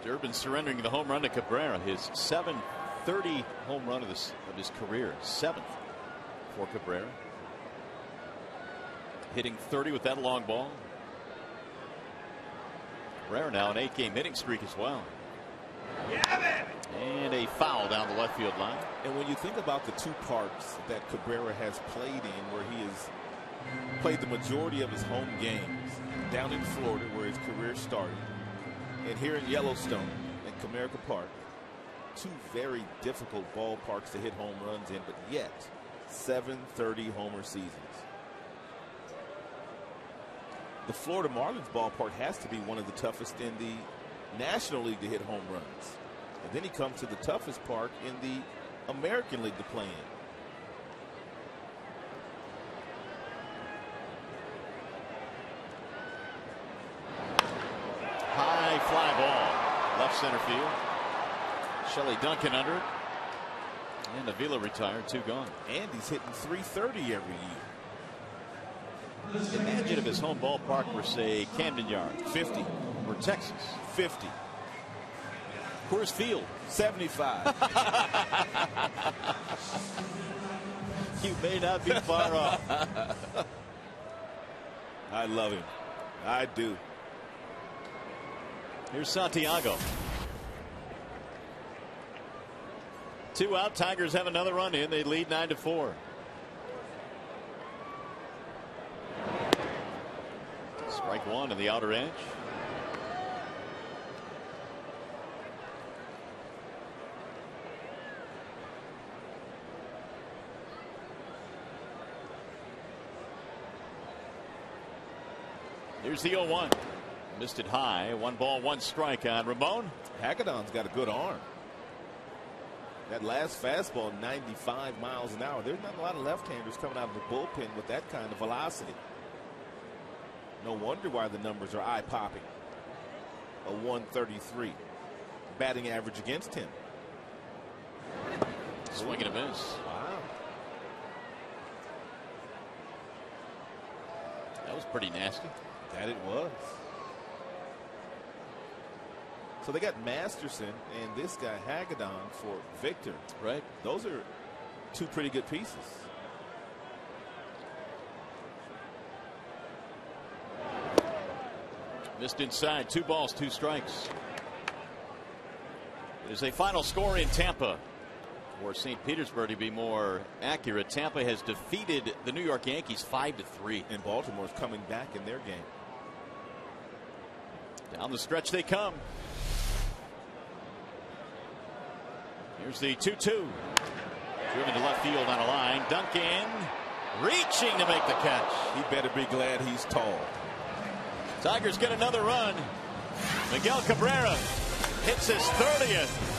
Durbin surrendering the home run to Cabrera, his 730 home run of his career, 7th for Cabrera. Hitting 30 with that long ball. Cabrera now an 8-game hitting streak as well. And a foul down the left field line. And when you think about the 2 parks that Cabrera has played in, where he has played the majority of his home games, down in Florida where his career started, and here in Yellowstone at Comerica Park, 2 very difficult ballparks to hit home runs in, but yet 730 homer seasons. The Florida Marlins ballpark has to be one of the toughest in the National League to hit home runs. And then he comes to the toughest park in the American League to play in. High fly ball, left center field. Shelley Duncan under it. And Avila retired, 2 gone. And he's hitting 330 every year. Imagine if his home ballpark were, say, Camden Yards. 50. Or Texas. 50. Coors Field. 75. You may not be far off. I love him. I do. Here's Santiago. 2 out. Tigers have another run in. They lead 9-4. Strike one to the outer edge. Here's the 0-1. Missed it high. 1 ball, 1 strike on Ramon. Hagedon's got a good arm. That last fastball, 95 miles an hour. There's not a lot of left-handers coming out of the bullpen with that kind of velocity. No wonder why the numbers are eye-popping. A 133 batting average against him. Swing and a miss. Wow. That was pretty nasty. That it was. So they got Masterson and this guy Hagedon for Victor. Right. Those are 2 pretty good pieces. Missed inside. 2 balls, 2 strikes. It is a final score in Tampa. Or St. Petersburg, to be more accurate. Tampa has defeated the New York Yankees 5-3. And Baltimore's coming back in their game. Down the stretch they come. Here's the 2-2. Driven to left field on a line. Duncan reaching to make the catch. He better be glad he's tall. Tigers get another run. Miguel Cabrera hits his 30th.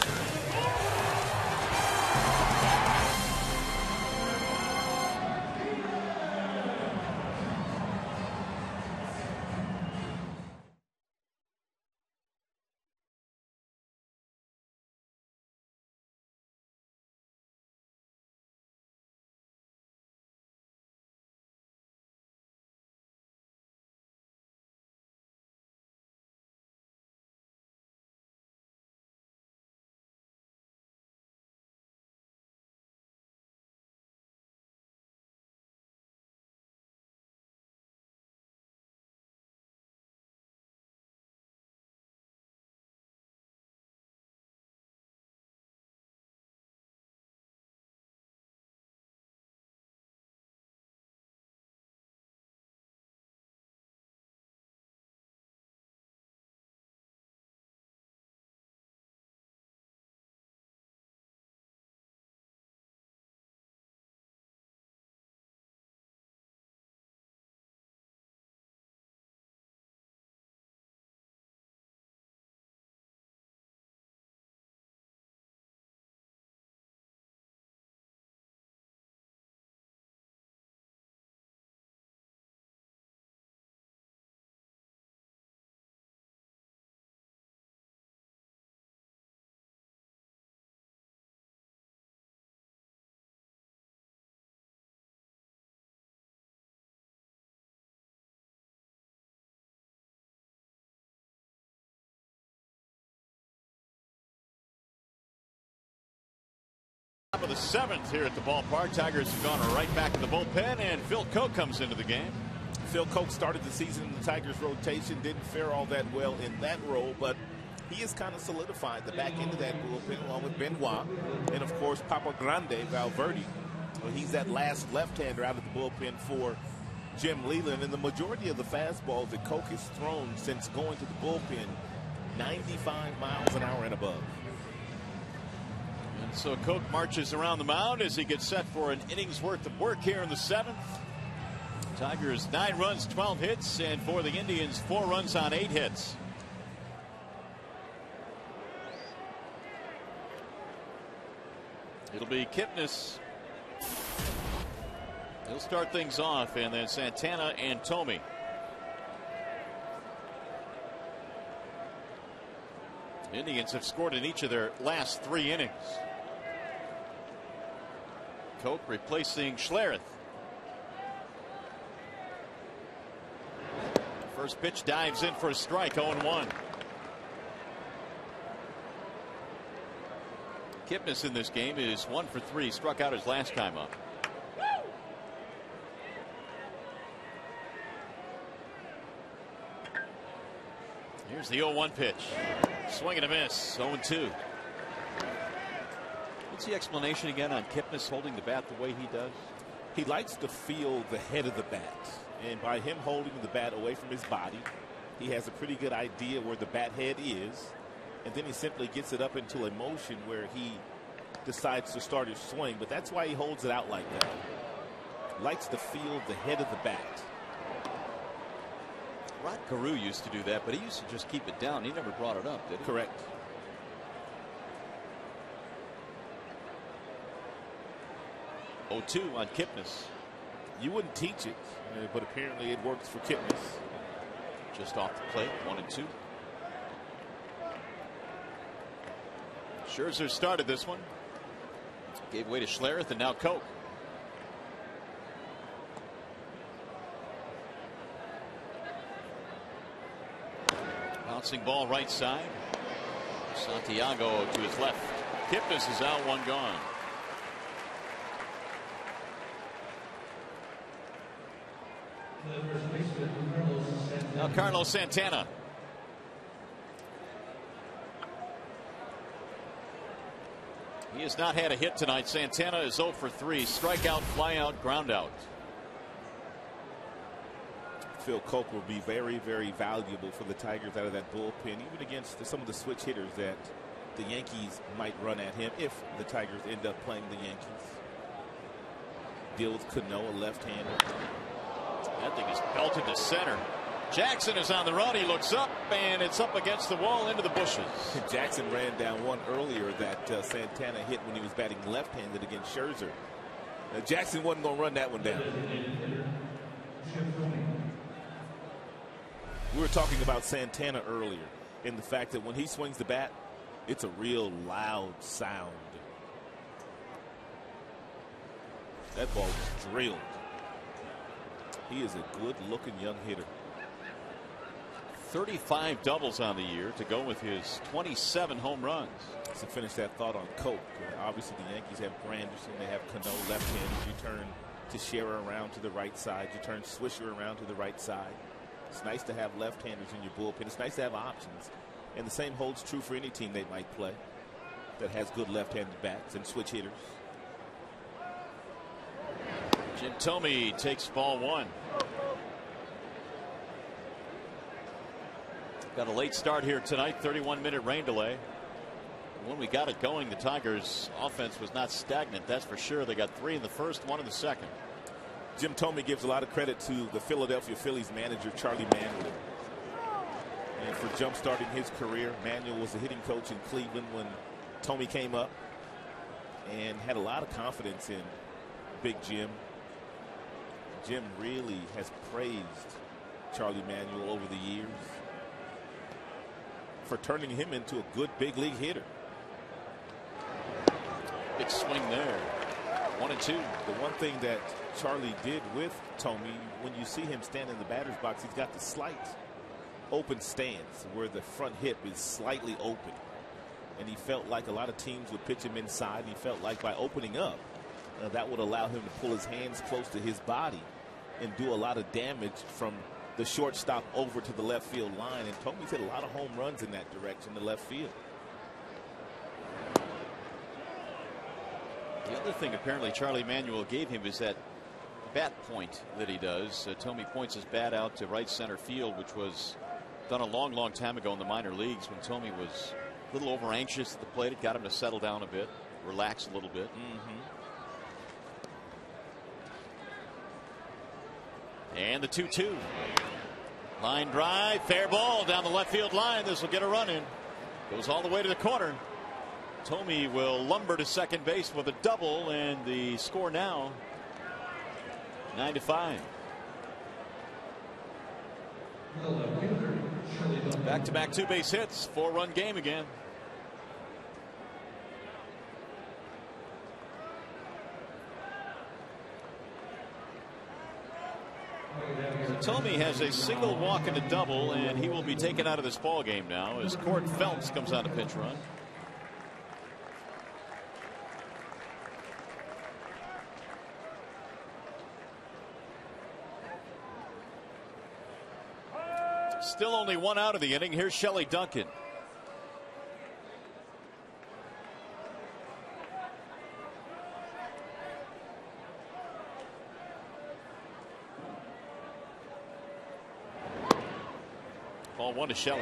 Top of the 7th here at the ballpark. Tigers have gone right back to the bullpen, and Phil Koch comes into the game. Phil Koch started the season in the Tigers rotation, didn't fare all that well in that role, but he has kind of solidified the back end of that bullpen along with Benoit and, of course, Papa Grande Valverde. Well, he's that last left-hander out of the bullpen for Jim Leyland, and the majority of the fastballs that Koch has thrown since going to the bullpen, 95 miles an hour and above. And so Koch marches around the mound as he gets set for an inning's worth of work here in the 7th. Tigers 9 runs, 12 hits, and for the Indians 4 runs on 8 hits. It'll be Kipnis. He'll start things off, and then Santana and Tomey. Indians have scored in each of their last 3 innings. Koch replacing Schlereth. First pitch dives in for a strike. 0-1. Kipnis in this game is 1 for 3. Struck out his last time up. Here's the 0-1 pitch. Swing and a miss. 0-2. What's the explanation again on Kipnis holding the bat the way he does? He likes to feel the head of the bat. And by him holding the bat away from his body, he has a pretty good idea where the bat head is. And then he simply gets it up into a motion where he decides to start his swing. But that's why he holds it out like that. Likes to feel the head of the bat. Rod Carew used to do that, but he used to just keep it down. He never brought it up, did he? Correct. Oh, 2 on Kipnis. You wouldn't teach it, but apparently it works for Kipnis. Just off the plate, 1-2. Scherzer started this one. Gave way to Schlereth, and now Koch. Bouncing ball right side. Santiago to his left. Kipnis is out, 1 gone. Now Carlos Santana. He has not had a hit tonight. Santana is 0 for 3. Strikeout, flyout, ground out. Phil Koch will be very, very valuable for the Tigers out of that bullpen, even against some of the switch hitters that the Yankees might run at him if the Tigers end up playing the Yankees. Deal with Cano, a left-hander. That thing is belted to center. Jackson is on the run. He looks up, and it's up against the wall into the bushes. Jackson ran down one earlier that Santana hit when he was batting left-handed against Scherzer. Jackson wasn't going to run that one down. We were talking about Santana earlier in the fact that when he swings the bat, it's a real loud sound. That ball was drilled. He is a good-looking young hitter. 35 doubles on the year to go with his 27 home runs. To finish that thought on Koch, obviously the Yankees have Granderson, they have Cano left-handed. You turn Teixeira around to the right side. You turn Swisher around to the right side. It's nice to have left-handers in your bullpen. It's nice to have options. And the same holds true for any team they might play that has good left-handed bats and switch hitters. Jim Thome takes ball 1. Got a late start here tonight, 31-minute rain delay. When we got it going, the Tigers' offense was not stagnant, that's for sure. They got 3 in the first, 1 in the second. Jim Thome gives a lot of credit to the Philadelphia Phillies manager, Charlie Manuel. And for jump-starting his career, Manuel was the hitting coach in Cleveland when Thome came up and had a lot of confidence in Big Jim. Jim really has praised Charlie Manuel over the years for turning him into a good big league hitter. Big swing there. 1-2. The one thing that Charlie did with Thome, when you see him stand in the batter's box, he's got the slight open stance where the front hip is slightly open. And he felt like a lot of teams would pitch him inside. He felt like by opening up, that would allow him to pull his hands close to his body and do a lot of damage from the shortstop over to the left field line. And Thome's hit a lot of home runs in that direction, the left field. The other thing apparently Charlie Manuel gave him is that bat point that he does. Thome points his bat out to right center field, which was done a long time ago in the minor leagues when Thome was a little over anxious at the plate. It got him to settle down a bit, relax a little bit. And the 2-2. Line drive, fair ball down the left field line. This will get a run in. Goes all the way to the corner. Thome will lumber to second base with a double, and the score now 9-5. Back-to-back 2-base hits, 4-run game again. Tomey has a single walk and a double, and he will be taken out of this ball game now as Court Phelps comes on a pinch run. Still only one out of the inning. Here's Shelley Duncan. Ball one to Shelley.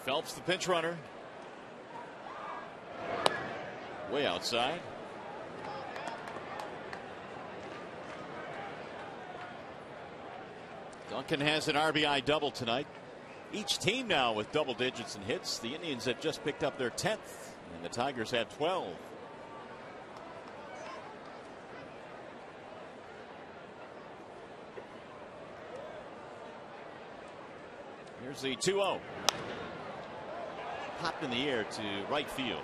Phelps, the pinch runner. Way outside. Duncan has an RBI double tonight. Each team now with double digits in hits. The Indians have just picked up their 10th, and the Tigers had 12. Here's the 2-0. Popped in the air to right field.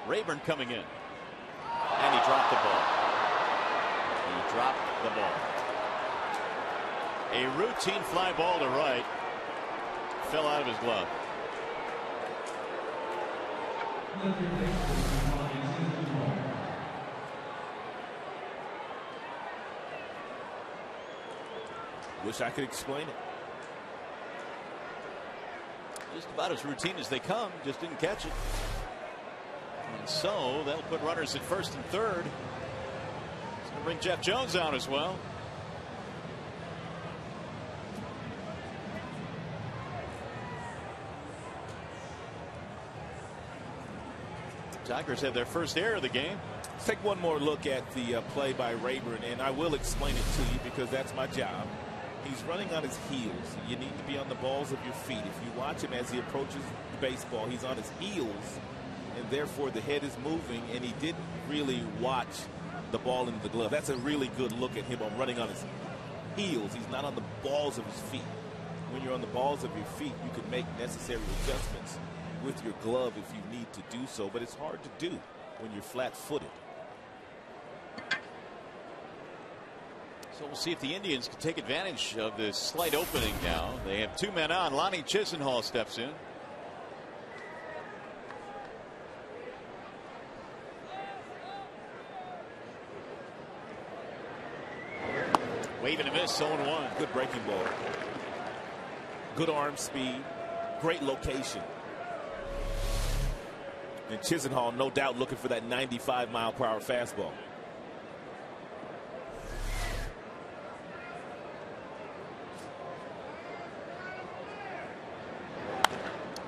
Rayburn coming in. And he dropped the ball. He dropped the ball. A routine fly ball to right. Fell out of his glove. Wish I could explain it. Just about as routine as they come, just didn't catch it. And so that'll put runners at first and third. It's going to bring Jeff Jones out as well. Tigers had their first error of the game. Let's take one more look at the play by Rayburn, and I will explain it to you because that's my job. He's running on his heels. You need to be on the balls of your feet. If you watch him as he approaches the baseball, he's on his heels, and therefore the head is moving, and he didn't really watch the ball into the glove. That's a really good look at him on running on his heels. He's not on the balls of his feet. When you're on the balls of your feet, you can make necessary adjustments with your glove if you need to do so, but it's hard to do when you're flat-footed. So we'll see if the Indians can take advantage of this slight opening now. They have two men on. Lonnie Chisenhall steps in. Wave and a miss, 0-1. Good breaking ball. Good arm speed. Great location. And Chisenhall, no doubt, looking for that 95-mile-per-hour fastball.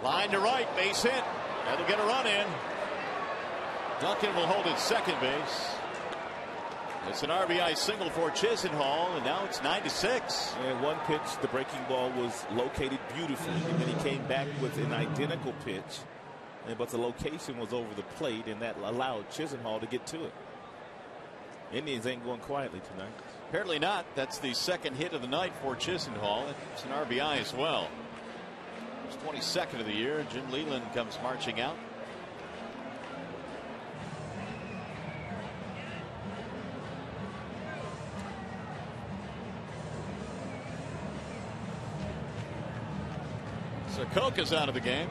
Line to right, base hit. That'll get a run in. Duncan will hold at second base. It's an RBI single for Chisenhall, and now it's 9-6. And one pitch, the breaking ball was located beautifully, and then he came back with an identical pitch. But the location was over the plate, and that allowed Chisenhall to get to it. Indians ain't going quietly tonight. Apparently not. That's the second hit of the night for Chisenhall. It's an RBI as well. It's 22nd of the year. Jim Leland comes marching out. So Koch is out of the game.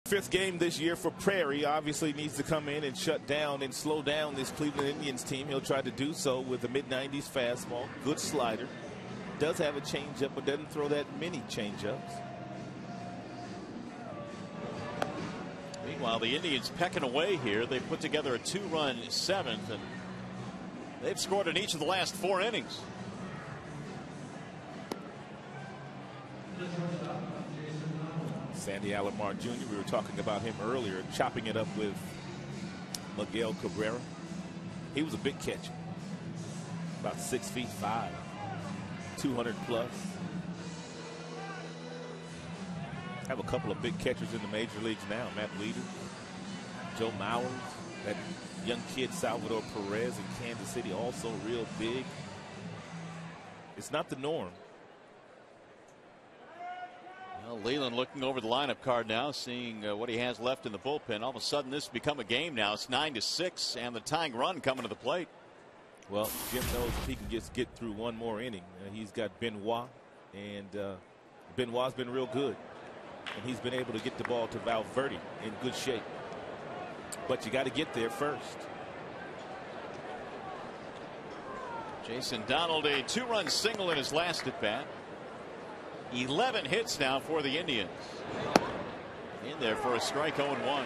Fifth game this year for Prairie. Obviously needs to come in and shut down and slow down this Cleveland Indians team. He'll try to do so with a mid-90s fastball. Good slider. Does have a changeup, but doesn't throw that many changeups. Meanwhile, the Indians pecking away here. They put together a 2-run seventh, and they've scored in each of the last 4 innings. Sandy Alomar Jr., we were talking about him earlier, chopping it up with Miguel Cabrera. He was a big catcher, about 6'5", 200 plus. Have a couple of big catchers in the major leagues now. Matt Leader, Joe Mowers, that young kid Salvador Perez in Kansas City, also real big. It's not the norm. Well, Leland looking over the lineup card now, seeing what he has left in the bullpen. All of a sudden, this has become a game now. It's 9-6, and the tying run coming to the plate. Well, Jim knows if he can just get through one more inning. He's got Benoit, and Benoit's been real good. And he's been able to get the ball to Valverde in good shape. But you got to get there first. Jason Donald, a 2-run single in his last at bat. 11 hits now for the Indians. In there for a strike, 0-1.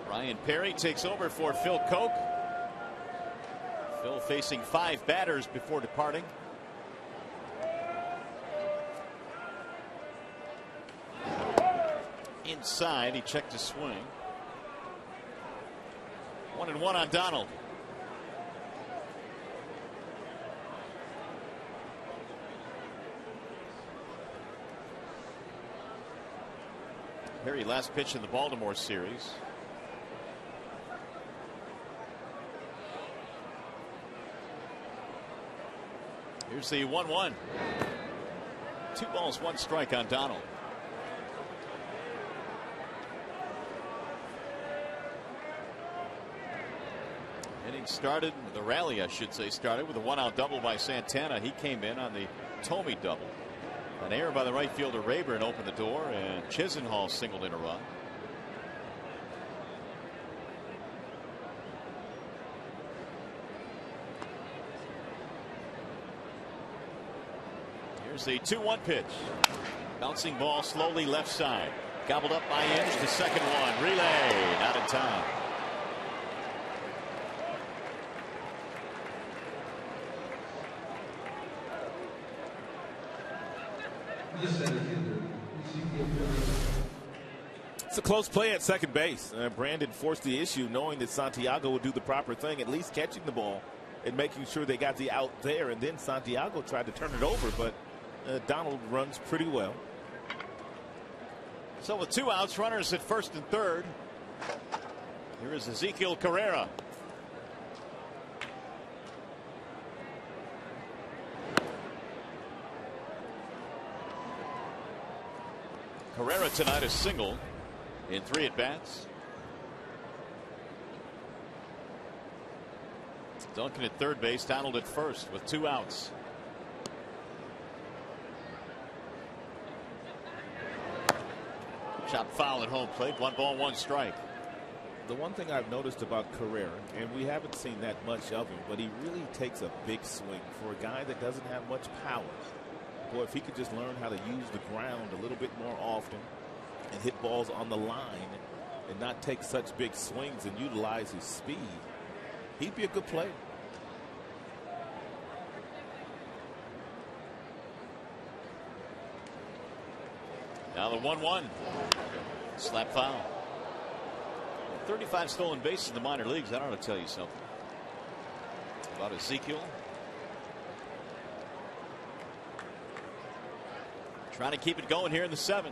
Ryan Perry takes over for Phil Koch. Phil facing 5 batters before departing. Inside, he checked his swing. 1-1 on Donald. Perry last pitch in the Baltimore series. Here's the 1-1. 2 balls, 1 strike on Donald. Inning started, the rally I should say, started with a 1-out double by Santana. He came in on the Tomey double. An error by the right fielder Rayburn opened the door, and Chisenhall singled in a run. Here's the 2-1 pitch. Bouncing ball slowly left side. Gobbled up by Inge. The second one. Relay. Not in time. It's a close play at second base. Brandon forced the issue knowing that Santiago would do the proper thing, at least catching the ball and making sure they got the out there. And then Santiago tried to turn it over, but Donald runs pretty well. So with 2 outs, runners at first and third. Here is Ezekiel Carrera. Carrera tonight a single in 3 at bats. Duncan at third base, Donald at first with 2 outs. Chop foul at home plate. 1 ball, 1 strike. The one thing I've noticed about Carrera, and we haven't seen that much of him, but he really takes a big swing for a guy that doesn't have much power. Boy, if he could just learn how to use the ground a little bit more often and hit balls on the line and not take such big swings and utilize his speed, he'd be a good player. Now the 1-1. Slap foul. 35 stolen bases in the minor leagues. That ought to tell you something about Ezekiel. Trying to keep it going here in the 7th.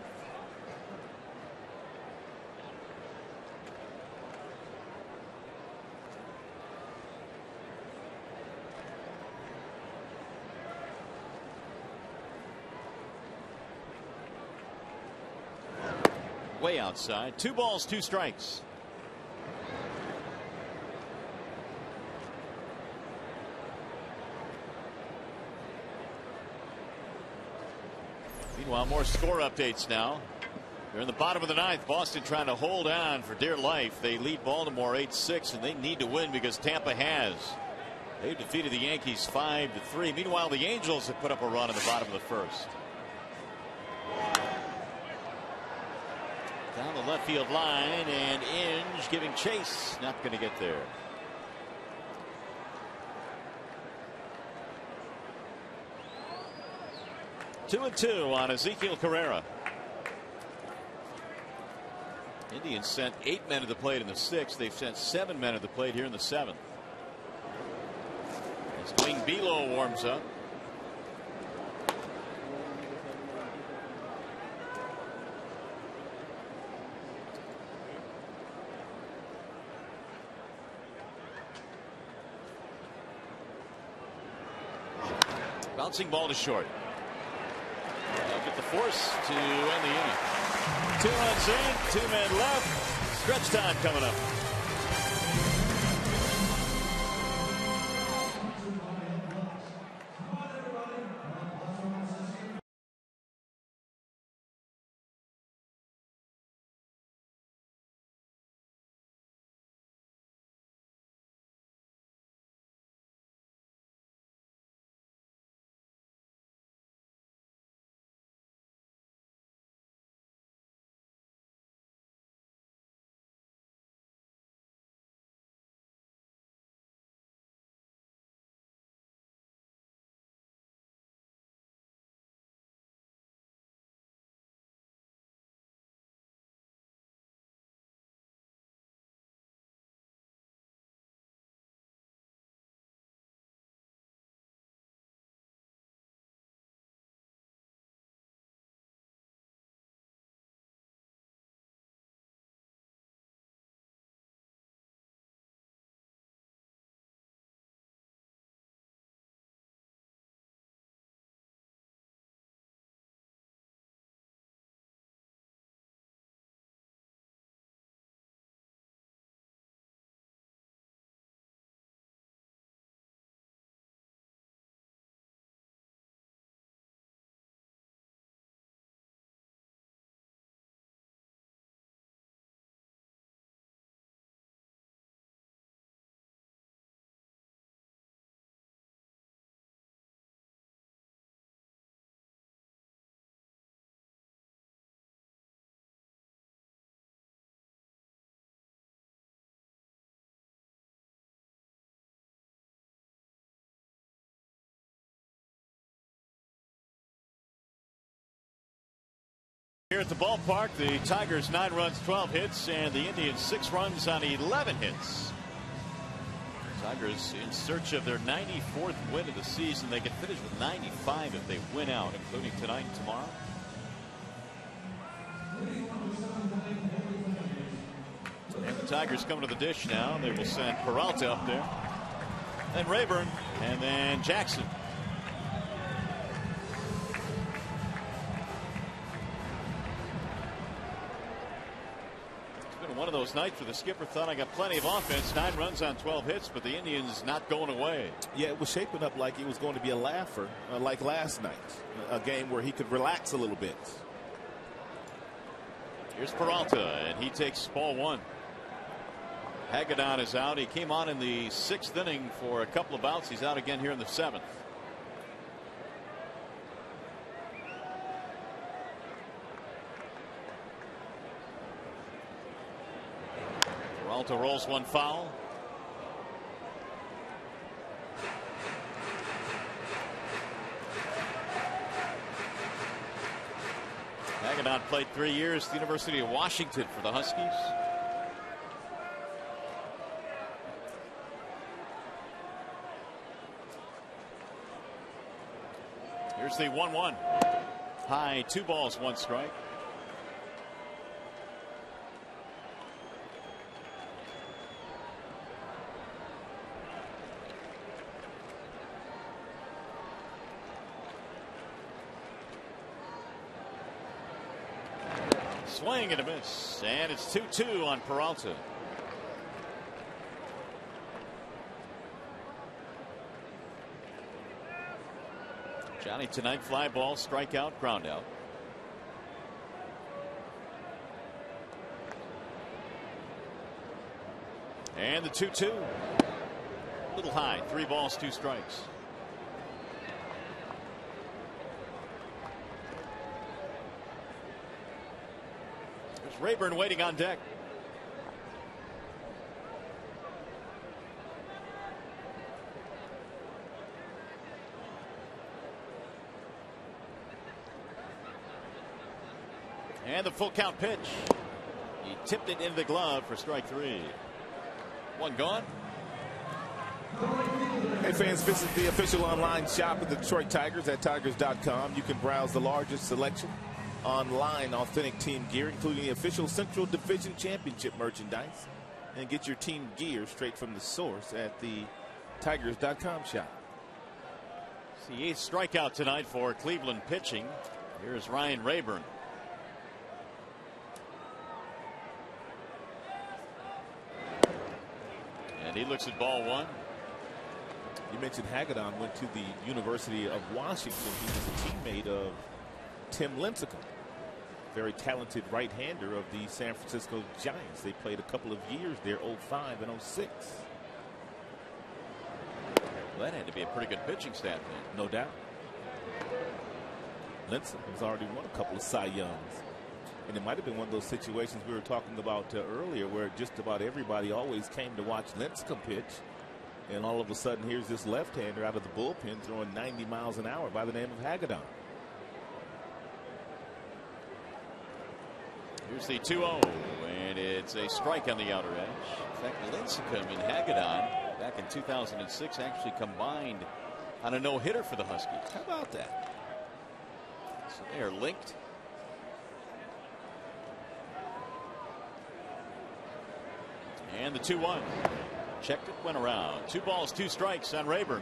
Way outside. 2 balls, 2 strikes. Meanwhile, more score updates now. They're in the bottom of the ninth. Boston trying to hold on for dear life. They lead Baltimore 8-6, and they need to win because Tampa has. They defeated the Yankees 5-3. Meanwhile, the Angels have put up a run in the bottom of the first. Down the left field line, and Inge giving chase. Not going to get there. Two and two on Ezekiel Carrera. Indians sent 8 men to the plate in the sixth. They've sent 7 men to the plate here in the seventh. As Dwayne Belo warms up. Bouncing ball to short. They'll get the force to end the inning. 2 runs in, 2 men left. Stretch time coming up. Here at the ballpark, the Tigers 9 runs, 12 hits, and the Indians 6 runs on 11 hits. Tigers in search of their 94th win of the season. They can finish with 95 if they win out, including tonight and tomorrow. And the Tigers coming to the dish now. They will send Peralta up there, then Rayburn, and then Jackson. One of those nights where the skipper thought, I got plenty of offense, 9 runs on 12 hits, but the Indians not going away. Yeah, it was shaping up like it was going to be a laugher, like last night, a game where he could relax a little bit. Here's Peralta, and he takes ball 1. Hagedorn is out. He came on in the 6th inning for a couple of bouts. He's out again here in the 7th. Peralta rolls one foul. Hagedorn played 3 years at the University of Washington for the Huskies. Here's the 1-1. High, 2 balls, 1 strike. Swing and a miss, and it's 2-2 on Peralta. Johnny tonight, fly ball, strikeout, ground out. And the 2-2. A little high. 3 balls, 2 strikes. There's Rayburn waiting on deck. And the full count pitch. He tipped it into the glove for strike 3. 1 gone. Hey fans, visit the official online shop of the Detroit Tigers at Tigers.com. You can browse the largest selection online authentic team gear, including the official Central Division Championship merchandise, and get your team gear straight from the source at the Tigers.com shop. It's the 8th strikeout tonight for Cleveland pitching. Here's Ryan Rayburn. And he looks at ball 1. You mentioned Hagedorn went to the University of Washington. He was a teammate of Tim Lincecum, very talented right-hander of the San Francisco Giants. They played a couple of years there, 05 and 06. Well, that had to be a pretty good pitching staff then. No doubt. Lincecum has already won a couple of Cy Youngs. And it might have been one of those situations we were talking about earlier where just about everybody always came to watch Lincecum pitch. And all of a sudden, here's this left-hander out of the bullpen throwing 90 miles an hour by the name of Hagedorn. Here's the 2-0, and it's a strike on the outer edge. In fact, Lincecum and Hagedorn back in 2006 actually combined on a no-hitter for the Huskies. How about that? So they are linked. And the 2-1. Checked it, went around. 2 balls, 2 strikes on Rayburn.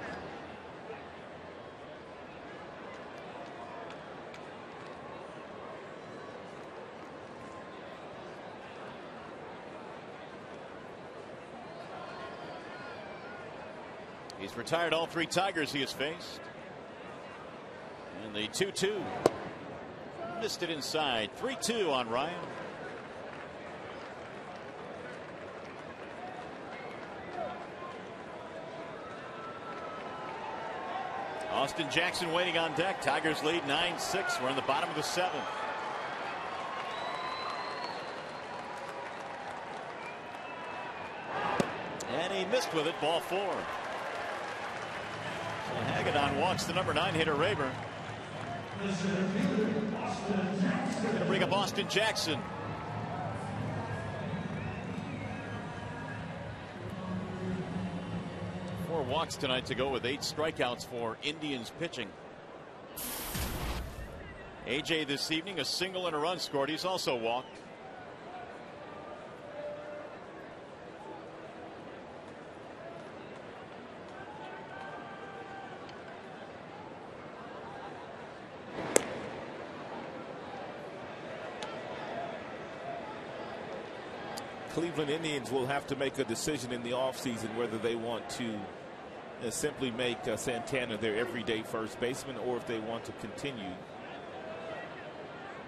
He's retired all 3 Tigers he has faced. And the 2-2. Missed it inside. 3-2 on Ryan. Austin Jackson waiting on deck. Tigers lead 9-6. We're in the bottom of the 7th. And he missed with it. Ball 4. So Hagedorn walks the number 9 hitter Rayburn. Going to bring up Austin Jackson. Walks tonight to go with 8 strikeouts for Indians pitching. AJ this evening, a single and a run scored. He's also walked. Cleveland Indians will have to make a decision in the offseason whether they want to simply make Santana their everyday first baseman, or if they want to continue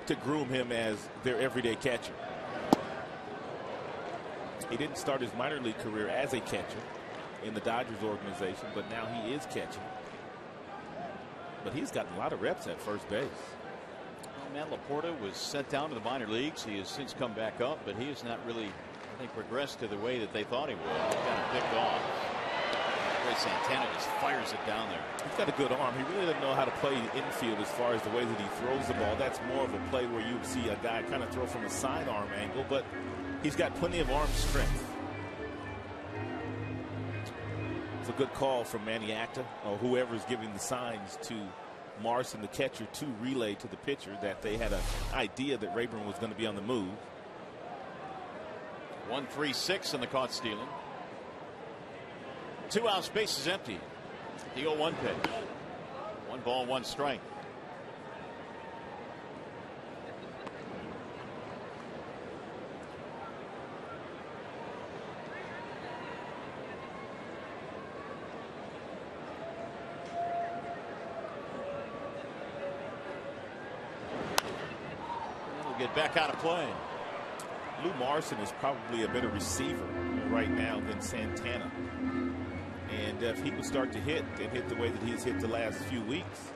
to groom him as their everyday catcher. He didn't start his minor league career as a catcher in the Dodgers organization, but now he is catching. But he's gotten a lot of reps at first base. Well, Matt Laporta was sent down to the minor leagues. He has since come back up, but he has not really, I think, progressed to the way that they thought he would. He got him picked off. Santana just fires it down there. He's got a good arm. He really doesn't know how to play infield as far as the way that he throws the ball. That's more of a play where you see a guy kind of throw from a sidearm angle, but he's got plenty of arm strength. It's a good call from Maniacta, or whoever's giving the signs to Morrison, the catcher, to relay to the pitcher that they had an idea that Rayburn was going to be on the move. 1-3-6 in the caught stealing. 2 outs, base is empty. The 0-1 pitch. 1 ball, 1 strike. We'll get back out of play. Lou Morrison is probably a better receiver right now than Santana. And if he would start to hit and hit the way that he's hit the last few weeks,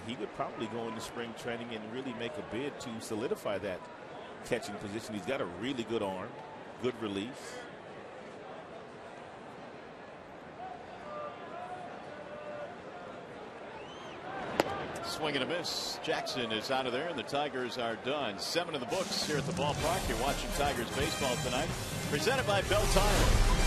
he would probably go into spring training and really make a bid to solidify that catching position. He's got a really good arm, good release. Swing and a miss. Jackson is out of there, and the Tigers are done. 7 in the books here at the ballpark. You're watching Tigers baseball tonight, presented by Bell Tire.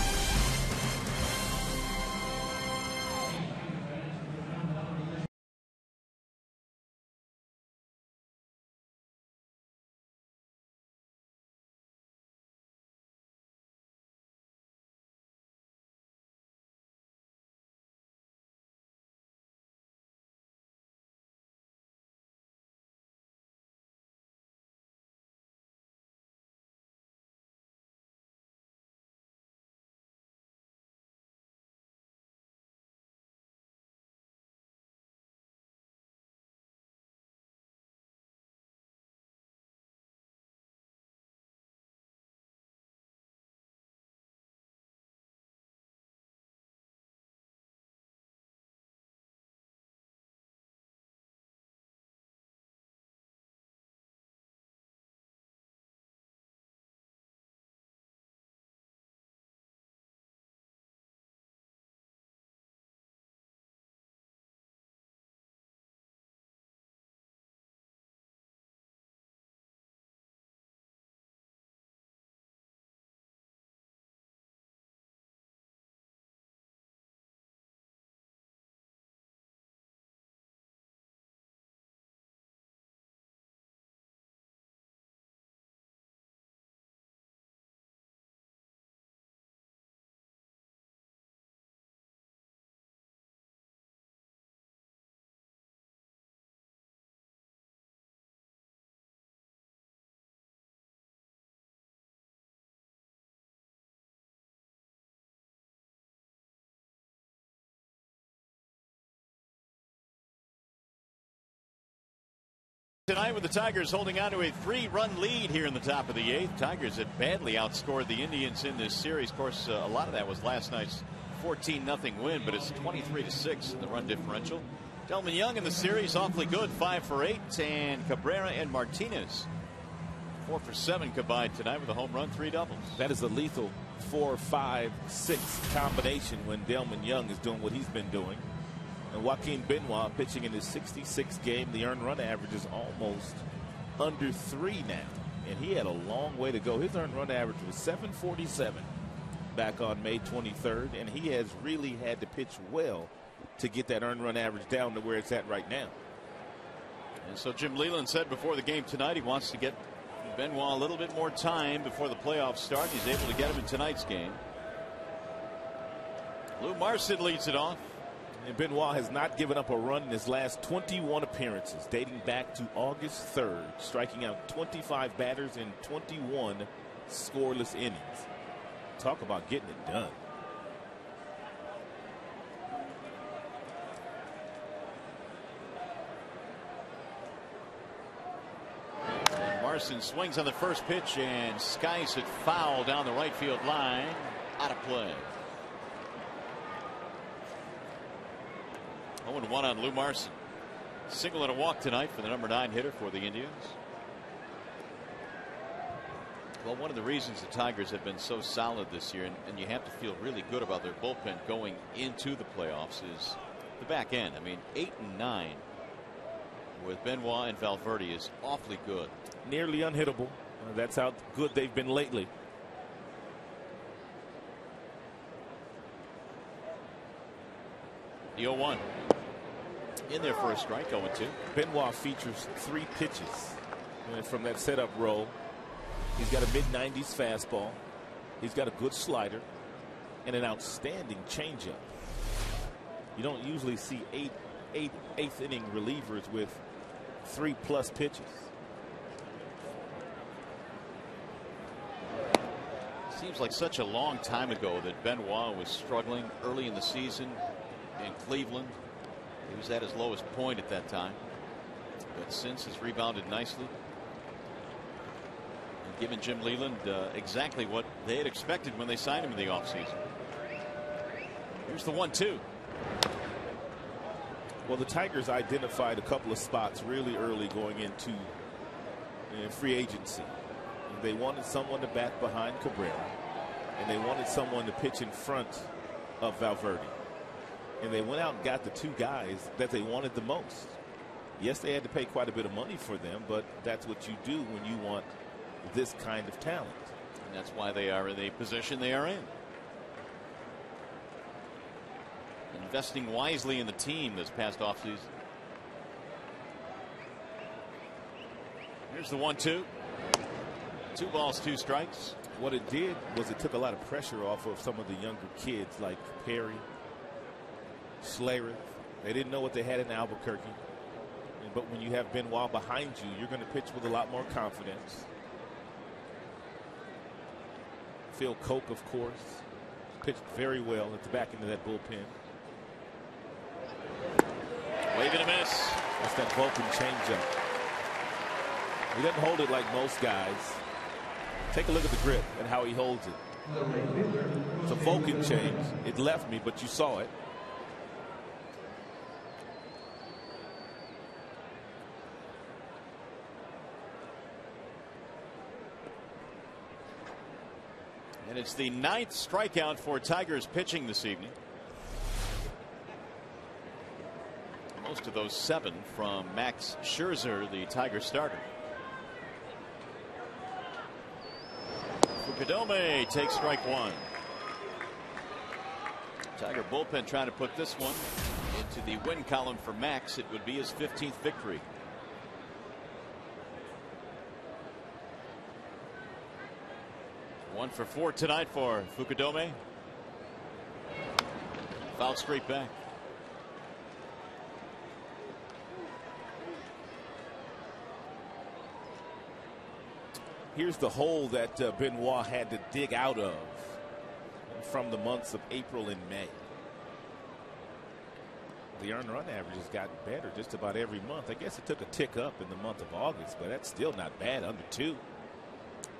Tonight with the Tigers holding on to a 3-run lead here in the top of the 8th. Tigers had badly outscored the Indians in this series. Of course, a lot of that was last night's 14-0 win, but it's 23-6 in the run differential. Delman Young in the series awfully good, 5 for 8, and Cabrera and Martinez 4 for 7 combined tonight with a home run, 3 doubles. That is a lethal 4-5-6 combination when Delman Young is doing what he's been doing. And Joaquin Benoit pitching in his 66th game. The earned run average is almost under 3 now. And he had a long way to go. His earned run average was 747 back on May 23rd. And he has really had to pitch well to get that earned run average down to where it's at right now. And so Jim Leyland said before the game tonight he wants to get Benoit a little bit more time before the playoffs start. He's able to get him in tonight's game. Lou Morrison leads it off. And Benoit has not given up a run in his last 21 appearances, dating back to August 3rd, striking out 25 batters in 21 scoreless innings. Talk about getting it done. And Morrison swings on the first pitch and skies it foul down the right field line. Out of play. 0-1 on Lou Morrison. Single and a walk tonight for the number 9 hitter for the Indians. Well, one of the reasons the Tigers have been so solid this year, and you have to feel really good about their bullpen going into the playoffs, is the back end. I mean, 8 and 9 with Benoit and Valverde is awfully good. Nearly unhittable. That's how good they've been lately. The 0-1. In there for a strike, 0-2. Benoit features 3 pitches from that setup roll. He's got a mid-90s fastball. He's got a good slider and an outstanding changeup. You don't usually see eighth inning relievers with 3+ pitches. Seems like such a long time ago that Benoit was struggling early in the season in Cleveland. He was at his lowest point at that time, but since has rebounded nicely. And giving Jim Leland exactly what they had expected when they signed him in the offseason. Here's the 1-2. Well, the Tigers identified a couple of spots really early going into free agency. They wanted someone to bat behind Cabrera, and they wanted someone to pitch in front of Valverde. And they went out and got the two guys that they wanted the most. Yes, they had to pay quite a bit of money for them, but that's what you do when you want this kind of talent. And that's why they are in the position they are in. Investing wisely in the team this past offseason. Here's the 1-2. 2 balls, 2 strikes. What it did was it took a lot of pressure off of some of the younger kids like Perry, Schlereth. They didn't know what they had in Albuquerque. But when you have Benoit behind you, you're going to pitch with a lot more confidence. Phil Koch, of course, pitched very well at the back end of that bullpen. Wave and a miss. That's that Vulcan changeup. He doesn't hold it like most guys. Take a look at the grip and how he holds it. It's a Vulcan change. It left me, but you saw it. And it's the 9th strikeout for Tigers pitching this evening. Most of those 7 from Max Scherzer, the Tiger starter. Fukudome takes strike 1. Tiger bullpen trying to put this one into the win column for Max. It would be his 15th victory. One for 4 tonight for Fukudome. Fouled straight back. Here's the hole that Benoit had to dig out of from the months of April and May. The earned run average has gotten better just about every month. I guess it took a tick up in the month of August, but that's still not bad, under 2.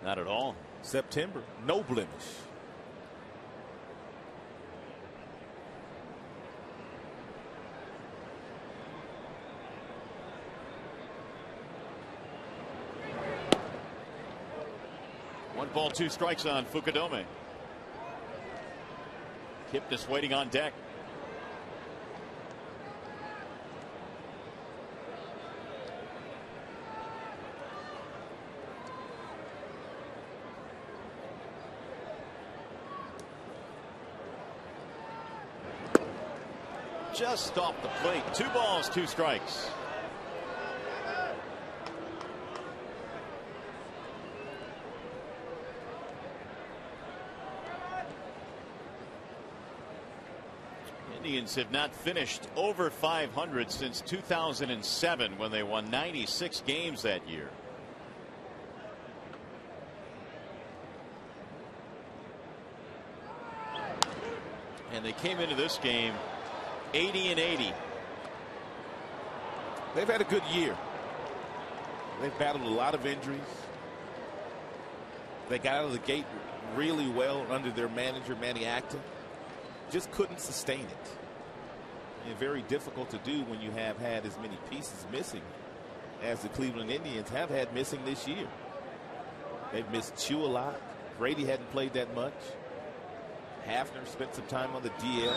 Not at all. September, no blemish. One ball, 2 strikes on Fukudome. Kipnis waiting on deck. Just off the plate. 2 balls, 2 strikes. Indians have not finished over 500 since 2007 when they won 96 games that year. And they came into this game 80-80. They've had a good year. They've battled a lot of injuries. They got out of the gate really well under their manager, Manny Acta. Just couldn't sustain it. And very difficult to do when you have had as many pieces missing as the Cleveland Indians have had missing this year. They've missed Chu a lot. Brady hadn't played that much. Hafner spent some time on the DL.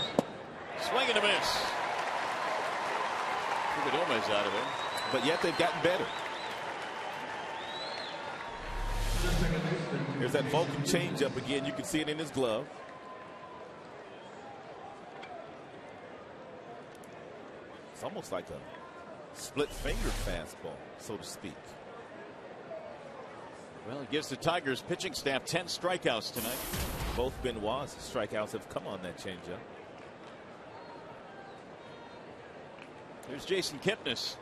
Swing and a miss. Fukudome's out of it. But yet they've gotten better. There's that Vulcan changeup again. You can see it in his glove. It's almost like a split finger fastball, so to speak. Well, it gives the Tigers pitching staff 10 strikeouts tonight. Both Benoit's strikeouts have come on that changeup. Here's Jason Kipnis.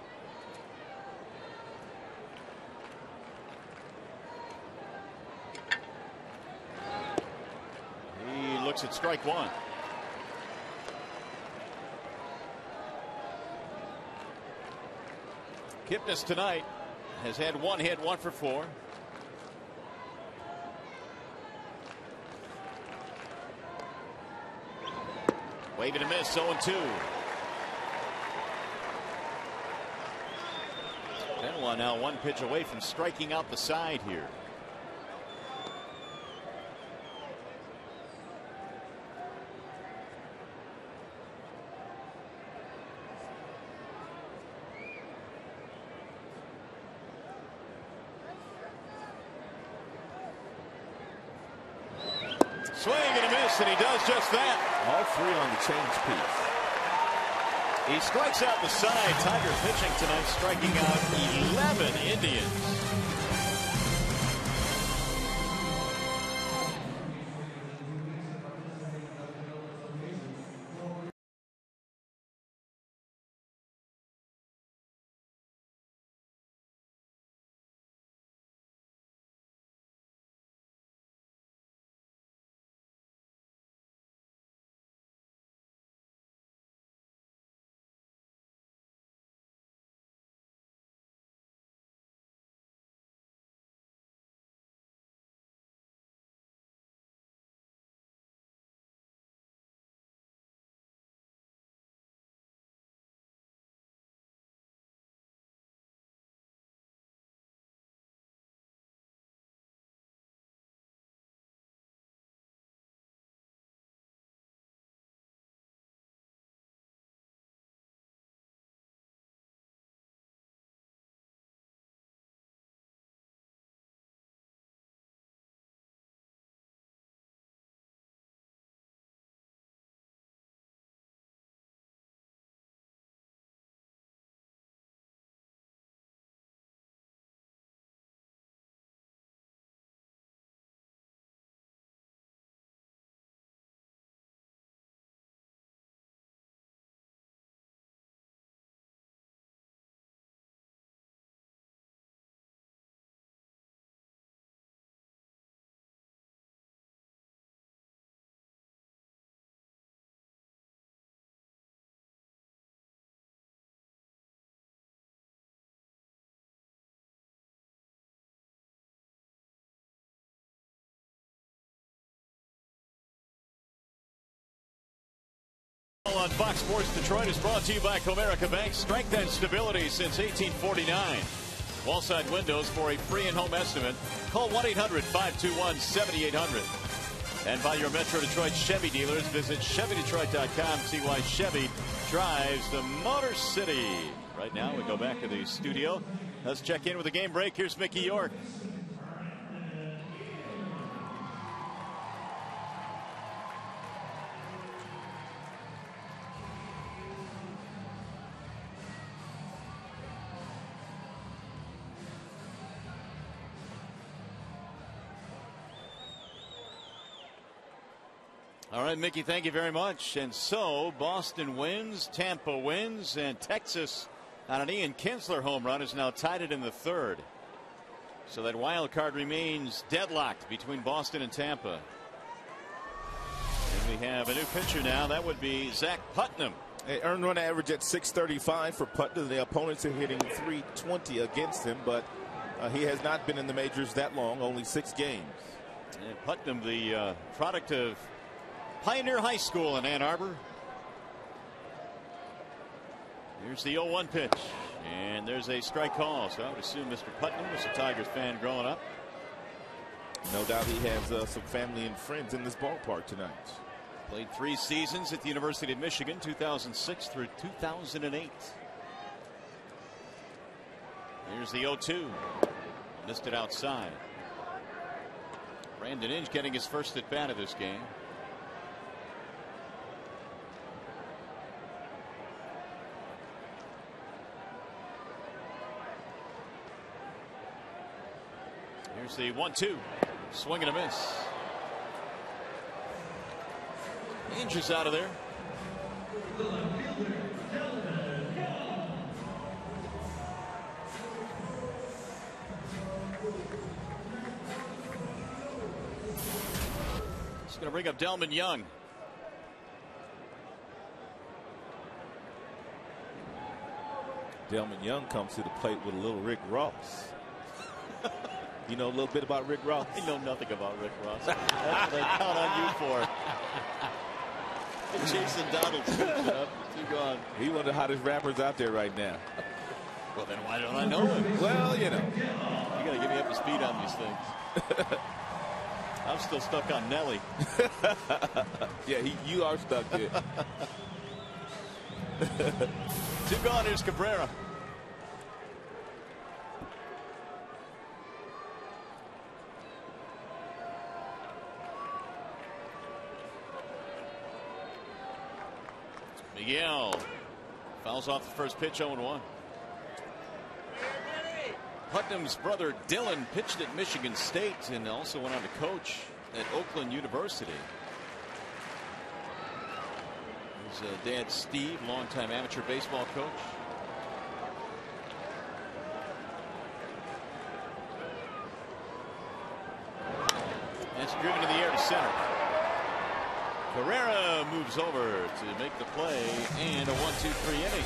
He looks at strike 1. Kipnis tonight has had 1 hit, 1 for 4. Wave and a miss, 0-2. Benoit now one pitch away from striking out the side here. Swing and a miss, and he does just that. All three on the change piece. He strikes out the side. Tiger pitching tonight, striking out 11 Indians. On Fox Sports Detroit is brought to you by Comerica Bank. Strength and stability since 1849. Wallside Windows for a free and home estimate. Call 1-800-521-7800. And by your Metro Detroit Chevy dealers, visit ChevyDetroit.com. See why Chevy drives the Motor City. Right now, we go back to the studio. Let's check in with the game break. Here's Mickey York. All right, Mickey, thank you very much. And so Boston wins, Tampa wins, and Texas on an Ian Kinsler home run is now tied it in the third. So that wild card remains deadlocked between Boston and Tampa. And we have a new pitcher now. That would be Zach Putnam. An earned run average at 635 for Putnam. The opponents are hitting 320 against him, but he has not been in the majors that long, only 6 games. And Putnam, the product of Pioneer High School in Ann Arbor. Here's the 0-1 pitch, and there's a strike call. So I would assume Mr. Putnam was a Tigers fan growing up. No doubt he has some family and friends in this ballpark tonight. Played 3 seasons at the University of Michigan, 2006 through 2008. Here's the 0-2. Missed it outside. Brandon Inge getting his first at bat of this game. Here's the 1-2. Swing and a miss. Inge is out of there. It's going to bring up Delman Young. Delman Young comes to the plate with a little Rick Ross. You know a little bit about Rick Ross? I know nothing about Rick Ross. That's what I count on you for. Jason Donald finished up. Two gone. He's one of the hottest rappers out there right now. Well, then why don't I know him? Well, you know. You got to get me up to speed on these things. I'm still stuck on Nelly. Yeah, you are stuck there. Two gone. Here's Cabrera. Miguel fouls off the first pitch, 0-1. Putnam's brother Dylan pitched at Michigan State and also went on to coach at Oakland University. His dad Steve, longtime amateur baseball coach. That's driven in the air to center. Carrera moves over to make the play, and a 1-2-3 inning.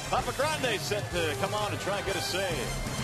Papa Grande set to come on and try and get a save.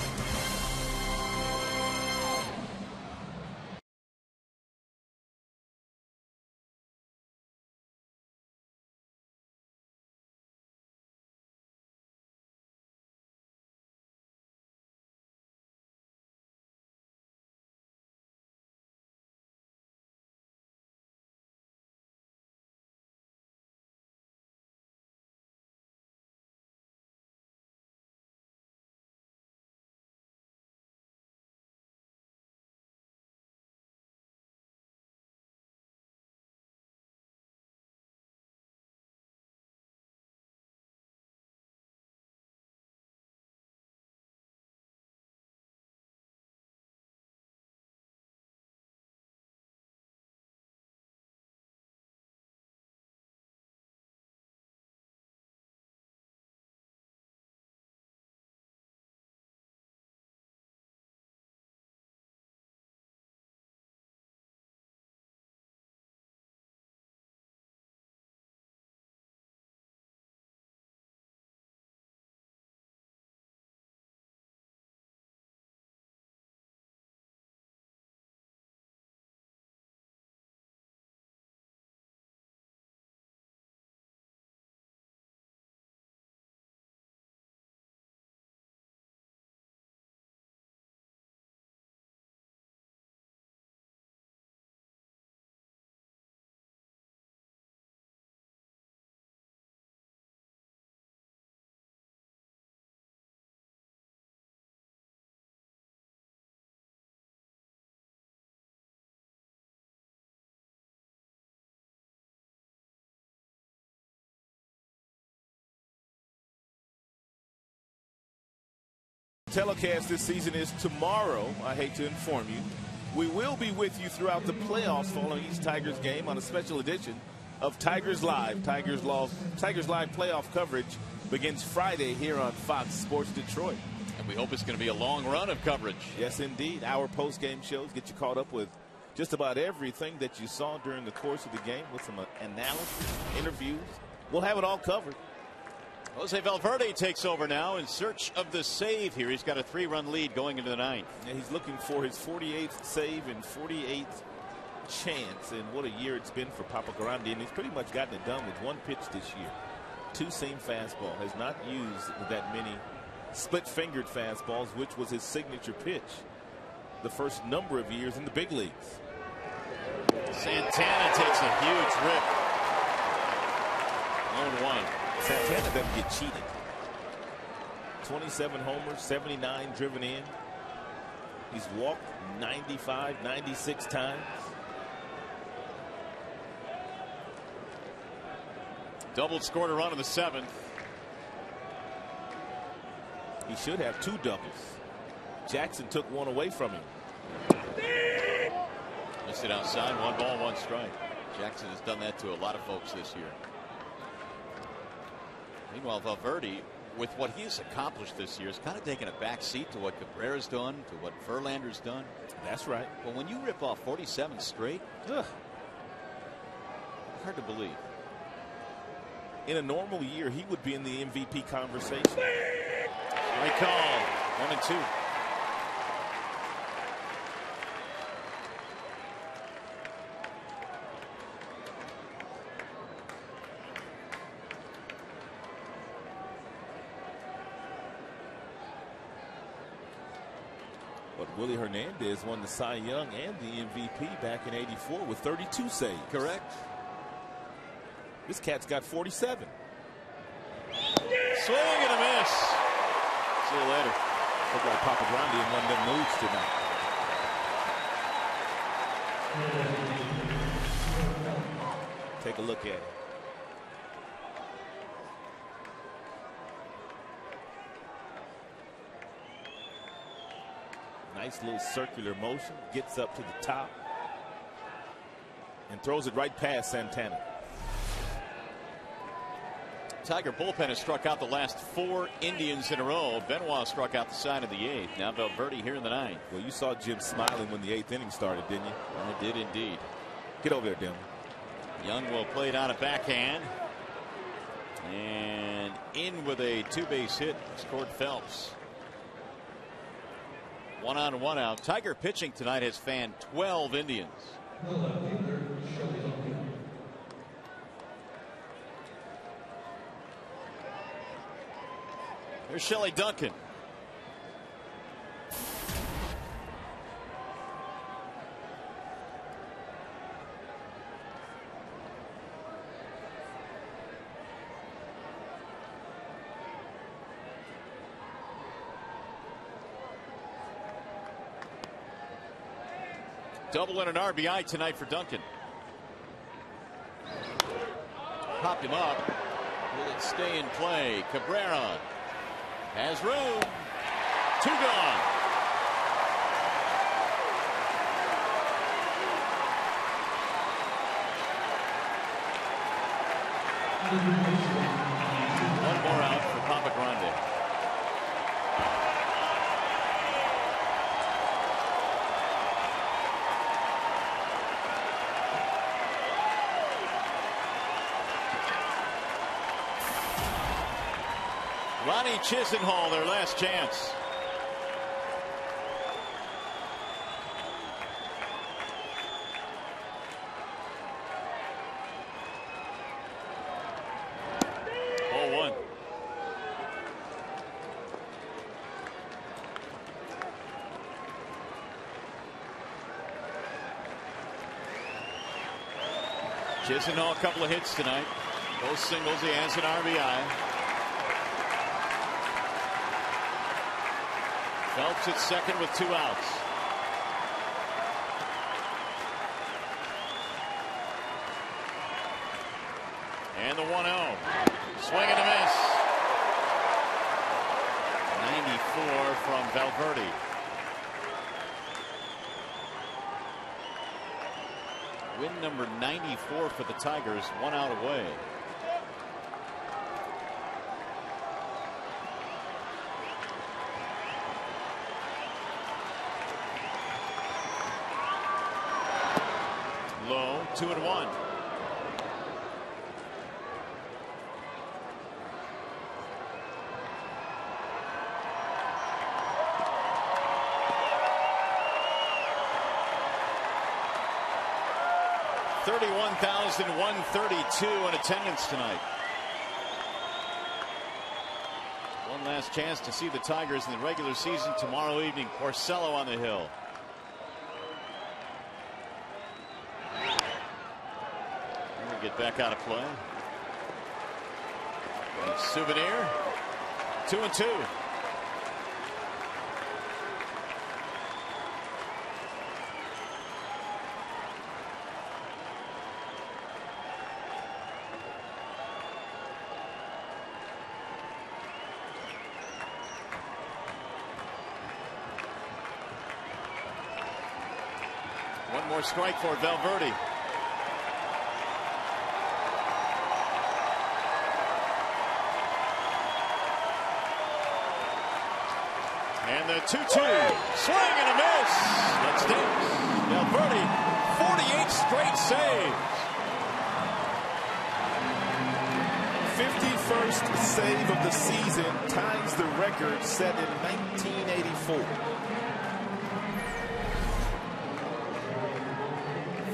Telecast this season is tomorrow. I hate to inform you. We will be with you throughout the playoffs following each Tigers game on a special edition of Tigers Live. Tigers Live playoff coverage begins Friday here on Fox Sports Detroit. And we hope it's going to be a long run of coverage. Yes, indeed. Our post-game shows get you caught up with just about everything that you saw during the course of the game with some analysis, interviews. We'll have it all covered. Jose Valverde takes over now in search of the save here. He's got a 3-run lead going into the ninth. Yeah, he's looking for his 48th save and 48th chance. And what a year it's been for Papa Grande. And he's pretty much gotten it done with one pitch this year. Two-seam fastball. Has not used that many split-fingered fastballs, which was his signature pitch the first number of years in the big leagues. Santana takes a huge rip. 0-1. Santana doesn't get cheated. 27 homers, 79 driven in. He's walked 95, 96 times. Doubled, scored a run in the 7th. He should have 2 doubles. Jackson took one away from him. Missed it outside. 1 ball, 1 strike. Jackson has done that to a lot of folks this year. Meanwhile, Valverde, with what he's accomplished this year, has kind of taken a back seat to what Cabrera's done, to what Verlander's done. That's right. But when you rip off 47 straight, hard to believe. In a normal year, he would be in the MVP conversation. Right call. 1-2. But Willie Hernandez won the Cy Young and the MVP back in '84 with 32 saves. Correct. This cat's got 47. Swing and a miss. See you later. Look like Papa Grande in one of them moods tonight. Take a look at it. Nice little circular motion. Gets up to the top and throws it right past Santana. Tiger bullpen has struck out the last 4 Indians in a row. Benoit struck out the side of the 8th. Now Valverde here in the 9th. Well, you saw Jim smiling when the 8th inning started, didn't you? I did indeed. Get over there, Dim. Young will play it on a backhand. And in with a 2-base hit scored Phelps. 1 on, 1 out. Tiger pitching tonight has fanned 12 Indians. Here's Shelley Duncan. Double and an RBI tonight for Duncan. Popped him up. Will it stay in play? Cabrera has room. 2 gone. One more out for Papa Grande. Ronnie Chisenhall, their last chance. Oh, 1. Chisenhall, a couple of hits tonight. Both singles. He has an RBI. Phelps at second with 2 outs. And the 1-0. Swing and a miss. 94 from Valverde. Win number 94 for the Tigers, 1 out away. Low, 2-1. $31,132 in attendance tonight. One last chance to see the Tigers in the regular season tomorrow evening. Porcello on the hill. Get back out of play. And Souvenir. 2-2. One more strike for Valverde. And the 2-2. Swing and a miss. That stinks. Valverde, 48 straight saves. 51st save of the season, ties the record set in 1984.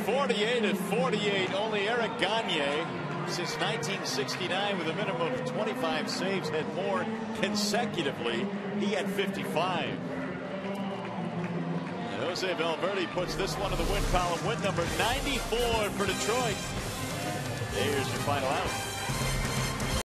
48 at 48. Only Eric Gagne since 1969 with a minimum of 25 saves had more consecutively. He had 55. Jose Valverde puts this one in the win column. Win number 94 for Detroit. There's your final out.